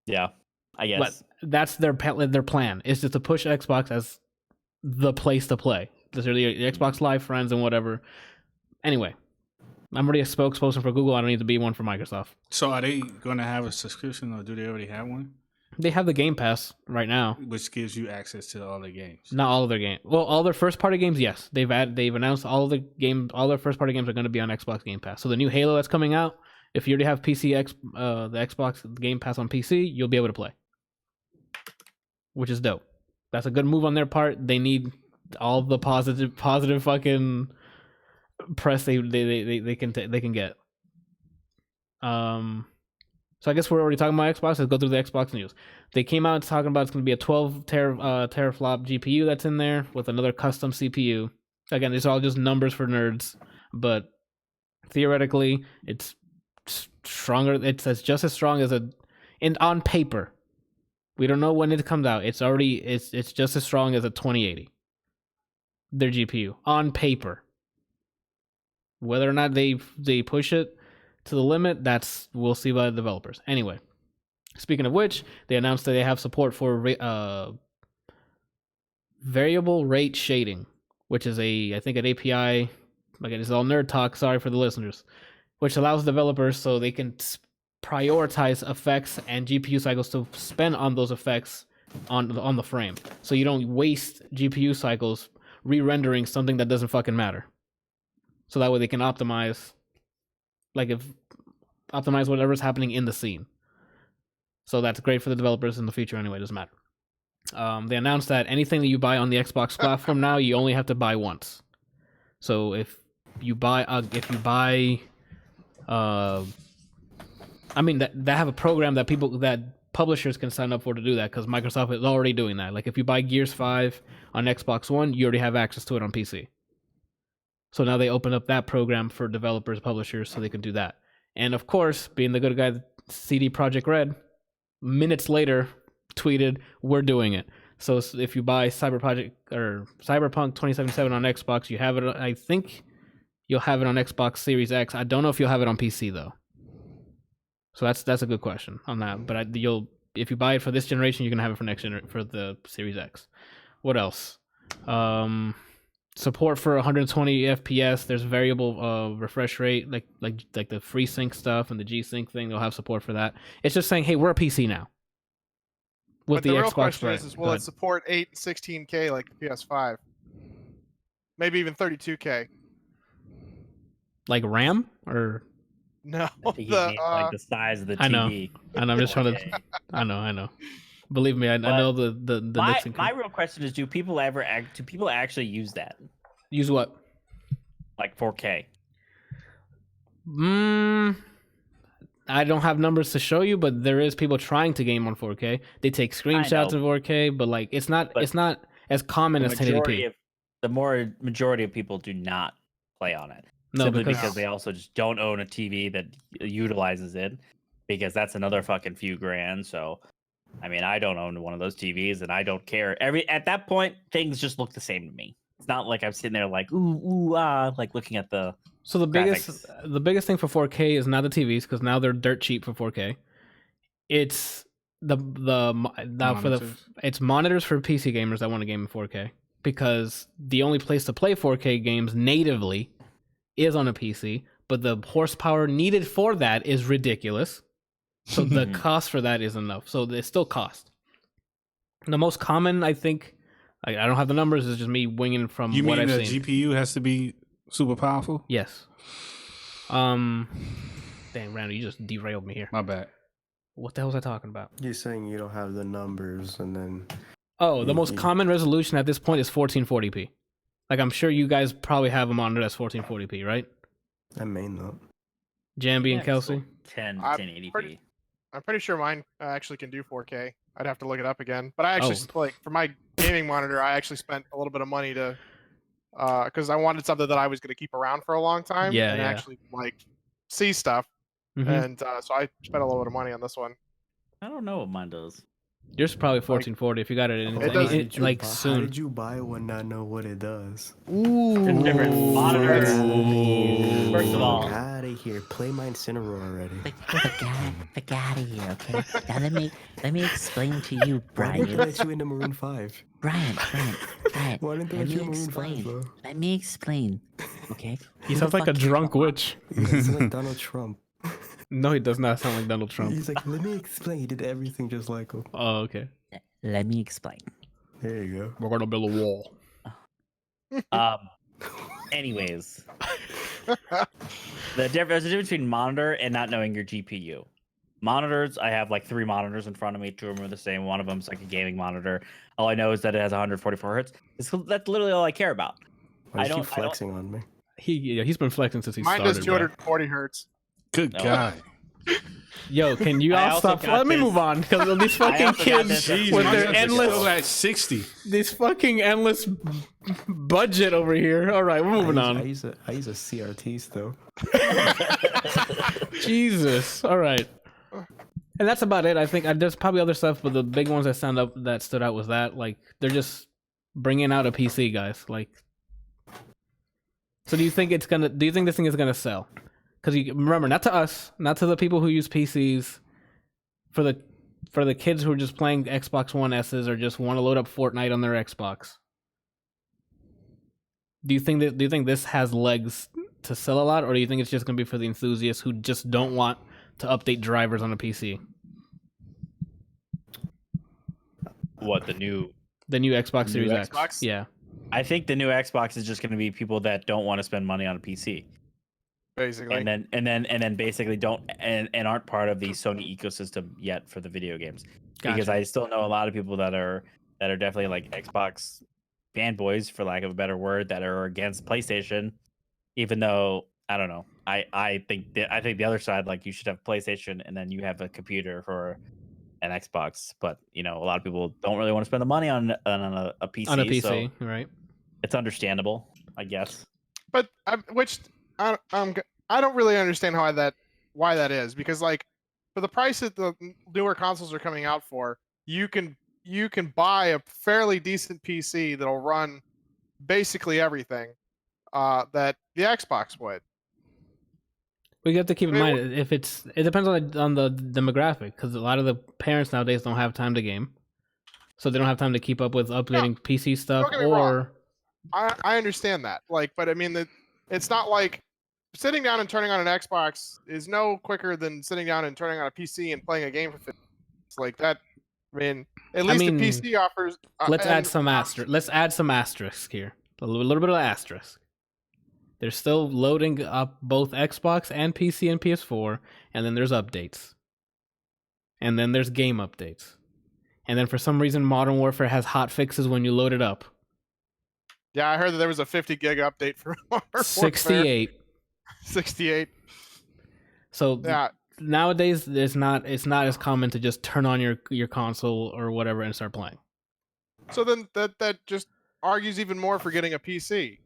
Yeah, I guess. But that's their plan. Is just to push Xbox as the place to play. Those are the Xbox Live friends and whatever. Anyway, I'm already a spokesperson for Google. I don't need to be one for Microsoft. So are they going to have a subscription, or do they already have one, They have the Game Pass right now. which gives you access to all the games? Not all of their games. Well, all their first party games, yes. They've announced all their first party games are going to be on Xbox Game Pass. So the new Halo that's coming out, if you already have the Xbox Game Pass on PC, you'll be able to play. Which is dope. That's a good move on their part. They need all the positive fucking press they can get. So I guess we're already talking about Xbox. Let's go through the Xbox news. They came out talking about it's going to be a 12 teraflop GPU that's in there with another custom CPU. Again, it's all just numbers for nerds, but theoretically, it's stronger. It's just as strong as on paper. We don't know when it comes out. It's just as strong as a 2080. Their GPU on paper. Whether or not they push it to the limit, we'll see by the developers. Anyway, speaking of which, they announced that they have support for variable rate shading, which is I think an API. Again, it's all nerd talk. Sorry for the listeners, which allows developers so they can prioritize effects and GPU cycles to spend on those effects on the frame, so you don't waste GPU cycles re-rendering something that doesn't fucking matter. So that way they can optimize whatever's happening in the scene. So that's great for the developers in the future anyway, it doesn't matter. They announced that anything that you buy on the Xbox platform now, you only have to buy once. So if you buy they have a program that publishers can sign up for to do that, because Microsoft is already doing that. Like if you buy Gears 5 on Xbox One, you already have access to it on PC. So now they open up that program for developers, publishers, so they can do that. And of course, being the good guy, CD Projekt Red, minutes later, tweeted, "We're doing it." So if you buy Cyberpunk 2077 on Xbox, you have it. I think you'll have it on Xbox Series X. I don't know if you'll have it on PC though. So that's a good question on that. But if you buy it for this generation, you're gonna have it for for the Series X. What else? Support for 120 FPS. There's variable refresh rate, like the FreeSync stuff and the G-Sync thing. They'll have support for that. It's just saying, hey, we're a PC now. With But the real Xbox question One. is will it support 8 and 16K like the PS5? Maybe even 32K. Like RAM or? No, I think you mean, like the size of the TV. I know. And I'm just trying to. I know. Believe me, I know the my real question is: do people actually use that? Use what? Like 4K. I don't have numbers to show you, but there is people trying to game on 4K. They take screenshots of 4K, but like it's not as common as 1080p. The majority of people do not play on it. No, simply because they also just don't own a TV that utilizes it, because that's another fucking few grand. So, I mean, I don't own one of those TVs, and I don't care. At that point, things just look the same to me. It's not like I'm sitting there like like looking at the. So the biggest thing for 4K is not the TVs, because now they're dirt cheap for 4K. It's it's monitors for PC gamers that want to game in 4K, because the only place to play 4K games natively is on a PC, but the horsepower needed for that is ridiculous. So the cost for that is enough. So it still costs. The most common, I think, I don't have the numbers, is just me winging from what I've seen. You mean the GPU has to be super powerful? Yes. Dang, Randall, you just derailed me here. My bad. What the hell was I talking about? You're saying you don't have the numbers, and then... Oh, the most common resolution at this point is 1440p. Like, I'm sure you guys probably have a monitor that's 1440p, right? I may not. Jamby and Kelsey? 1080p. I'm pretty sure mine actually can do 4K. I'd have to look it up again. But I actually, like, for my gaming monitor, I actually spent a little bit of money to... because I wanted something that I was going to keep around for a long time. And actually, like, see stuff. Mm-hmm. And so I spent a little bit of money on this one. I don't know what mine does. Yours probably 1440 if you got it in soon. How did you buy one not know what it does? Ooh. There's different monitors. First of all, Get out of here. Play my Incineroar already. Get out of here, okay? Now let me explain to you, Why didn't they Brian. let you into Maroon 5? Brian. Why didn't they let Let you me in Maroon 5, explain. though? Let me explain, okay? He Who sounds the like a fuck you drunk are? witch. He's like Donald Trump. No, he does not sound like Donald Trump. He's like, let me explain. He did everything just like him. Oh, okay. Let me explain. There you go. We're gonna build a wall. Anyways, there's a difference between monitor and not knowing your GPU. Monitors, I have like 3 monitors in front of me. 2 of them are the same. One of them is like a gaming monitor. All I know is that it has 144 hertz. That's literally all I care about. Why is he flexing on me? He's been flexing since he Mine started. does 240 hertz. Good God. Yo, can you I all also stop? got Let me this- move on, because these fucking also got kids this- with Jeez, their mine's still endless, at 60. this fucking endless budget over here. All right, we're moving I on. use a CRT still. Jesus. All right. And that's about it. I think there's probably other stuff, but the big ones that stood out was that, like, they're just bringing out a PC, guys. Like, so do you think this thing is gonna sell? Because remember, not to us, not to the people who use PCs, for the kids who are just playing Xbox One S's or just want to load up Fortnite on their Xbox. Do you think this has legs to sell a lot, or do you think it's just gonna be for the enthusiasts who just don't want to update drivers on a PC? What, the new Xbox Series X? Xbox? Yeah. I think the new Xbox is just going to be people that don't want to spend money on a PC, Basically. and then basically don't and aren't part of the Sony ecosystem yet for the video games. Because Gotcha. I still know a lot of people that are definitely like Xbox fanboys, for lack of a better word, that are against PlayStation. Even though I don't know, I think the other side, like, you should have PlayStation and then you have a computer for an Xbox. But a lot of people don't really want to spend the money on a PC. On a PC, so right? it's understandable, I guess. But I don't really understand why that is, because, like, for the price that the newer consoles are coming out for, you can buy a fairly decent PC that'll run basically everything that the Xbox would. We have to keep in mind, it depends on the demographic, because a lot of the parents nowadays don't have time to game. so they don't have time to keep up with updating PC stuff. don't get me wrong. Or I understand that. Like, but I mean, it's not like sitting down and turning on an Xbox is no quicker than sitting down and turning on a PC and playing a game for 50 minutes. Like that. I mean, at least the PC offers. Let's add some asterisks here. A little bit of asterisk. They're still loading up both Xbox and PC and PS4, and then there's updates. And then there's game updates. And then for some reason, Modern Warfare has hot fixes when you load it up. Yeah, I heard that there was a 50 gig update for Modern Warfare. 68. So yeah. Nowadays, it's not as common to just turn on your console or whatever and start playing. So then that just argues even more for getting a PC.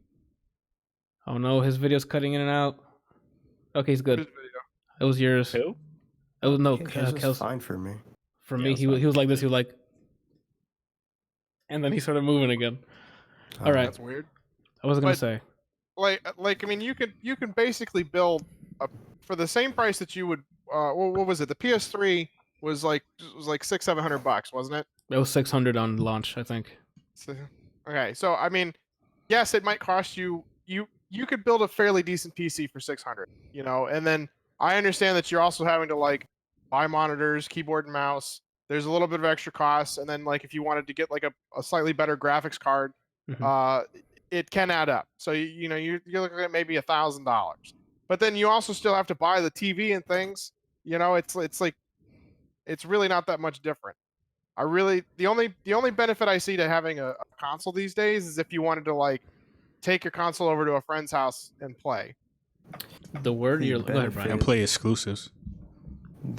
Oh no, his video's cutting in and out. Okay, he's good. It was yours. Who? Oh no, It was fine for me. For me, he was like this. He was like, and then he started moving again. All right, That's weird. I was gonna say, like I mean, you can basically build for the same price that you would. What was it? The PS3 was like $600-700, wasn't it? it was 600 on launch, I think. So, okay, so I mean, yes, it might cost you. You could build a fairly decent PC for 600, you know, and then I understand that you're also having to like buy monitors, keyboard and mouse. There's a little bit of extra costs, and then like if you wanted to get like a slightly better graphics card, it can add up. So you know you're looking at maybe $1,000, but then you also still have to buy the TV and things. You know, it's like it's really not that much different. The only benefit I see to having a console these days is if you wanted to like take your console over to a friend's house and play. The word you're go ahead, Brian. And play exclusives.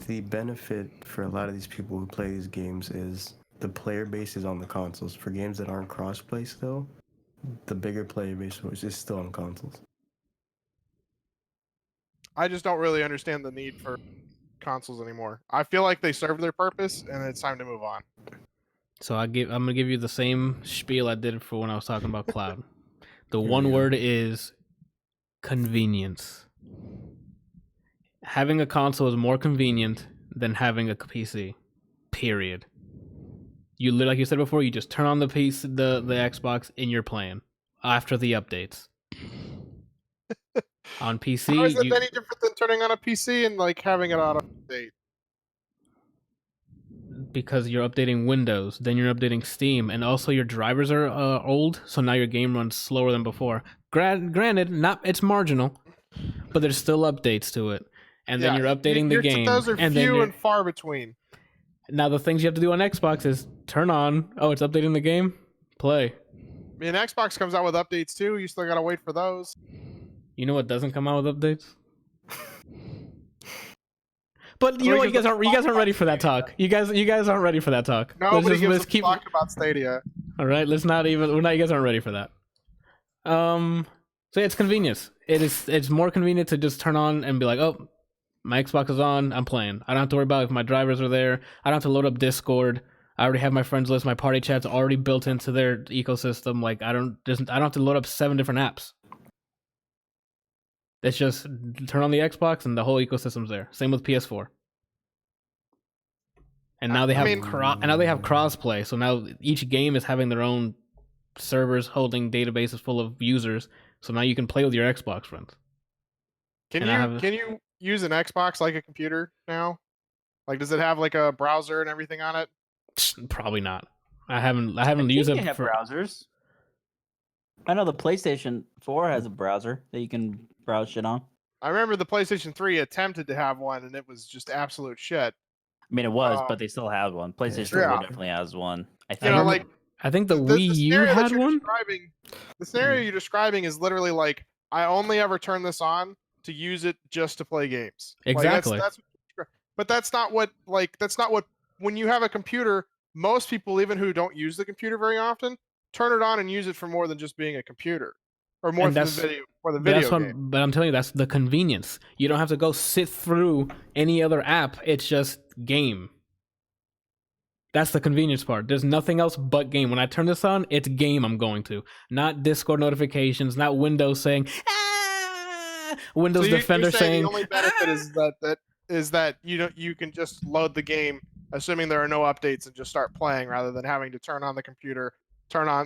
The benefit for a lot of these people who play these games is the player base is on the consoles. For games that aren't cross-play still, the bigger player base is still on consoles. I just don't really understand the need for consoles anymore. I feel like they serve their purpose, and it's time to move on. So I'm gonna give you the same spiel I did for when I was talking about cloud. The one word is convenience. Having a console is more convenient than having a PC. Period. Like you said before, you just turn on the PC, the Xbox, and you're playing after the updates. On PC, how is it any different than turning on a PC and like having it auto update? Because you're updating Windows, then you're updating Steam, and also your drivers are old, so now your game runs slower than before. Granted, it's marginal, but there's still updates to it, and then you're updating the game. Those are and few and far between. Now the things you have to do on Xbox is turn on. Oh, it's updating the game. Play. I mean, Xbox comes out with updates too. You still gotta wait for those. You know what doesn't come out with updates? But you know what? You guys aren't ready for that talk. You guys aren't ready for that talk. Nobody gives a fuck about Stadia. All right, you guys aren't ready for that. So yeah, it's convenience. It's more convenient to just turn on and be like, oh, my Xbox is on, I'm playing. I don't have to worry about if my drivers are there. I don't have to load up Discord. I already have my friends list. My party chat's already built into their ecosystem. Like I don't have to load up 7 different apps. It's just turn on the Xbox and the whole ecosystem's there. Same with PS4. And now they have crossplay. So now each game is having their own servers holding databases full of users. So now you can play with your Xbox friends. Can you use an Xbox like a computer now? Like, does it have like a browser and everything on it? Probably not. I haven't used it for browsers. I know the PlayStation 4 has a browser that you can browse shit on. I remember the PlayStation 3 attempted to have one, and it was just absolute shit. I mean, it was, but they still have one. PlayStation 4 definitely has one. I think. I think the Wii U had one. The scenario you're describing is literally like, I only ever turn this on to use it just to play games. Exactly. But that's not what when you have a computer, most people, even who don't use the computer very often, turn it on and use it for more than just being a computer. Or more than the video game. But I'm telling you, that's the convenience. You don't have to go sit through any other app. It's just game. That's the convenience part. There's nothing else but game. When I turn this on, it's game I'm going to. Not Discord notifications, not Windows saying, Windows Defender saying. The only benefit is that you can just load the game assuming there are no updates, and just start playing rather than having to turn on the computer,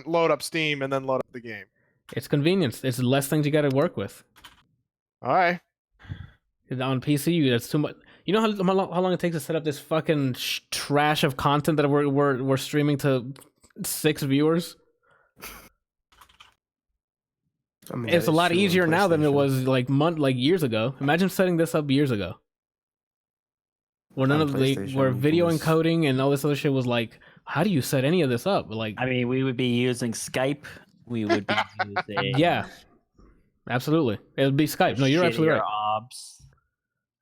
load up Steam, and then load up the game. It's convenience. It's less things you got to work with. All right. On PC, that's too much. You know how long it takes to set up this fucking trash of content that we're streaming to 6 viewers? I mean, It's that a is lot true on easier now than it PlayStation. was like years ago. Imagine setting this up years ago, where none On of the where PlayStation, video it was- encoding and all this other shit was like, how do you set any of this up? Like, I mean, we would be using Skype. We would be using yeah, absolutely, it would be Skype. No, you're absolutely shittier right. Obs.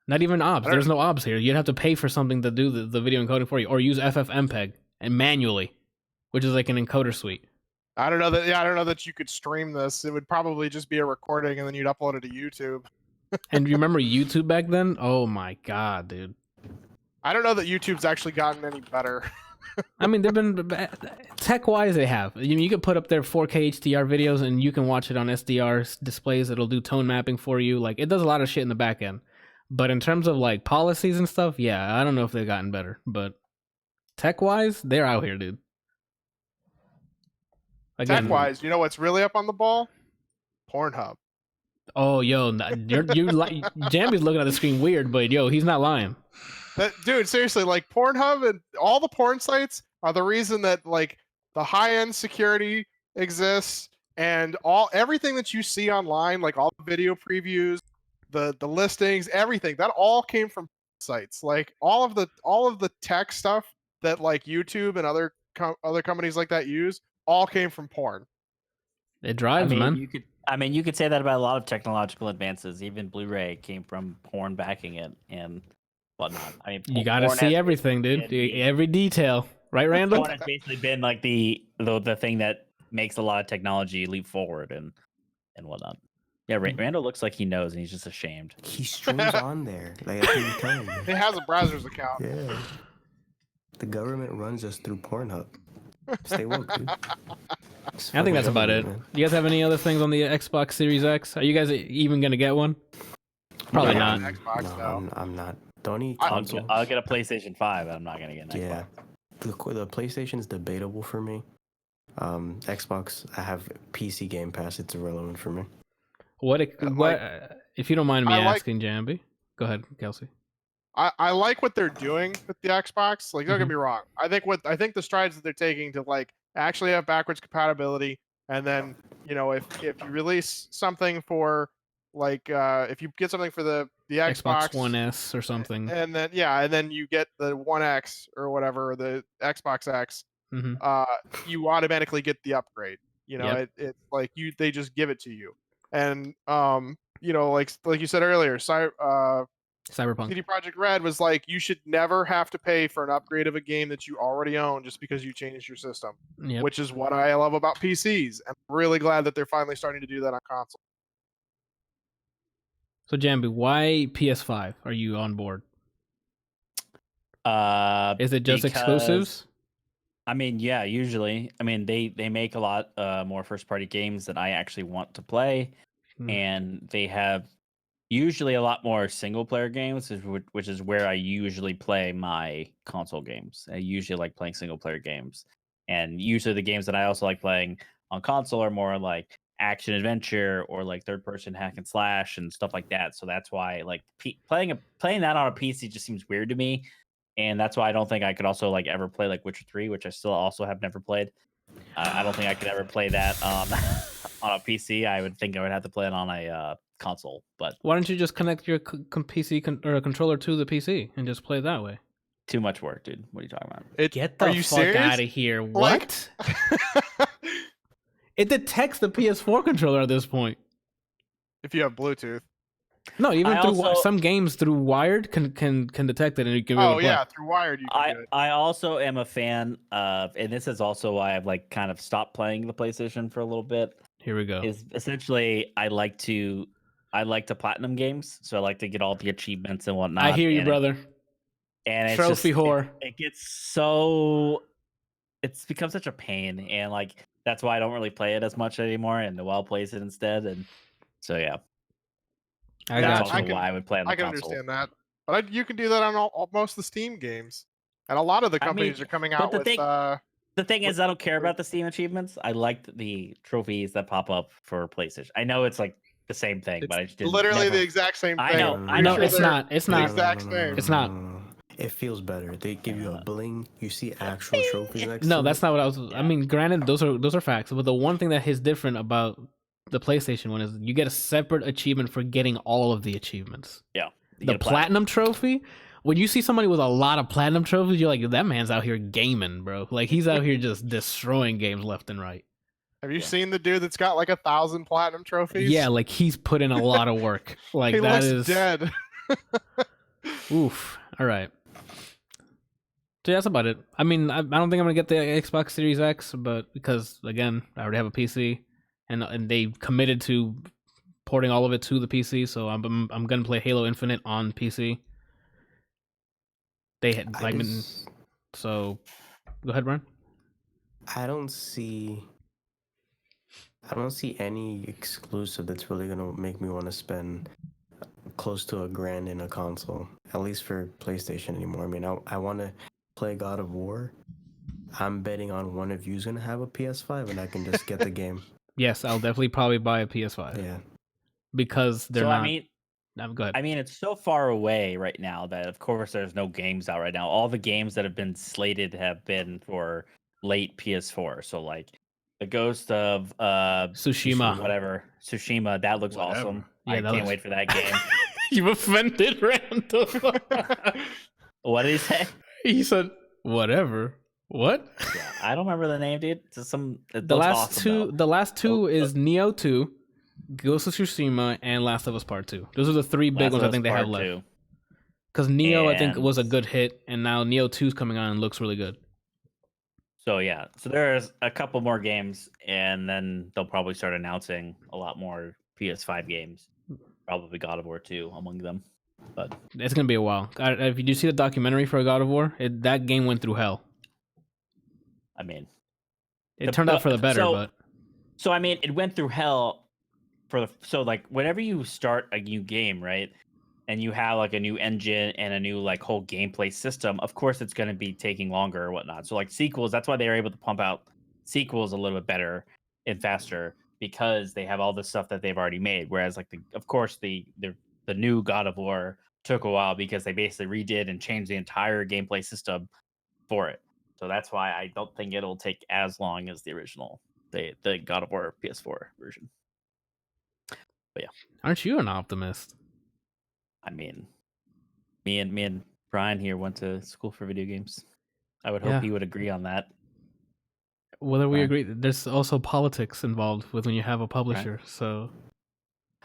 Not even OBS. I There's don't- no OBS here. You'd have to pay for something to do the video encoding for you, or use FFmpeg and manually, which is like an encoder suite. I don't know that. Yeah, I don't know that you could stream this. It would probably just be a recording, and then you'd upload it to YouTube. And you remember YouTube back then? Oh my god, dude. I don't know that YouTube's actually gotten any better. I mean, they've been tech-wise. They have. You can put up their 4K HDR videos, and you can watch it on SDR displays. It'll do tone mapping for you. Like, it does a lot of shit in the back end. But in terms of like policies and stuff, yeah, I don't know if they've gotten better. But tech-wise, they're out here, dude. Again, Tech-wise, you know what's really up on the ball? Pornhub. oh, yo, Jamby's looking at the screen weird, but yo, he's not lying. Dude, seriously, like Pornhub and all the porn sites are the reason that like the high-end security exists, and everything that you see online, like all the video previews, the listings, everything, that all came from sites. Like all of the tech stuff that like YouTube and other companies like that use all came from porn. It drives, man. You could say that about a lot of technological advances. Even Blu-ray came from porn backing it and whatnot. I mean, You got to porn see has everything, dude. basically been Every detail, right, Randall? porn has basically been like the thing that makes a lot of technology leap forward and whatnot. Yeah, Randall looks like he knows, and he's just ashamed. He streams on there. Like I keep telling It you. has a browser's account. Yeah. The government runs us through Pornhub. Stay woke, dude. I think that's about it. You guys have any other things on the Xbox Series X? Are you guys even gonna get one? Probably No, not. Xbox, no. I'm not. Don't need I- console. I'll get a PlayStation 5. I'm not gonna get an Yeah. Xbox. The PlayStation is debatable for me. Xbox, I have PC Game Pass. It's irrelevant for me. What if you don't mind me I like- asking, Jamby? Go ahead, Kelsey. I like what they're doing with the Xbox. Like, don't get Mhm. me wrong. I think the strides that they're taking to like actually have backwards compatibility, and then if you release something for like if you get something for the Xbox Xbox One S or something. and then you get the One X or whatever, or the Xbox X, hmm you automatically get the upgrade. Yep. It's like they just give it to you, and like you said earlier, Cyberpunk. CD Projekt Red was like, you should never have to pay for an upgrade of a game that you already own just because you changed your system, Yep. which is what I love about PCs. I'm really glad that they're finally starting to do that on console. So Jamby, why PS5? Are you on board? Is it just Because- exclusives? I mean, yeah, usually. I mean, they make a lot more first party games that I actually want to play, Hmm. and they have usually a lot more single player games, which is where I usually play my console games. I usually like playing single player games, and usually the games that I also like playing on console are more like action adventure or like third person hack and slash and stuff like that. So that's why like playing that on a PC just seems weird to me. And that's why I don't think I could also like ever play like Witcher 3, which I still also have never played. I don't think I could ever play that on a PC. I would think I would have to play it on a console. But Why don't you just connect your PC or a controller to the PC and just play that way? too much work, dude. What are you talking about? Get are the you fuck serious? out of here! Like- What? It detects the PS4 controller at this point. If you have Bluetooth. No, even I through also- some games through wired can detect it and you can be able Oh to play. yeah, through wired you can do it. I also am a fan of, and this is also why I've like kind of stopped playing the PlayStation for a little bit. Here we go. Is essentially I like to platinum games, so I like to get all the achievements and whatnot. I hear you, and brother. And it's Trophy just, whore. It it's become such a pain, and like that's why I don't really play it as much anymore. And Noelle plays it instead, and so yeah, I Yeah, that's got also you. I can- why I would play on the I can console. understand that, but you can do that on most of the Steam games. And a lot of the I mean, companies are coming but out the with. thing- The thing is, I don't care Wait. about the Steam achievements. I liked the trophies that pop up for PlayStation. I know it's like the same thing, It's but I just didn't. literally never- the exact same thing. I know, I'm I pretty know. No, it's they're not. It's the not. exact same. It's not. It feels better. They give you a bling. You see actual trophies next No, to that's it. not what I was. Yeah. I mean, granted, those are facts. But the one thing that is different about the PlayStation one is you get a separate achievement for getting all of the achievements. Yeah, you The get a platinum trophy. When you see somebody with a lot of platinum trophies, you're like, that man's out here gaming, bro. Like he's out here just destroying games left and right. Have you seen the dude that's got like 1,000 platinum trophies? Yeah, like he's put in a lot of work. Like he that looks is dead. oof. All right. So yeah, that's about it. I mean, I don't think I'm gonna get the Xbox Series X, but because again, I already have a PC, and they committed to porting all of it to the PC, so I'm gonna play Halo Infinite on PC. They had I like just- so. Go ahead, Brian. I don't see any exclusive that's really gonna make me want to spend close to $1,000 in a console, at least for PlayStation anymore. I mean, I want to play God of War. I'm betting on one of you's gonna have a PS5, and I can just get the game. Yes, I'll definitely probably buy a PS5 Yeah, because they're So not. I mean, Go ahead. I mean, it's so far away right now that of course there's no games out right now. All the games that have been slated have been for late PS4. So like the Ghost of Tsushima. whatever, Tsushima, that looks Whatever. awesome. Yeah, I that can't looks- wait for that game. You offended Randall. What did he say? He said, "Whatever." What? Yeah, I don't remember the name, dude. It's just some it The looks last awesome, two. though. The last two Oh, is Neo 2, Ghost of Tsushima, and Last of Us Part 2. Those are the three big Last ones of I think Us they have Part left. 2. Because Neo, I think, was a And- good hit, and now Neo 2 is coming on and looks really good. So yeah, so there's a couple more games, and then they'll probably start announcing a lot more PS5 games. Probably God of War 2 among them. But It's gonna be a while. If you do see the documentary for God of War, that game went through hell. I mean, It turned out for the better, so- but so I mean, it went through hell so like whenever you start a new game, right? And you have like a new engine and a new like whole gameplay system, of course it's going to be taking longer or whatnot. So like sequels, that's why they were able to pump out sequels a little bit better and faster because they have all the stuff that they've already made. Whereas like of course the new God of War took a while because they basically redid and changed the entire gameplay system for it. So that's why I don't think it'll take as long as the original, the God of War PS4 version. aren't you an optimist? I mean, me and Brian here went to school for video games. I would hope Yeah. he would agree on that. Whether we Right. agree, there's also politics involved with when you have a publisher. So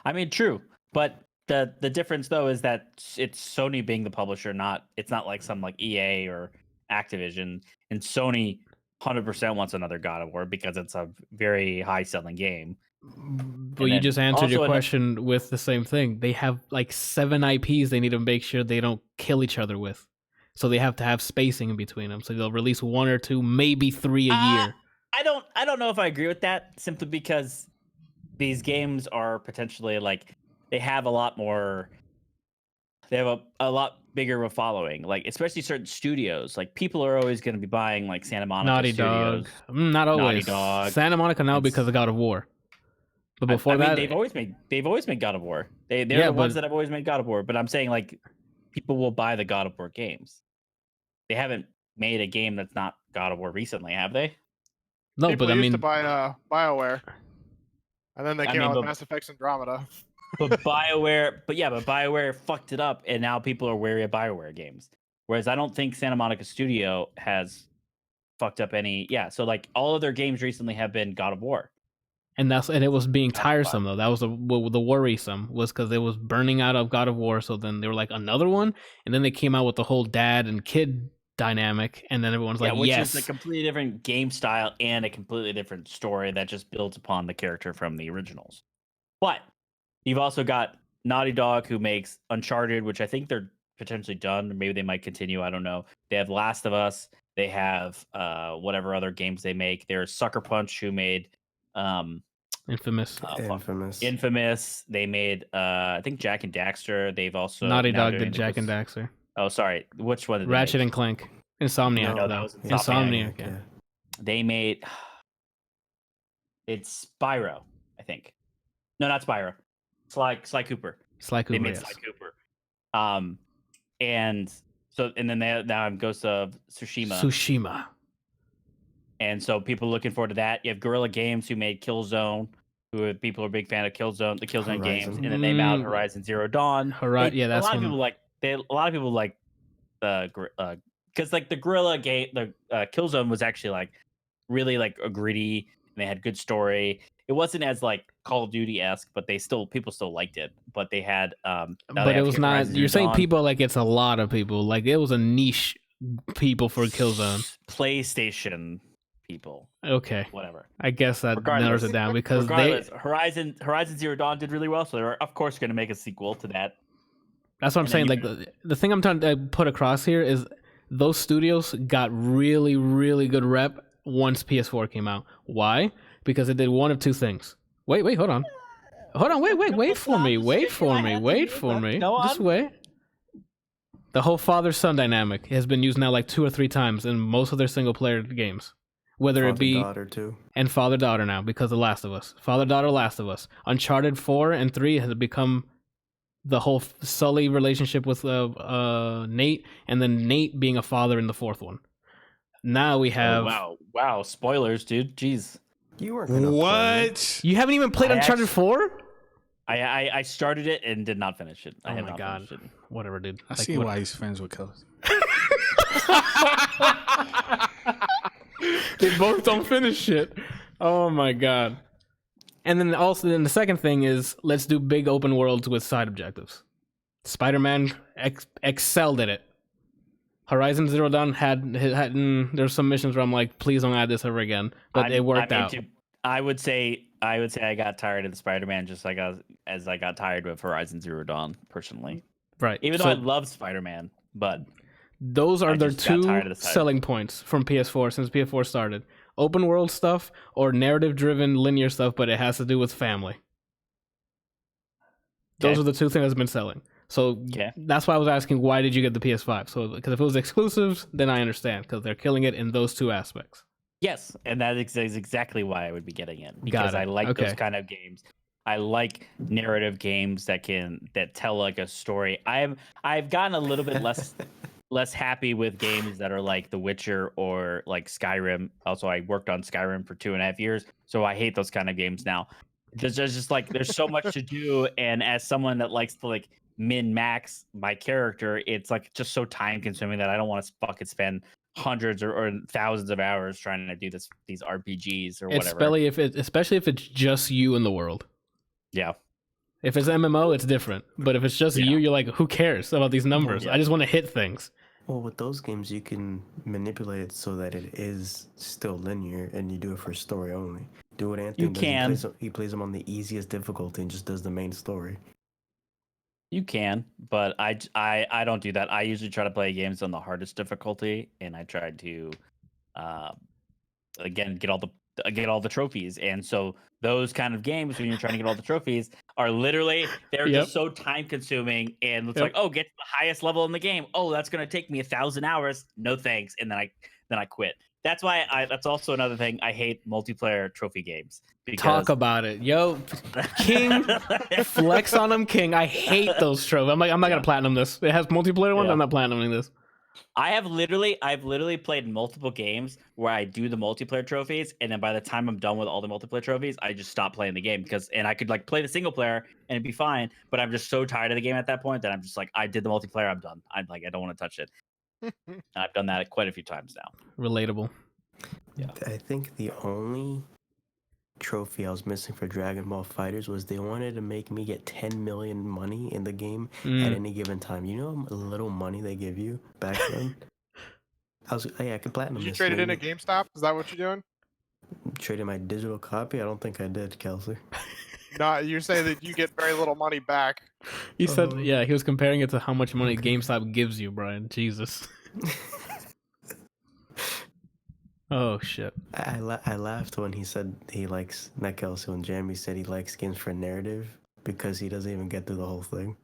I mean, true, but the difference though is that it's Sony being the publisher, it's not like some like EA or Activision. And Sony 100% wants another God of War because it's a very high selling game. but And you then just answered your also question with the same thing. They have like 7 IPs they need to make sure they don't kill each other with. So they have to have spacing in between them. So they'll release 1 or 2, maybe 3 a year. I don't know if I agree with that simply because these games are potentially like they have a lot bigger of a following, like especially certain studios. Like people are always going to be buying like Santa Monica Naughty Studios. Dog. Not always. Dog. Santa Monica now It's- because of God of War. But before I mean, that, they've always made God of War. They're Yeah, the ones but- that have always made God of War. But I'm saying like people will buy the God of War games. They haven't made a game that's not God of War recently, have they? no, People but I used mean, to buy BioWare, and then they I came mean, out with but- Mass Effect Andromeda. But BioWare fucked it up, and now people are wary of BioWare games. Whereas I don't think Santa Monica Studio has fucked up any. Yeah, so like all of their games recently have been God of War. and it was being That's tiresome though. That was the worrisome was because it was burning out of God of War. So then they were like another one, and then they came out with the whole dad and kid dynamic, and then everyone's like, which yes, is a completely different game style and a completely different story that just builds upon the character from the originals. But you've also got Naughty Dog, who makes Uncharted, which I think they're potentially done. Maybe they might continue. I don't know. They have Last of Us. They have whatever other games they make. There's Sucker Punch, who made Infamous. Infamous. They made I think Jak and Daxter. They've also Naughty now Dog doing did the Jak and Daxter. Oh, sorry. Which one did they Ratchet make? and Clank. Insomniac. No, that though. was Insomniac. Yeah. They made it's Spyro, I think. No, not Spyro. Sly Cooper. Sly They Cooper. made Yes. Sly Cooper. And then they now have Ghost of Tsushima. And so people are looking forward to that. You have Guerrilla Games who made Killzone, people are a big fan of the Killzone games, and then they made out Horizon Zero Dawn. Yeah, that's a lot one. A lot of people like the because like the Guerrilla game, the Killzone was actually like really like a gritty, and they had good story. It wasn't as like Call of Duty-esque, but people still liked it. But they had but it was not. You're saying people like it's a lot of people. Like it was a niche people for Killzone. PlayStation people. Okay. Whatever. I guess that narrows it down because Horizon Zero Dawn did really well, so they're of course going to make a sequel to that. That's what I'm saying. Like the thing I'm trying to put across here is those studios got really, really good rep once PS4 came out. Why? Because it did one of two things. Wait, hold on. Wait for me. Just wait. The whole father-son dynamic has been used now like 2 or 3 times in most of their single-player games. Whether it be Father-daughter too. And father-daughter now because of Last of Us. Father-daughter, Last of Us. Uncharted 4 and 3 has become the whole Sully relationship with Nate, and then Nate being a father in the 4th one. Now we have... Wow. Spoilers, dude. Jeez. You weren't gonna play it. What? You haven't even played Uncharted 4? I started it and did not finish it. Oh my god. Whatever, dude. I see why he's friends with Kelsey. They both don't finish shit. Oh my god. And then the second thing is let's do big open worlds with side objectives. Spider-Man excelled at it. Horizon Zero Dawn had there's some missions where I'm like, please don't add this ever again. But it worked out. I would say I got tired of the Spider-Man just like as I got tired with Horizon Zero Dawn personally. Right. Even though I love Spider-Man, but those are their 2 selling points from PS4 since PS4 started. Open world stuff or narrative driven linear stuff, but it has to do with family. Those are the 2 things that's been selling. So that's why I was asking, why did you get the PS5? So because if it was exclusives, then I understand because they're killing it in those 2 aspects. Yes, and that is exactly why I would be getting it because I like those kind of games. I like narrative games that tell like a story. I've gotten a little bit less happy with games that are like The Witcher or like Skyrim. Also, I worked on Skyrim for 2.5 years, so I hate those kind of games now. There's just like there's so much to do, and as someone that likes to like min-max my character, it's like just so time consuming that I don't want to fucking spend hundreds or thousands of hours trying to do these RPGs or whatever. Especially if it's just you in the world. Yeah. If it's MMO, it's different. But if it's just you, you're like, who cares about these numbers? I just want to hit things. Well, with those games, you can manipulate it so that it is still linear, and you do it for story only. Do what Anthony does. He plays them on the easiest difficulty and just does the main story. You can, but I don't do that. I usually try to play games on the hardest difficulty, and I try to, again, get all the trophies. And so those kind of games, when you're trying to get all the trophies, are literally just so time consuming. And it's like, oh, get to the highest level in the game. Oh, that's gonna take me 1,000 hours. No thanks. And then I quit. That's why that's also another thing. I hate multiplayer trophy games. Talk about it, yo, King. Flex on them, King. I hate those trophies. I'm not gonna platinum this. It has multiplayer ones. I'm not platinuming this. I've literally played multiple games where I do the multiplayer trophies, and then by the time I'm done with all the multiplayer trophies, I just stop playing the game and I could like play the single player and it'd be fine. But I'm just so tired of the game at that point that I'm just like, I did the multiplayer. I'm done. I don't want to touch it. And I've done that quite a few times now. Relatable. Yeah. I think the only trophy I was missing for Dragon Ball FighterZ was they wanted to make me get 10 million money in the game at any given time. You know how little money they give you back then? I could platinum. Did you trade it in at GameStop? Is that what you're doing? Traded my digital copy? I don't think I did, Kelsey. No, you say that you get very little money back. He said, he was comparing it to how much money GameStop gives you, Brian. Jesus. Oh, shit. I laughed when he said he likes, not Kelsey, when Jamby said he likes games for narrative because he doesn't even get through the whole thing.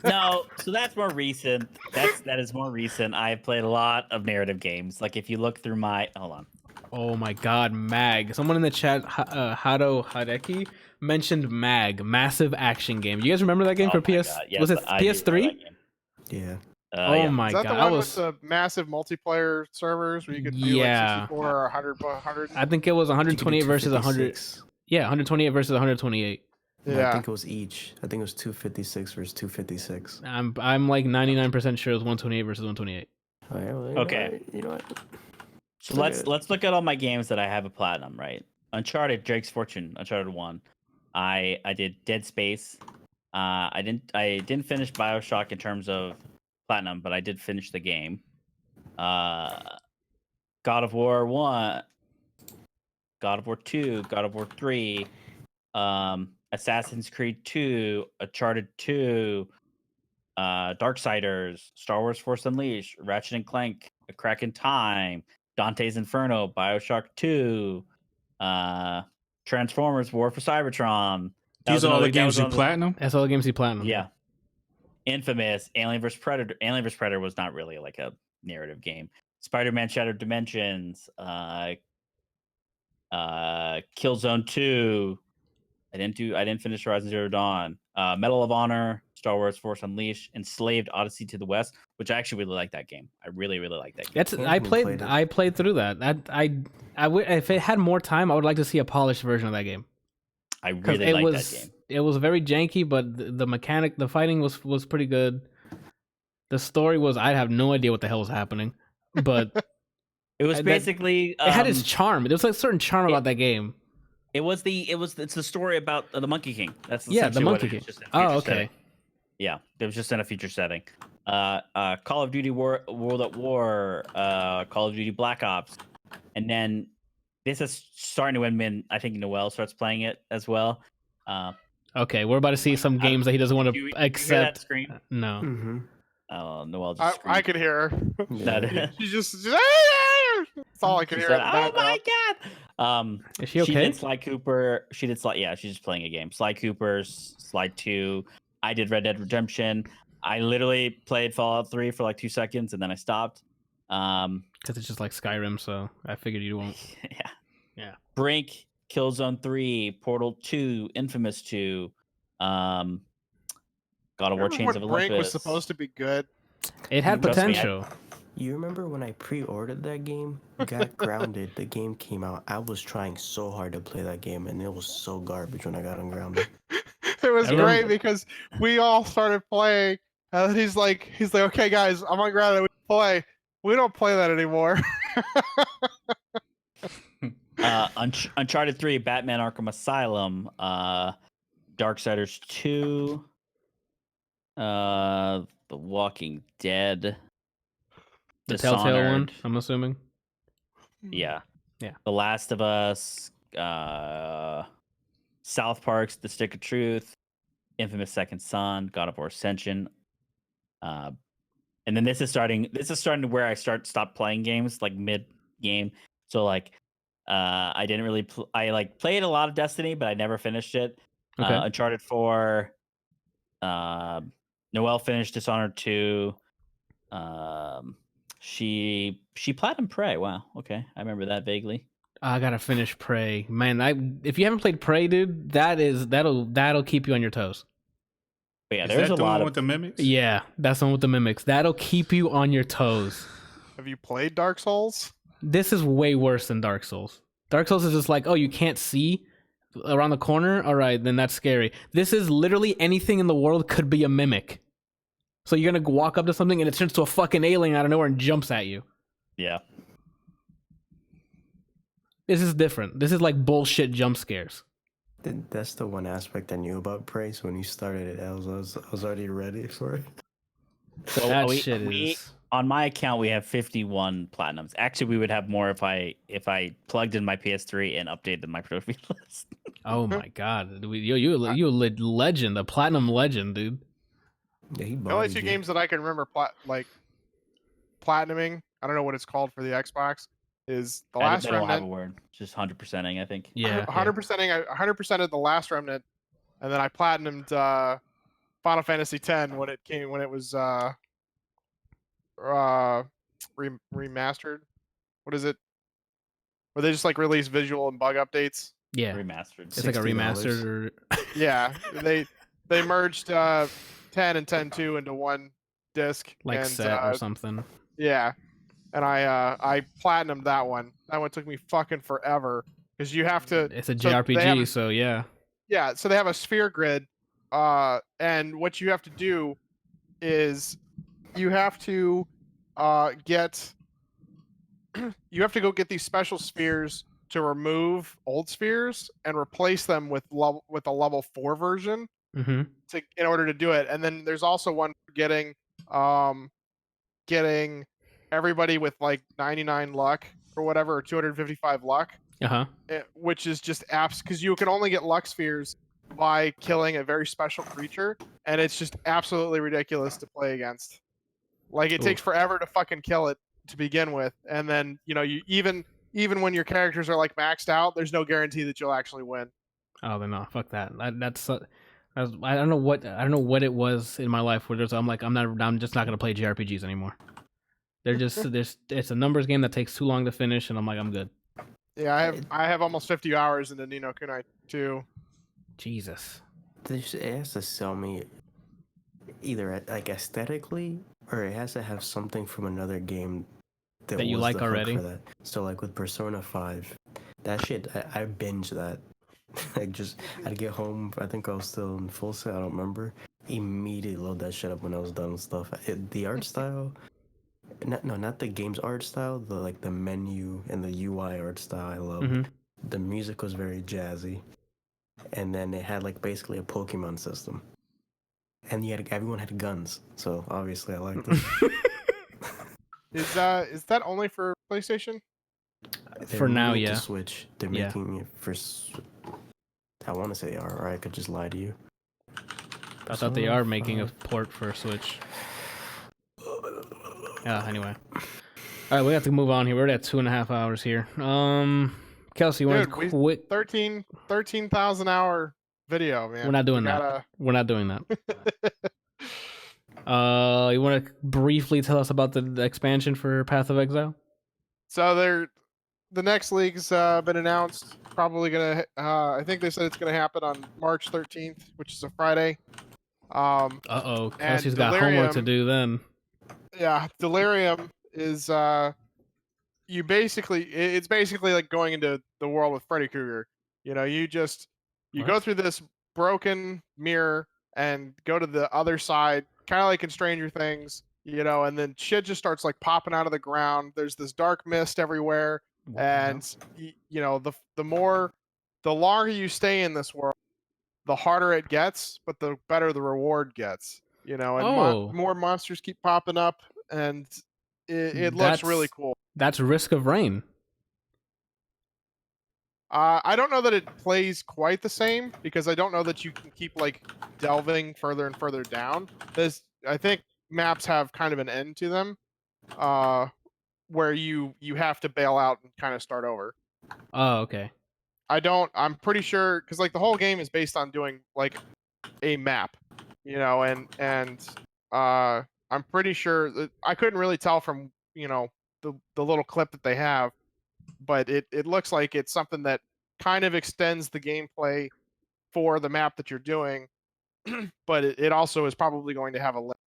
No, so that's more recent. That is more recent. I've played a lot of narrative games. Like if you look through my hold on. Oh my god, Mag. Someone in the chat, Hado Hideki, mentioned Mag, massive action game. You guys remember that game Oh for my PS? God, yes, Was it I do remember PS3? that game. Yeah. Oh Yeah. my Is that god, the I one was. with the massive multiplayer servers where you could do like Yeah. 64 or 100? I think it was You could do 128 versus 100. 256. Yeah, 128 versus 128. No, I Yeah. think it was each. I think it was 256 versus 256. I'm like 99% sure it was 128 versus 128. Oh, yeah, well, Okay. You know what? So Look let's at it. let's look at all my games that I have a platinum, right? Uncharted, Drake's Fortune, Uncharted 1. I did Dead Space. I didn't finish BioShock in terms of platinum, but I did finish the game. God of War 1, God of War 2, God of War 3, Assassin's Creed 2, Uncharted 2, Darksiders, Star Wars Force Unleashed, Ratchet and Clank, A Crack in Time, Dante's Inferno, BioShock 2, Transformers, War for Cybertron. These are all the games you platinum. That's all the games he platinum. Yeah. Infamous, Alien vs Predator. Alien vs Predator was not really like a narrative game. Spider-Man Shattered Dimensions, Killzone 2. I didn't finish Horizon Zero Dawn. Medal of Honor, Star Wars Force Unleashed, Enslaved Odyssey to the West, which I actually really like that game. I really like that game. That's Anthony I played it. played through that. If it had more time, I would like to see a polished version of that game. I 'Cause really like that game. It was very janky, but the mechanic, the fighting was pretty good. The story was, I have no idea what the hell was happening, but It was that- basically it had its charm. There was like a certain charm about that game. it's the story about the Monkey King. That's Yeah, the essentially what Monkey it King. is, just in a Oh, future okay. setting. Yeah, it was just in a future setting. Call of Duty World at War, Call of Duty Black Ops, and then this is starting to when I think Noel starts playing it as well. Okay, we're about to see some games that he doesn't want You to hear that accept. scream? No. Mm-hmm. Oh, Noel just I screamed. could hear her. Yeah. She's just that's all I could She hear. said, in the "Oh my background. god!" Is she okay? did Sly Cooper. She did Sly. Yeah, she's just playing a game. Sly Cooper, Sly 2. I did Red Dead Redemption. I literally played Fallout 3 for like 2 seconds and then I stopped. Because it's just like Skyrim, so I figured you won't. Yeah. Yeah. Brink, Killzone 3, Portal 2, Infamous 2, God of War Remember Chains of when Brink Olympus. was supposed to be good? It had Trust me, potential. You remember when I pre-ordered that game? Got grounded. The game came out. I was trying so hard to play that game, and it was so garbage when I got ungrounded. It was I remember- great because we all started playing, and then he's like, okay, guys, I'm on ground. We play. We don't play that anymore. Uncharted 3, Batman Arkham Asylum, Darksiders 2, The Walking Dead, The Telltale one, Dishonored. I'm assuming. Yeah. Yeah. The Last of Us, South Park's The Stick of Truth, Infamous Second Son, God of War Ascension. And then this is starting to where I stop playing games like mid game. So like I didn't really I played a lot of Destiny, but I never finished it. Okay. Uncharted 4, Noelle finished Dishonored 2. She platinum Prey. Wow. Okay. I remember that vaguely. I gotta finish Prey, man. If you haven't played Prey, dude, that'll keep you on your toes. But yeah, Is there's that a the lot one of with the mimics? Yeah, that's the one with the mimics. That'll keep you on your toes. Have you played Dark Souls? This is way worse than Dark Souls. Dark Souls is just like, oh, you can't see around the corner? All right, then that's scary. This is literally anything in the world could be a mimic. So you're gonna walk up to something and it turns to a fucking alien out of nowhere and jumps at you. yeah. This is different. This is like bullshit jump scares. That's the one aspect I knew about Prey. So when you started it, I was already ready for it. So That we, shit we- is. on my account we have 51 platinums. Actually, we would have more if I plugged in my PS3 and updated my trophy list. Oh my god, you a legend, a platinum legend, dude. Yeah, he The only bodied two you. games that I can remember platinuming, I don't know what it's called for the Xbox, is The Last I don't have a Remnant. word. Just 100%ing, I think. Yeah, 100%ing. 100% of The Last Remnant, and then I platinumed Final Fantasy X when it was remastered. What is it? Where they just like release visual and bug updates. Yeah, Remastered. it's like a $60. remastered. Or... Yeah, they merged 10 and 10.2 into one disc, like and, set or something. Yeah, and I platinumed that one. That one took me fucking forever because you have to. It's a so they have JRPG, a- so yeah. Yeah, so they have a sphere grid, and what you have to do is you have to get you have to go get these special spheres to remove old spheres and replace them with a level 4 version Mm-hmm. in order to do it. And then there's also one for getting everybody with like 99 luck or whatever, or 255 luck, Uh-huh. which is just apps because you can only get luck spheres by killing a very special creature, and it's just absolutely ridiculous to play against. Like it takes forever to fucking kill it to begin with, and then you even when your characters are like maxed out, there's no guarantee that you'll actually win. Oh, then no, fuck that. I don't know what it was in my life where I'm just not gonna play JRPGs anymore. They're just it's a numbers game that takes too long to finish, and I'm like, I'm good. Yeah, I have almost 50 hours into Ni no Kuni 2. Jesus. It has to sell me either like aesthetically, or it has to have something from another game That you was like the hook already? for that. So like with Persona 5, that shit, I binged that. Like just, I'd get home, I think I was still in full set, I don't remember. Immediately load that shit up when I was done with stuff. The art style, not the game's art style, the menu and the UI art style I loved. Mhm. The music was very jazzy. And then it had like basically a Pokemon system. And everyone had guns, so obviously I liked it. Is that only for PlayStation? For now, moving it yeah. to Switch. They're Yeah. making it for. I want to say they are, or I could just lie to you. I thought they are making a port for Switch. Yeah, anyway. Alright, we have to move on here. We're at 2.5 hours here. Kelsey, you want Dude, to quit? 13,000 hour video, man. We're not doing We that. gotta- We're not doing that. You want to briefly tell us about the expansion for Path of Exile? So the next league's been announced. Probably gonna. I think they said it's gonna happen on March 13th, which is a Friday. Uh-oh, Kelsey's and got homework to Delirium- do then. Yeah, Delirium is it's basically like going into the world with Freddy Krueger. You What? go through this broken mirror and go to the other side, kind of like in Stranger Things, and then shit just starts like popping out of the ground. There's this dark mist everywhere, and the longer you stay in this world, the harder it gets, but the better the reward gets. And more monsters keep popping up, and it looks really cool. That's Risk of Rain. I don't know that it plays quite the same because I don't know that you can keep like delving further and further down. I think maps have kind of an end to them, where you have to bail out and kind of start over. Oh, okay. I'm pretty sure because like the whole game is based on doing like a map, and I'm pretty sure that I couldn't really tell from the little clip that they have, but it looks like it's something that kind of extends the gameplay for the map that you're doing, but it also is probably going to have a limit.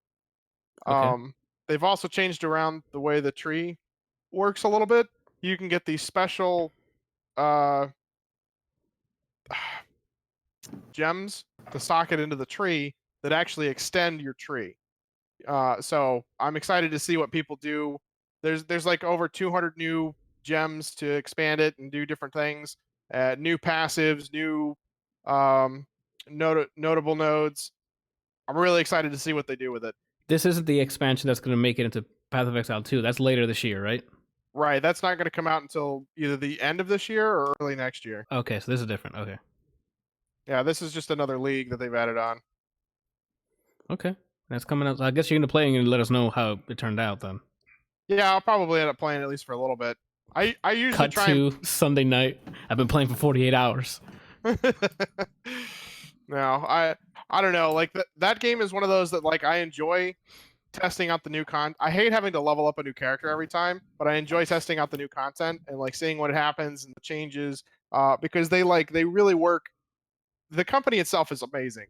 Okay. They've also changed around the way the tree works a little bit. You can get these special gems to socket into the tree that actually extend your tree. So I'm excited to see what people do. There's like over 200 new gems to expand it and do different things. New passives, new notable nodes. I'm really excited to see what they do with it. This isn't the expansion that's going to make it into Path of Exile 2. That's later this year, right? Right, that's not going to come out until either the end of this year or early next year. Okay, so this is different. Okay. Yeah, this is just another league that they've added on. Okay. That's coming out. I guess you're going to play and you're going to let us know how it turned out then. Yeah, I'll probably end up playing at least for a little bit. I usually Cut try to Sunday night. I've been playing for 48 hours. No, I don't know. Like that game is one of those that like I enjoy testing out the new I hate having to level up a new character every time, but I enjoy testing out the new content and like seeing what happens and the changes. Because they really work. The company itself is amazing.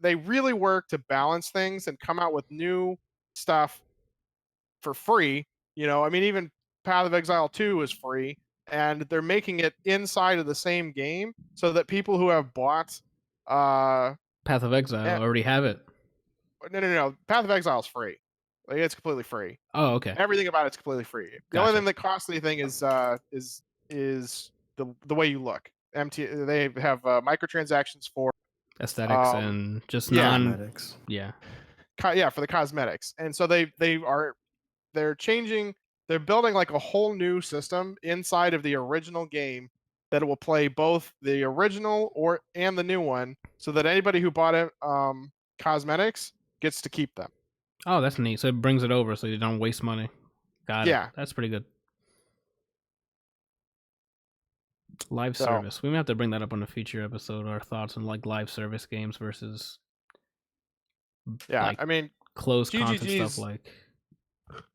They really work to balance things and come out with new stuff for free. I mean, even Path of Exile 2 is free, and they're making it inside of the same game so that people who have bought Path of Exile already have it. No. Path of Exile is free. Like, it's completely free. Oh, okay. Everything about it's completely free. The only thing that costs anything is the way you look. They have microtransactions for aesthetics and just cosmetics. For the cosmetics. And so they're changing. They're building like a whole new system inside of the original game that will play both the original and the new one, so that anybody who bought it cosmetics gets to keep them. Oh, that's neat. So it brings it over so you don't waste money. Got it. Yeah. That's pretty good. Live service. We may have to bring that up on a future episode, our thoughts on like live service games versus I mean closed content stuff like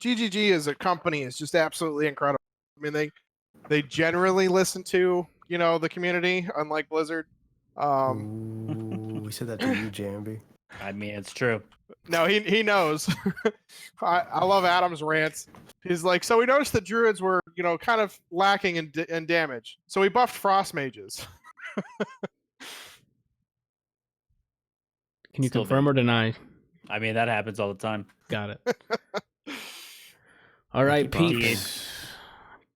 GGG as a company is just absolutely incredible. I mean they generally listen to, the community, unlike Blizzard. Ooh, we said that to you, Jamby. I mean, it's true. No, he knows. I love Adam's rants. He's like, so we noticed the druids were, kind of lacking in damage. So we buffed frost mages. Can you confirm or deny? I mean, that happens all the time. Got it. All right, Pete.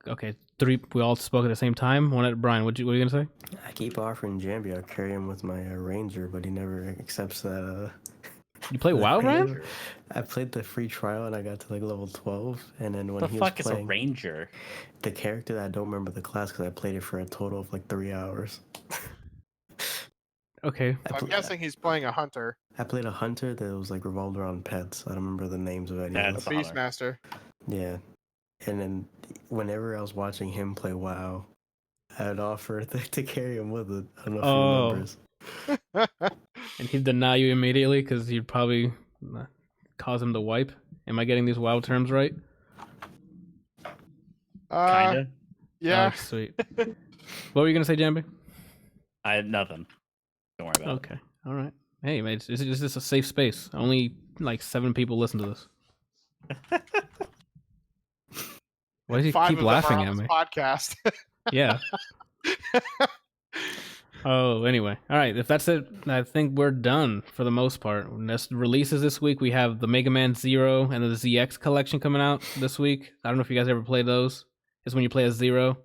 Okay, 3. We all spoke at the same time. Brian, what are you gonna say? I keep offering Jamby. I'll carry him with my ranger, but he never accepts that. You play WoW, Ryan? I played the free trial and I got to like level 12, and then when the he fuck was is playing a ranger? The character that I don't remember the class because I played it for a total of like 3 hours. Okay. I'm guessing he's playing a hunter. I played a hunter that was like revolved around pets. I don't remember the names of any of them. Beastmaster. Yeah. And then whenever I was watching him play WoW, I'd offer to carry him with it. I don't know if he remembers. And he'd deny you immediately because you'd probably cause him to wipe. Am I getting these WoW terms right? Kinda. Yeah. Oh, sweet. What were you gonna say, Jamby? I had nothing. Don't worry about it. Okay. All right. Hey, mate, this is a safe space. Only like 7 people listen to this. Why does he keep laughing at me? Podcast. Yeah. Oh, anyway. All right. If that's it, I think we're done for the most part. Next releases this week, we have the Mega Man Zero and the ZX collection coming out this week. I don't know if you guys ever played those. It's when you play as Zero.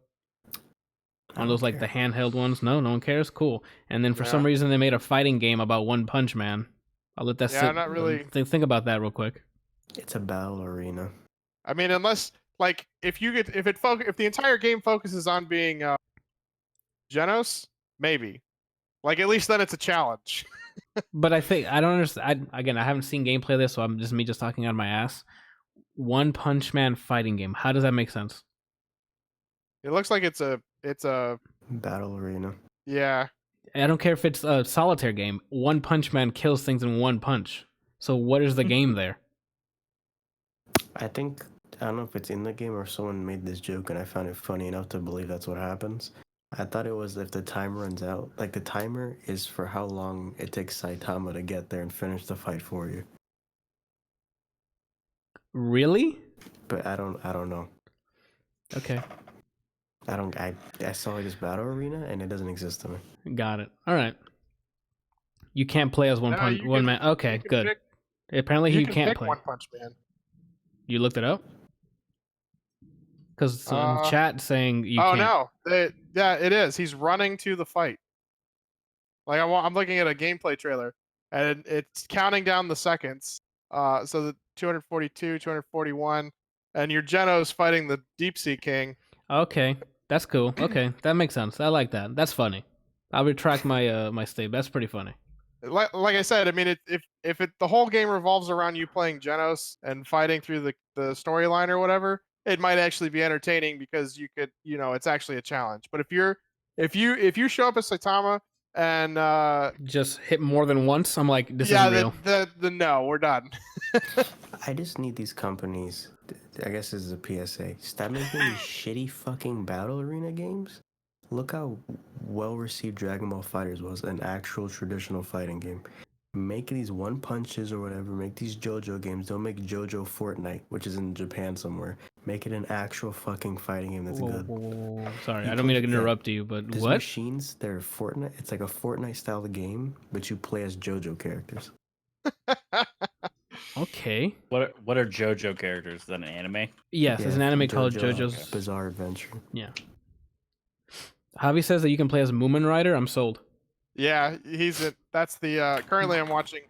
On those like the handheld ones. No one cares. Cool. And then for some reason they made a fighting game about One Punch Man. I'll let that sit. Not really. Think about that real quick. It's a battle arena. I mean, unless like if the entire game focuses on being Genos, maybe. Like at least then it's a challenge. But I don't understand. I haven't seen gameplay of this, so I'm just talking out of my ass. One Punch Man fighting game. How does that make sense? It looks like it's a battle arena. Yeah. I don't care if it's a solitaire game. One Punch Man kills things in one punch. So what is the game there? I don't know if it's in the game or someone made this joke and I found it funny enough to believe that's what happens. I thought it was if the time runs out. Like the timer is for how long it takes Saitama to get there and finish the fight for you. Really? But I don't know. Okay. I saw this battle arena and it doesn't exist to me. Got it. All right. You can't play as one man. Okay, good. Apparently you can't play. One Punch Man. You looked it up? Because chat saying you can't. Oh no! Yeah, it is. He's running to the fight. Like I'm looking at a gameplay trailer, and it's counting down the seconds. So the 242, 241, and your Genos fighting the Deep Sea King. Okay, that's cool. Okay, that makes sense. I like that. That's funny. I'll retract my my statement. That's pretty funny. Like I said, I mean, if the whole game revolves around you playing Genos and fighting through the storyline or whatever, it might actually be entertaining because you could, it's actually a challenge. But if you show up as Saitama and Just hit more than once. I'm like, this isn't real. the no, we're done. I just need these companies. I guess this is a PSA. Stop making these shitty fucking battle arena games. Look how well received Dragon Ball Fighters was, an actual traditional fighting game. Make these one punches or whatever. Make these JoJo games. Don't make JoJo Fortnite, which is in Japan somewhere. Make it an actual fucking fighting game that's good. Whoa. Sorry, You I don't mean to put interrupt you, but These what? machines, they're Fortnite. It's like a Fortnite style game, but you play as JoJo characters. Okay. What are JoJo characters? Is that an anime? Yes, there's an anime called JoJo's JoJo's. Bizarre Adventure. Yeah. Javi says that you can play as Moomin Rider. I'm sold. Yeah, that's the currently I'm watching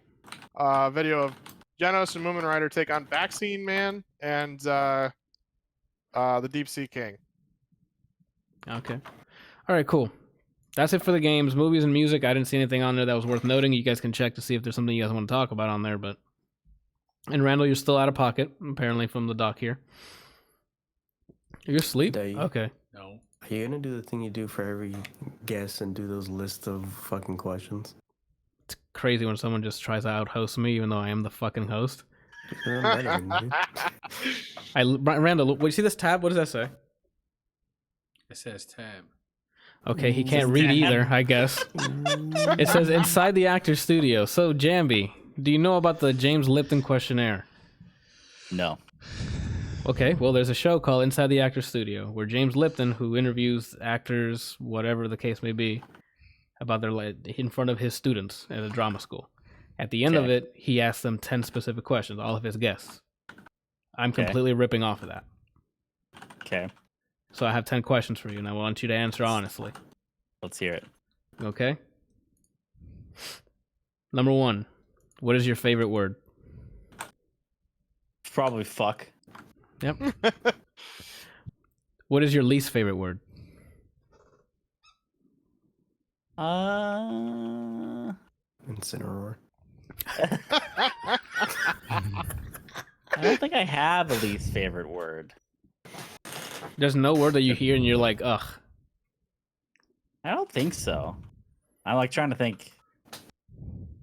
a video of Genos and Moomin Rider take on Vaccine Man and the Deep Sea King. Okay. All right, cool. That's it for the games, movies, and music. I didn't see anything on there that was worth noting. You guys can check to see if there's something you guys want to talk about on there. But and Randall, you're still out of pocket apparently from the doc here. You're asleep. Okay. No. Are you gonna do the thing you do for every guest and do those lists of fucking questions? It's crazy when someone just tries to out-host me, even though I am the fucking host. I'm better than you. Randall, what, you see this tab? What does that say? It says tab. Okay, he can't read either, I guess. It says inside the actor's studio. So, Jamby, do you know about the James Lipton questionnaire? No. Okay, well, there's a show called Inside the Actor's Studio where James Lipton, who interviews actors, whatever the case may be, about their in front of his students at a drama school. At the end of it, he asks them 10 specific questions, all of his guests. I'm completely ripping off of that. Okay. So I have 10 questions for you, and I want you to answer honestly. Let's hear it. Okay? Number 1, what is your favorite word? Probably fuck. Yep. What is your least favorite word? Incineroar. I don't think I have a least favorite word. There's no word that you hear and you're like, ugh. I don't think so. I'm like trying to think.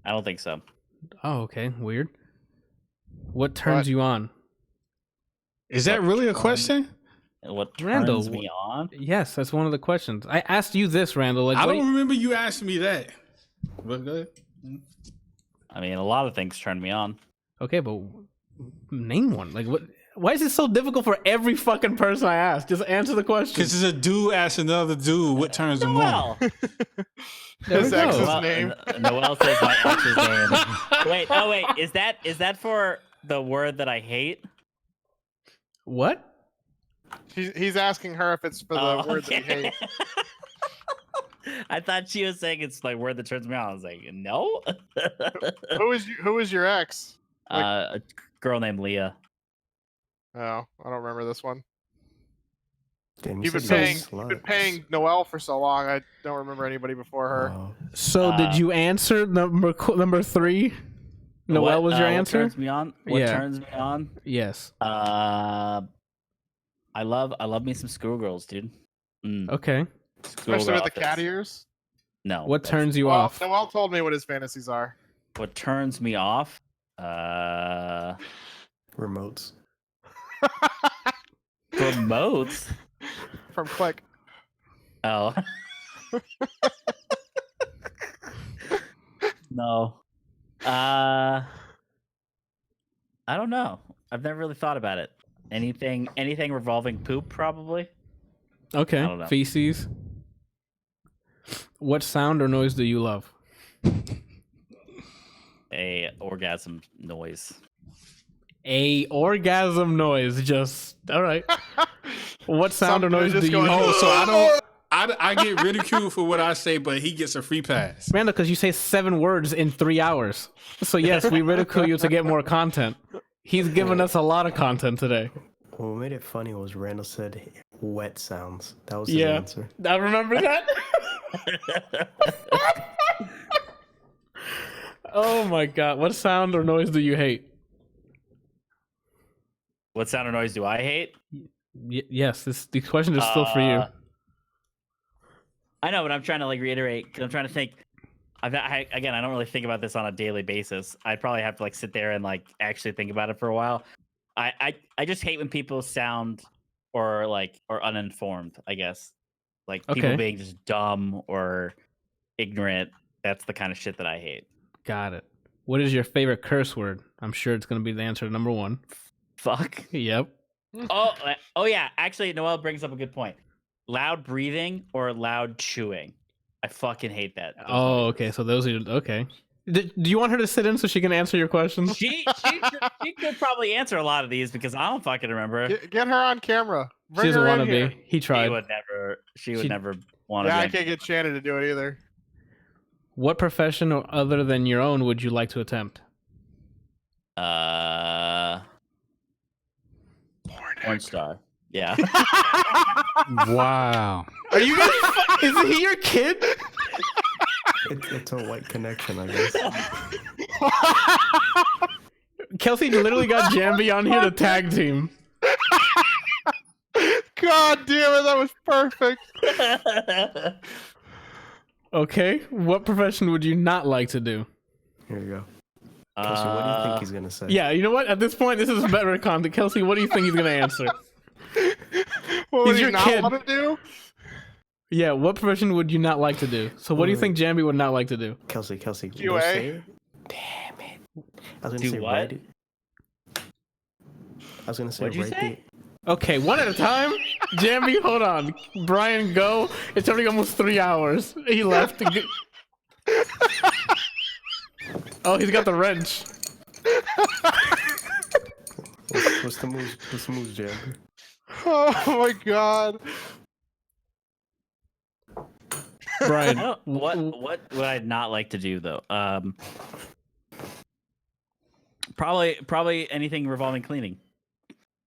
I don't think so. Oh, okay. Weird. What turns you on? Is that really a question? What turns Randall, me on? Yes, that's one of the questions. I asked you this, Randall. Like, I don't remember you asking me that. But go ahead. I mean, a lot of things turn me on. Okay, but name one. Like, what? Why is it so difficult for every fucking person I ask? Just answer the question. Because it's a dude asking another dude what turns him on. His ex's Noel, name. Noel says my ex's name. Wait, is that for the word that I hate? What? He's asking her if it's for the word that he hates. I thought she was saying it's like word that turns me on. I was like, no. Who is your ex? A girl named Leah. Oh, I don't remember this one. Damn, You've said been paying Noelle for so long. I don't remember anybody before her. Wow. So did you answer number 3? Noel was your answer? What turns me on? What turns me on? Yes. I love me some schoolgirls, dude. Okay. Especially with the cat ears. No. What turns you Well, off? Noelle told me what his fantasies are. What turns me off? Remotes. Remotes. From Click. Oh. No. I don't know. I've never really thought about it. Anything revolving poop, probably. Okay. I don't know. Feces. What sound or noise do you love? A orgasm noise. A orgasm noise. Just all right. What sound or Something noise just do you? going, Oh, So I get ridiculed for what I say, but he gets a free pass. Randall, because you say 7 words in 3 hours. So yes, we ridicule you to get more content. He's given us a lot of content today. What made it funny was Randall said wet sounds. That was his Yeah, answer. I remember that. Oh my god! What sound or noise do you hate? What sound or noise do I hate? Yes, the question is still for you. I know, but I'm trying to like reiterate because I'm trying to think. Again, I don't really think about this on a daily basis. I'd probably have to like sit there and like actually think about it for a while. I just hate when people sound or uninformed, I guess. Like people Okay. being just dumb or ignorant. That's the kind of shit that I hate. Got it. What is your favorite curse word? I'm sure it's going to be the answer to number 1. Fuck. Yep. Oh yeah. Actually, Noelle brings up a good point. Loud breathing or loud chewing. I fucking hate that. those Oh, noises. okay. So those are okay. Do you want her to sit in so she can answer your questions? She could probably answer a lot of these because I don't fucking remember. Get her on camera. She Bring doesn't her want in to here. be. He tried. She would She- never want to Yeah, I be. can't get Shannon to do it either. What profession or other than your own would you like to attempt? Porn star. Yeah. Wow. Are you guys? Is he your kid? It's a white connection, I guess. Kelsey literally got Jamby on here to tag team. God damn it, that was perfect. Okay. What profession would you not like to do? Here you go. Kelsey, what do you think he's gonna say? Yeah, you know what? At this point, this is better content. Kelsey, what do you think he's gonna answer? What would He's he your not kid. want to do? Yeah, what profession would you not like to do? So, what do you think Jamby would not like to do? Kelsey, go QA? say it. Damn it! I was gonna Do say what? write it. I was gonna say What'd you write say? Okay, one at a time. Jamby, hold on. Brian, go. It's already almost 3 hours. He left. Oh, he's got the wrench. What's the moves? What's the moves, Jam? Oh my god. Brian, What would I not like to do though? Probably anything revolving cleaning.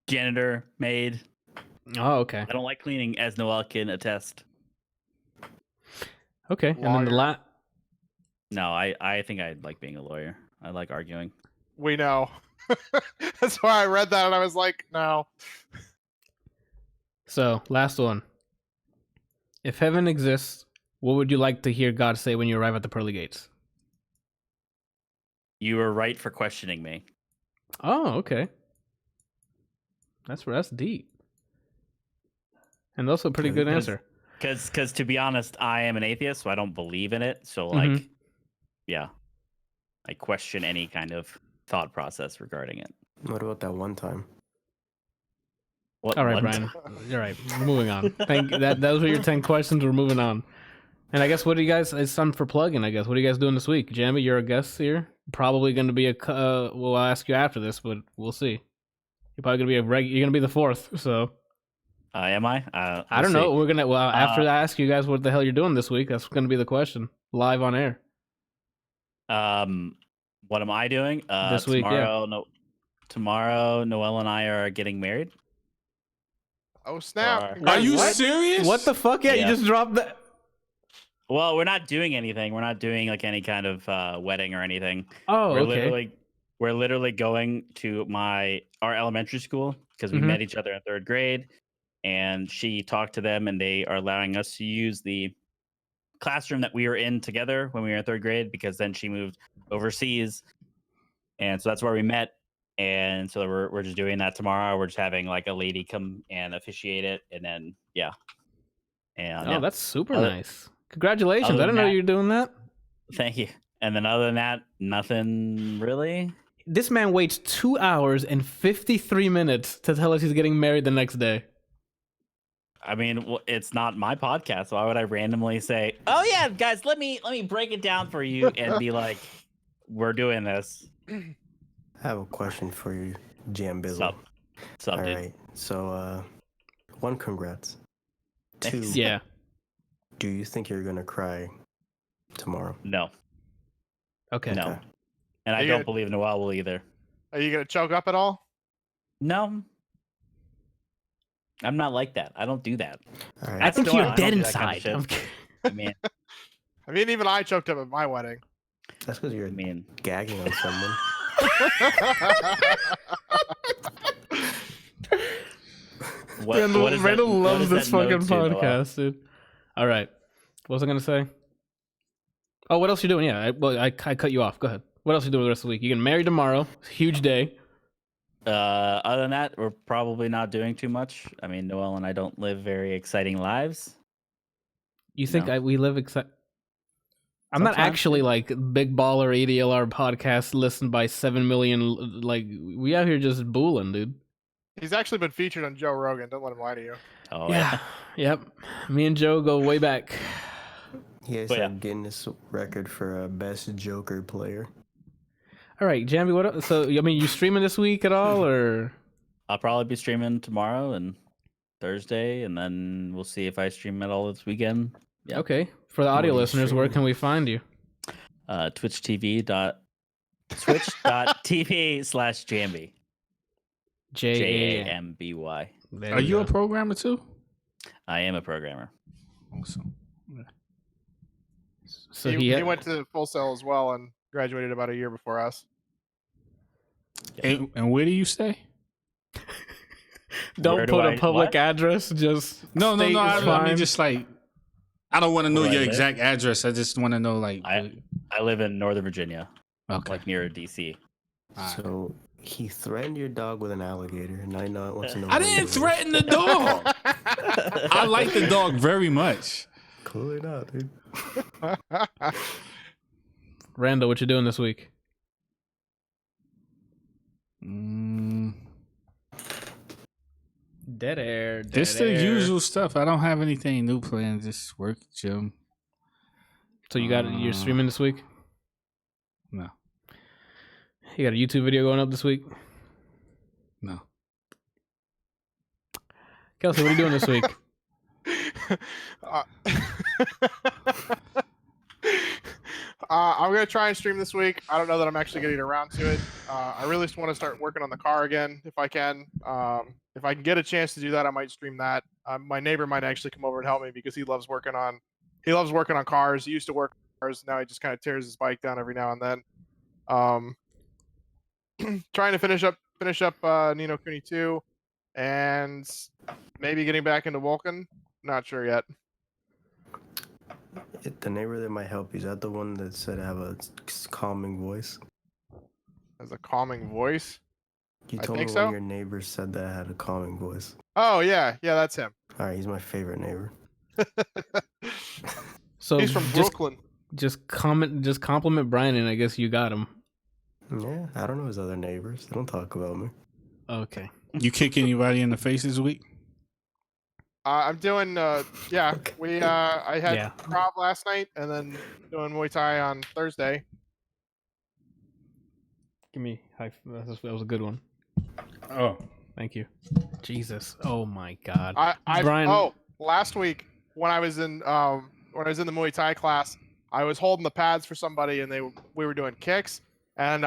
Janitor, maid. Oh, okay. I don't like cleaning, as Noelle can attest. Okay, and then the Lawyer. No, I think I like being a lawyer. I like arguing. We know. That's why I read that and I was like, no. So, last one. If heaven exists, what would you like to hear God say when you arrive at the pearly gates? You were right for questioning me. Oh, okay. That's deep. And also a pretty good answer. Because to be honest, I am an atheist, so I don't believe in it. So like, yeah, I question any kind of thought process regarding it. What about that one time? What, All right, what? Brian. All right, we're moving on. Those were your 10 questions. We're moving on. And I guess what do you guys? It's time for plugging. I guess what are you guys doing this week? Jamby, you're a guest here. Probably going to be I'll ask you after this, but we'll see. You're probably going to be You're going to be the fourth. So Am I? I don't know. We're gonna. Well, after I ask you guys what the hell you're doing this week, that's going to be the question live on air. What am I doing? This week, yeah. Tomorrow, Noelle and I are getting married. Oh snap. Are you What? serious? What the fuck? Yeah, Yeah. you just dropped that. Well, we're not doing anything. We're not doing like any kind of wedding or anything. Oh, we're okay. literally going to our elementary school because we Mhm. met each other in 3rd grade, and she talked to them, and they are allowing us to use the classroom that we were in together when we were in 3rd grade, because then she moved overseas, and so that's where we met. And so we're just doing that tomorrow. We're just having like a lady come and officiate it, and then yeah. And Oh, yeah. that's super Other- nice. Congratulations! other I didn't than know that- you were doing that. Thank you. And then other than that, nothing really. This man waits 2 hours and 53 minutes to tell us he's getting married the next day. I mean, it's not my podcast. So why would I randomly say, "Oh yeah, guys, let me break it down for you," and be like, "We're doing this." I have a question for you, Jam Bizzle. Sup, All dude? right. So, 1, congrats. 2, Thanks. Yeah. do you think you're gonna cry tomorrow? No, Okay. no, Okay. and I You don't gotta- believe Noelle will either. Are you gonna choke up at all? No, I'm not like that. I don't do that. All right. I think Still, you're I don't dead do that kind of inside. shit. I'm I mean, I mean, even I choked up at my wedding. That's because you're I mean, gagging on someone. what Randall, does Randall that, what loves does this that note fucking to, Noelle? podcast, dude. All right. What was I going to say? Oh, what else you doing? Yeah, I cut you off. Go ahead. What else you doing the rest of the week? You getting married tomorrow? Huge day. Other than that, we're probably not doing too much. I mean, Noel and I don't live very exciting lives. You think No. we live I'm not Sometimes, actually yeah. like big baller ADLR podcast listened by 7 million. Like we out here just booling, dude. He's actually been featured on Joe Rogan. Don't let him lie to you. Oh Yeah. Yep. Me and Joe go way back. He has But a yeah. Guinness record for best Joker player. All right, Jamby. What? So I mean, you streaming this week at all, or? I'll probably be streaming tomorrow and Thursday, and then we'll see if I stream at all this weekend. Yeah. Okay. For the audio What are you listeners, where streaming? can we find you? Twitch.tv/Jamby. Jamby. JAMBY. Are you a programmer too? I am a programmer. Awesome. So he went to Full Sail as well and graduated about a year before us. And where do you stay? Don't Where do put a I- public what? address. Just No. state is I fine. mean, just like I don't want to know Where I your live? exact address. I just want to know like. I live in Northern Virginia, Okay. like near DC. Alright. So he threatened your dog with an alligator, and I know wants to know. I where he didn't lives. threaten the dog. I like the dog very much. Clearly not, dude. Randall, what you doing this week? Dead air. It's the usual stuff. I don't have anything new planned. Just work, gym. So you're streaming this week? No, You got a YouTube video going up this week? no. Kelsey, what are you doing this week? I'm gonna try and stream this week. I don't know that I'm actually getting around to it. I really just want to start working on the car again if I can. If I can get a chance to do that, I might stream that. My neighbor might actually come over and help me because he loves working on cars. He used to work on cars. Now he just kind of tears his bike down every now and then. Trying to finish up Nino Kuni 2 and maybe getting back into Vulcan. Not sure yet. The neighbor that might help you, is that the one that said I have a calming voice? As a calming voice. You I told me think one so. of your neighbors said that I had a calming voice. Oh yeah, that's him. All right, he's my favorite neighbor. So He's from Brooklyn. just compliment Brian, and I guess you got him. Yeah, I don't know his other neighbors. They don't talk about me. Okay. You kick anybody in the face this week? I'm doing yeah. We I had Yeah. Prov last night and then doing Muay Thai on Thursday. Give me high. That was a good one. Oh, Thank you. Jesus. Oh my God. I Brian- last week when I was in the Muay Thai class, I was holding the pads for somebody and we were doing kicks and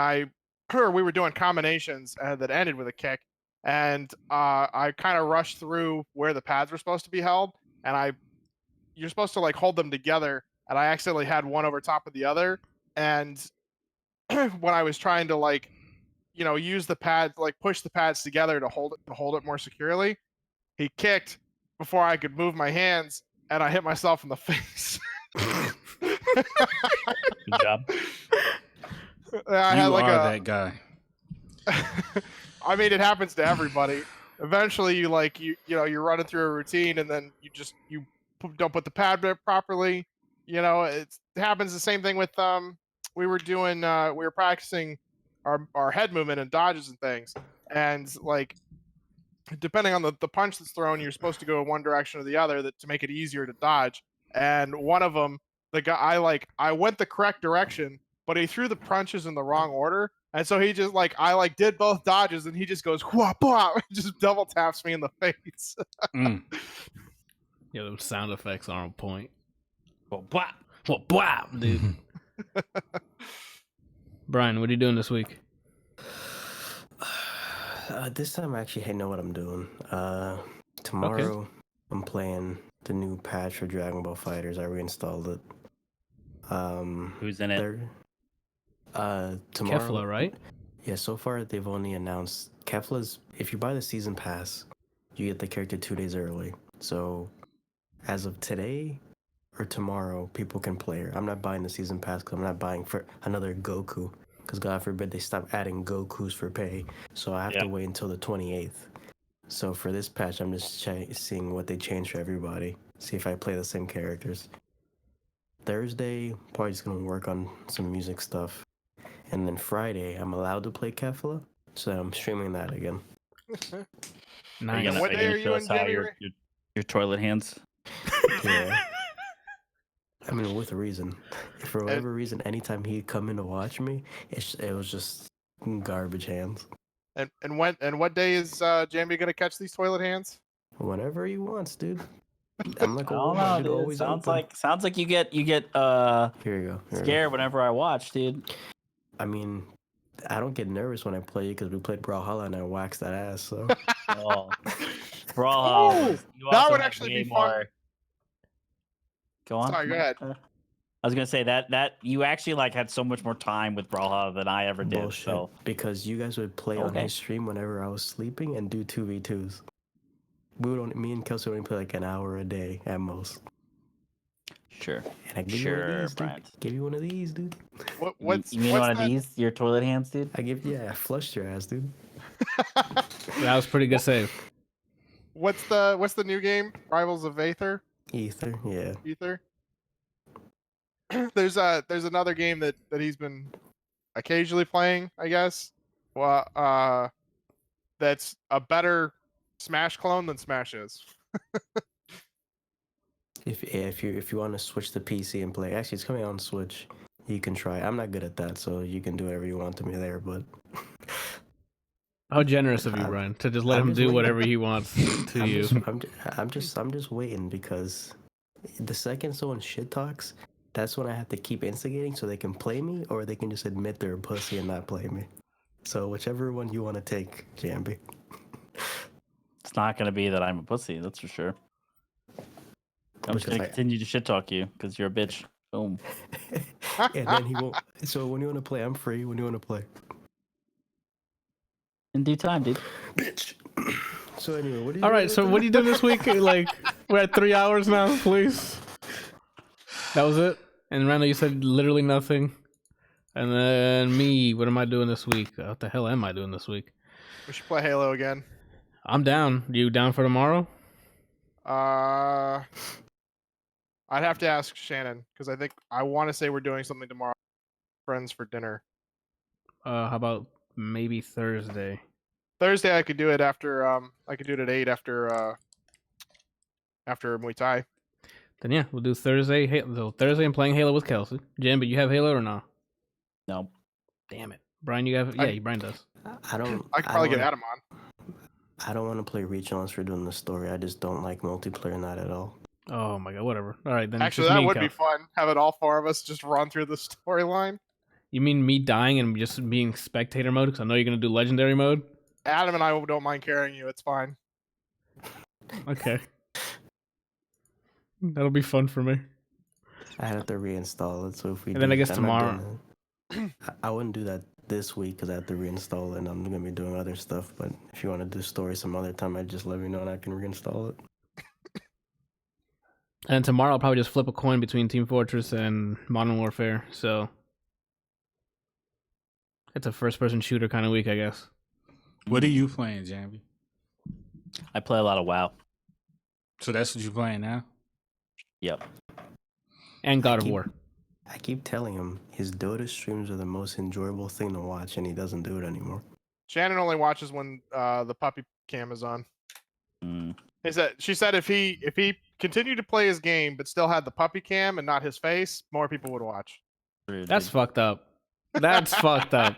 we were doing combinations that ended with a kick and I kind of rushed through where the pads were supposed to be held and you're supposed to like hold them together and I accidentally had one over top of the other and when I was trying to like use the pads, like push the pads together to hold it more securely, he kicked before I could move my hands and I hit myself in the face. Good job. I you had like are that guy. I mean, it happens to everybody. Eventually, you're running through a routine, and then you don't put the pad back properly. It happens the same thing with we were practicing our head movement and dodges and things, and like depending on the punch that's thrown, you're supposed to go in one direction or the other to make it easier to dodge. And one of them, the guy, I went the correct direction, but he threw the punches in the wrong order. And so he just I did both dodges and he just goes, whop, whop, just double taps me in the face. Mm. Yeah, those sound effects are on point. Well, blah. Well, wow, dude. Brian, what are you doing this week? This time I actually know what I'm doing. Tomorrow I'm playing the new patch for Dragon Ball Fighters. I reinstalled it. Who's in it? Tomorrow. Kefla, right? Yeah, so far they've only announced Kefla's. If you buy the season pass, you get the character 2 days early. So, as of today, or tomorrow, people can play her. I'm not buying the season pass because I'm not buying for another Goku. Because God forbid they stop adding Gokus for pay. So I have to wait until the 28th. So for this patch, I'm just seeing what they change for everybody. See if I play the same characters. Thursday, probably just going to work on some music stuff. And then Friday, I'm allowed to play Kefla. So I'm streaming that again. Nice. What day are you in, Jamby? Your toilet hands? Yeah. I mean, with a reason. For whatever reason, anytime he'd come in to watch me, it was just garbage hands. And what day is Jamby gonna catch these toilet hands? Whenever he wants, dude. I'm like, I don't know, dude. always Sounds open. like you get Here you go. scared whenever I watch, dude. I mean, I don't get nervous when I play because we played Brawlhalla and I waxed that ass. So Oh, Brawlhalla. That would actually be fun. Go on. Sorry, go ahead. I was gonna say that you actually like had so much more time with Brawlhalla than I ever did. bullshit. So Because you guys would play on his stream whenever I was sleeping and do 2v2s. Me and Kelsey would only play like an hour a day at most. sure. And I give you one of these, dude. Brian. Give you one of these, dude. You mean one of these? Your toilet hands, dude? I flushed your ass, dude. That was pretty good save. What's the new game? Rivals of Aether? Ether, yeah. Ether. There's another game that he's been occasionally playing, I guess. Well, that's a better Smash clone than Smash is. If you want to switch the PC and play, actually it's coming out on Switch. You can try. I'm not good at that, so you can do whatever you want to me there. But How generous of you, Brian, to just let him do whatever he wants to you. I'm just waiting because the second someone shit talks, that's when I have to keep instigating so they can play me, or they can just admit they're a pussy and not play me. So whichever one you want to take, Jamby. It's not gonna be that I'm a pussy, that's for sure. I'm just gonna continue to shit talk you because you're a bitch. Boom. And then he won't. So when you want to play, I'm free. When you want to play, In due time, dude. bitch. So anyway, what do you? All right, so what do you do this week? Like, we're at 3 hours now, please. That was it? And Randall, you said literally nothing. And then me, what am I doing this week? What the hell am I doing this week? We should play Halo again. I'm down. You down for tomorrow? I'd have to ask Shannon because I want to say we're doing something tomorrow. Friends for dinner. How about maybe Thursday? Thursday I could do it after I could do it at 8 after Muay Thai. Then yeah, we'll do Thursday. So Thursday I'm playing Halo with Kelsey. Jamby, you have Halo or no? No. Damn it. Brian, you have Brian does. I could probably get Adam on. I don't want to play Reach unless we're doing the story. I just don't like multiplayer in that at all. Oh my god, whatever. All right, then. Actually, that would be fun. Have it all four of us just run through the storyline. You mean me dying and just being spectator mode? Because I know you're gonna do legendary mode. Adam and I don't mind carrying you. It's fine. Okay. That'll be fun for me. I have to reinstall it, so if we. And then I guess tomorrow. I wouldn't do that this week because I have to reinstall it, and I'm gonna be doing other stuff. But if you want to do story some other time, I'd just let me know and I can reinstall it. And tomorrow I'll probably just flip a coin between Team Fortress and Modern Warfare. So it's a first-person shooter kind of week, I guess. What are you playing, Jamby? I play a lot of WoW. So that's what you're playing now? Yep. And God of War. I keep telling him his Dota streams are the most enjoyable thing to watch, and he doesn't do it anymore. Shannon only watches when the puppy cam is on. Mm. She said if he continued to play his game but still had the puppy cam and not his face, more people would watch. That's fucked up. That's fucked up.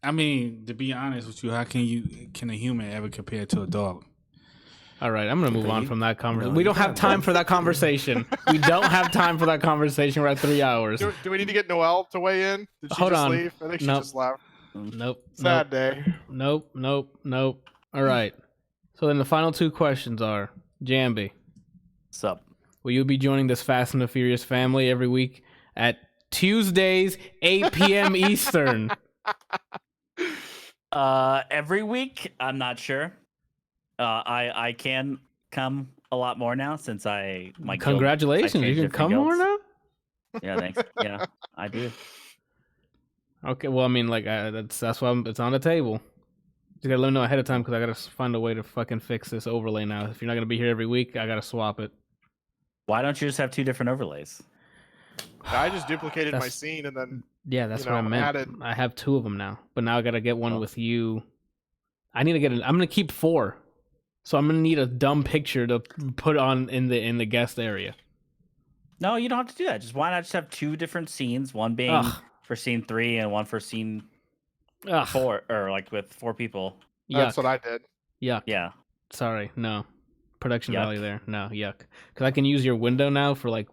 I mean, to be honest with you, how can a human ever compare to a dog? All right, I'm going to move on from that conversation. We don't have time for that conversation. We don't have time for that conversation. We're at 3 hours. Do we need to get Noelle to weigh in? Did she Hold just on. leave? I think she just left. Nope. Sad day. Nope. All right. So then the final two questions are, Jamby, What's up? will you be joining this Fast and the Furious family every week at Tuesdays, 8 p.m. Eastern? Every week? I'm not sure. I can come a lot more now since my Gylt- I Congratulations, you changed can it for come more Gylts. now. Yeah, thanks. Yeah, I do. Okay, well, I mean, like that's why it's on the table. You gotta let me know ahead of time because I gotta find a way to fucking fix this overlay now. If you're not gonna be here every week, I gotta swap it. Why don't you just have 2 different overlays? I just duplicated my That's- scene and then Yeah, that's what I meant. added. I have 2 of them now, but now I gotta get one Oh. with you. I need to get. I'm gonna keep 4, so I'm gonna need a dumb picture to put on in the guest area. No, you don't have to do that. Just why not just have 2 different scenes, one being Ugh. for scene 3 and one for scene Ugh, 4, or like with 4 people. That's yuck, what I did. yuck. Yeah. Sorry, no. Production Yuck. value there, no, yuck. Because I can use your window now for like,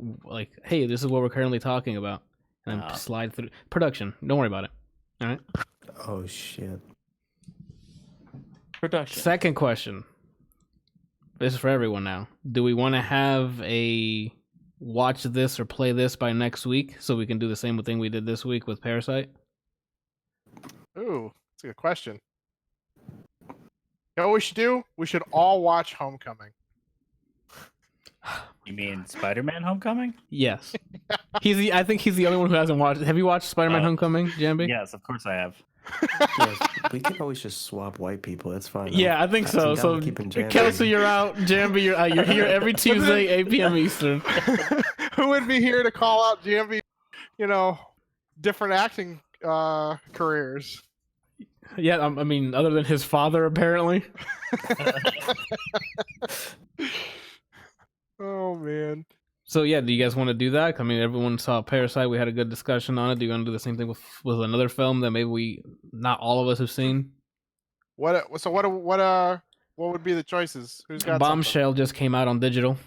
hey, this is what we're currently talking about, and then Oh. slide through production. Don't worry about it. All right. Oh shit. Production. Second question. This is for everyone now. Do we want to have a watch this or play this by next week so we can do the same thing we did this week with Parasite? Ooh, that's a good question. You know what we should do? We should all watch Homecoming. You mean Spider-Man Homecoming? Yes. I think he's the only one who hasn't watched. Have you watched Spider-Man Oh. Homecoming, Jamby? Yes, of course I have. Yes, we can always just swap white people. It's fine. Yeah, I think I'm so. down So with keeping Jamby. Kelsey, you're out. Jamby, you're here every Tuesday, 8 p.m. Eastern. Who would be here to call out Jamby? Different acting careers. Yeah, I mean, other than his father, apparently. Oh man. So yeah, do you guys want to do that? I mean, everyone saw Parasite. We had a good discussion on it. Do you want to do the same thing with another film that maybe not all of us have seen? What would be the choices? Who's got Bombshell just came out on digital,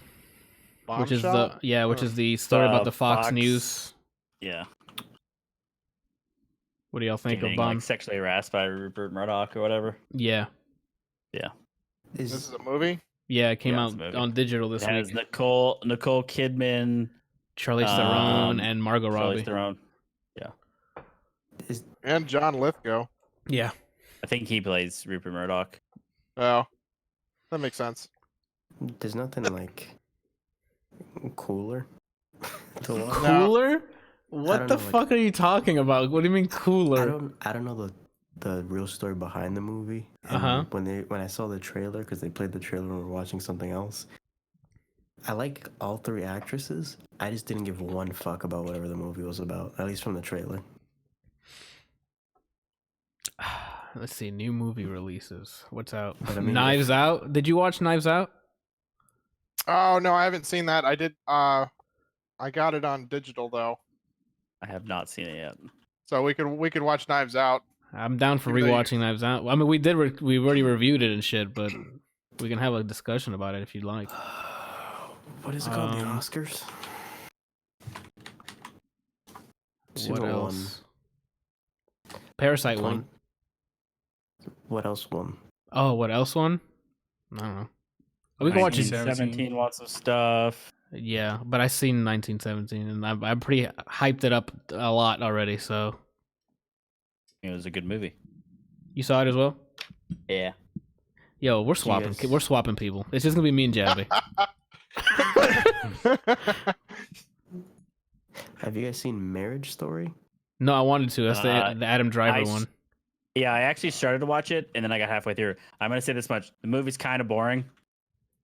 something? which is Bombshell? which is the story about the Fox Fox. News. Yeah. What do y'all think of Getting Bomb? like sexually harassed by Rupert Murdoch or whatever. Yeah, This is a movie. yeah, it came Yeah, out it's a movie. on digital this It has week. Nicole Kidman, Charlize Theron um, and Margot Robbie. Charlize Theron. And John Lithgow. Yeah, I think he plays Rupert Murdoch. Oh, that makes sense. There's nothing like cooler to watch. No. cooler. What don't the know, like- fuck are you talking about? What do you mean cooler? I don't know the real story behind the movie. And Uh-huh. When I saw the trailer, because they played the trailer when we were watching something else. I like all 3 actresses. I just didn't give one fuck about whatever the movie was about, at least from the trailer. Let's see, new movie releases. What's out? But I mean, Knives Out. Did you watch Knives Out? Oh no, I haven't seen that. I did. I got it on digital though, I have not seen it yet. so we could watch Knives Out. I'm down for Even though you- rewatching Knives Out. I mean, we already reviewed it and shit, but we can have a discussion about it if you'd like. What is it called? The Um, Oscars? What Super else? Parasite won. won. What else won? Oh, what else won? I don't know. We can watch it. 1917 wants some stuff. Yeah, but I seen 1917, and I'm pretty hyped it up a lot already. So It was a good movie. you saw it as well. Yeah. Yo, we're swapping. guys- We're swapping people. It's just gonna be me and Jamby. Have you guys seen Marriage Story? No, I wanted to. That's the Adam Driver I one. Yeah, I actually started to watch it and then I got halfway through. I'm gonna say this much: the movie's kind of boring.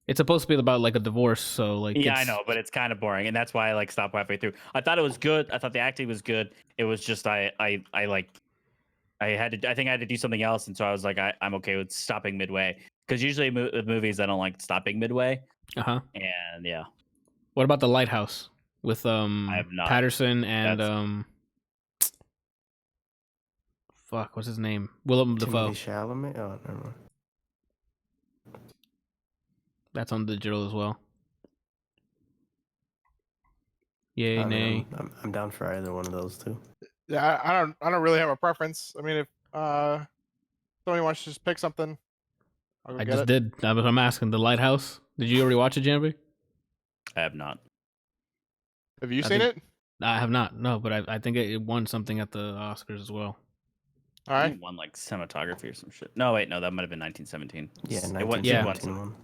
It's supposed to be about like a divorce, so like. Yeah, I it's- know, but it's kind of boring, and that's why I like stopped halfway through. I thought it was good. I thought the acting was good. It was just I think I had to do something else, and so I was like, I'm okay with stopping midway because usually with movies I don't like stopping midway. Uh-huh. And yeah, What about The Lighthouse with have not. Patterson and That's- fuck, what's his name? Willem Dafoe. Timothée Chalamet? Oh, never mind. That's on digital as well. Yay, I mean, nay. I'm down for either one of those two. Yeah, I don't really have a preference. I mean, if somebody wants to just pick something, I'll go I get just it. did. That's what I'm asking. The Lighthouse. Did you already watch it, Jamby? I have not. Have you I seen think- it? I have not. No, but I think it won something at the Oscars as well. All right. One like cinematography or some shit. No, wait, no, that might have been 1917. Yeah, It won- yeah. 1917 one.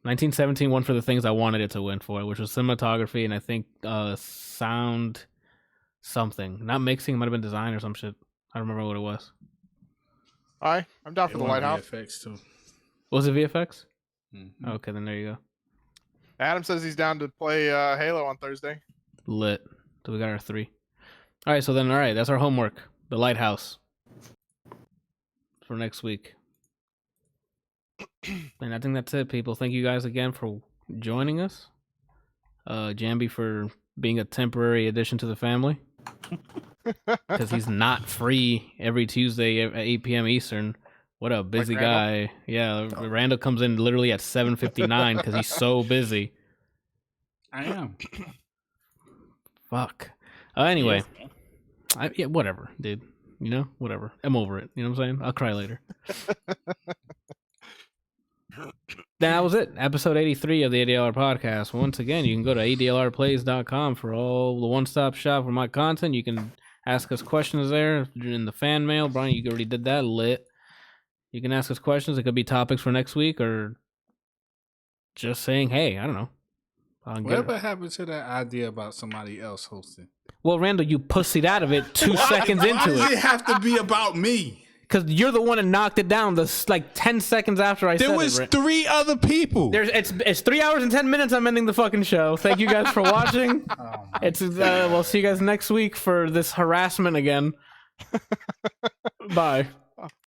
1917 won for the things I wanted it to win for, which was cinematography and I think sound something. Not mixing, might have been design or some shit. I don't remember what it was. All right, I'm down for the Lighthouse. VFX too. Was it VFX? Mm-hmm. Okay, then there you go. Adam says he's down to play Halo on Thursday. Lit. So we got our 3. All right, so then, all right, that's our homework. The Lighthouse. For next week. And I think that's it, people. Thank you guys again for joining us. Jamby for being a temporary addition to the family. Because he's not free every Tuesday at 8 p.m. Eastern. What a busy guy. Yeah, Randal comes in literally at 7:59 because he's so busy. I am. Fuck. Anyway. Yeah, whatever, dude. You know, whatever. I'm over it. You know what I'm saying? I'll cry later. That was it. Episode 83 of the ADLR Podcast. Once again, you can go to adlrplays.com for all the one-stop shop for my content. You can ask us questions there in the fan mail. Brian, you already did that. Lit. You can ask us questions. It could be topics for next week or just saying, hey, I don't know. Whatever happened to that idea about somebody else hosting? Well, Randal, you pussied out of it 2 seconds Why into does it. it have to be about me? Because you're the one that knocked it down like 10 seconds after I said it. There was 3 other people. It's 3 hours and 10 minutes. I'm ending the fucking show. Thank you guys for watching. We'll see you guys next week for this harassment again. Bye.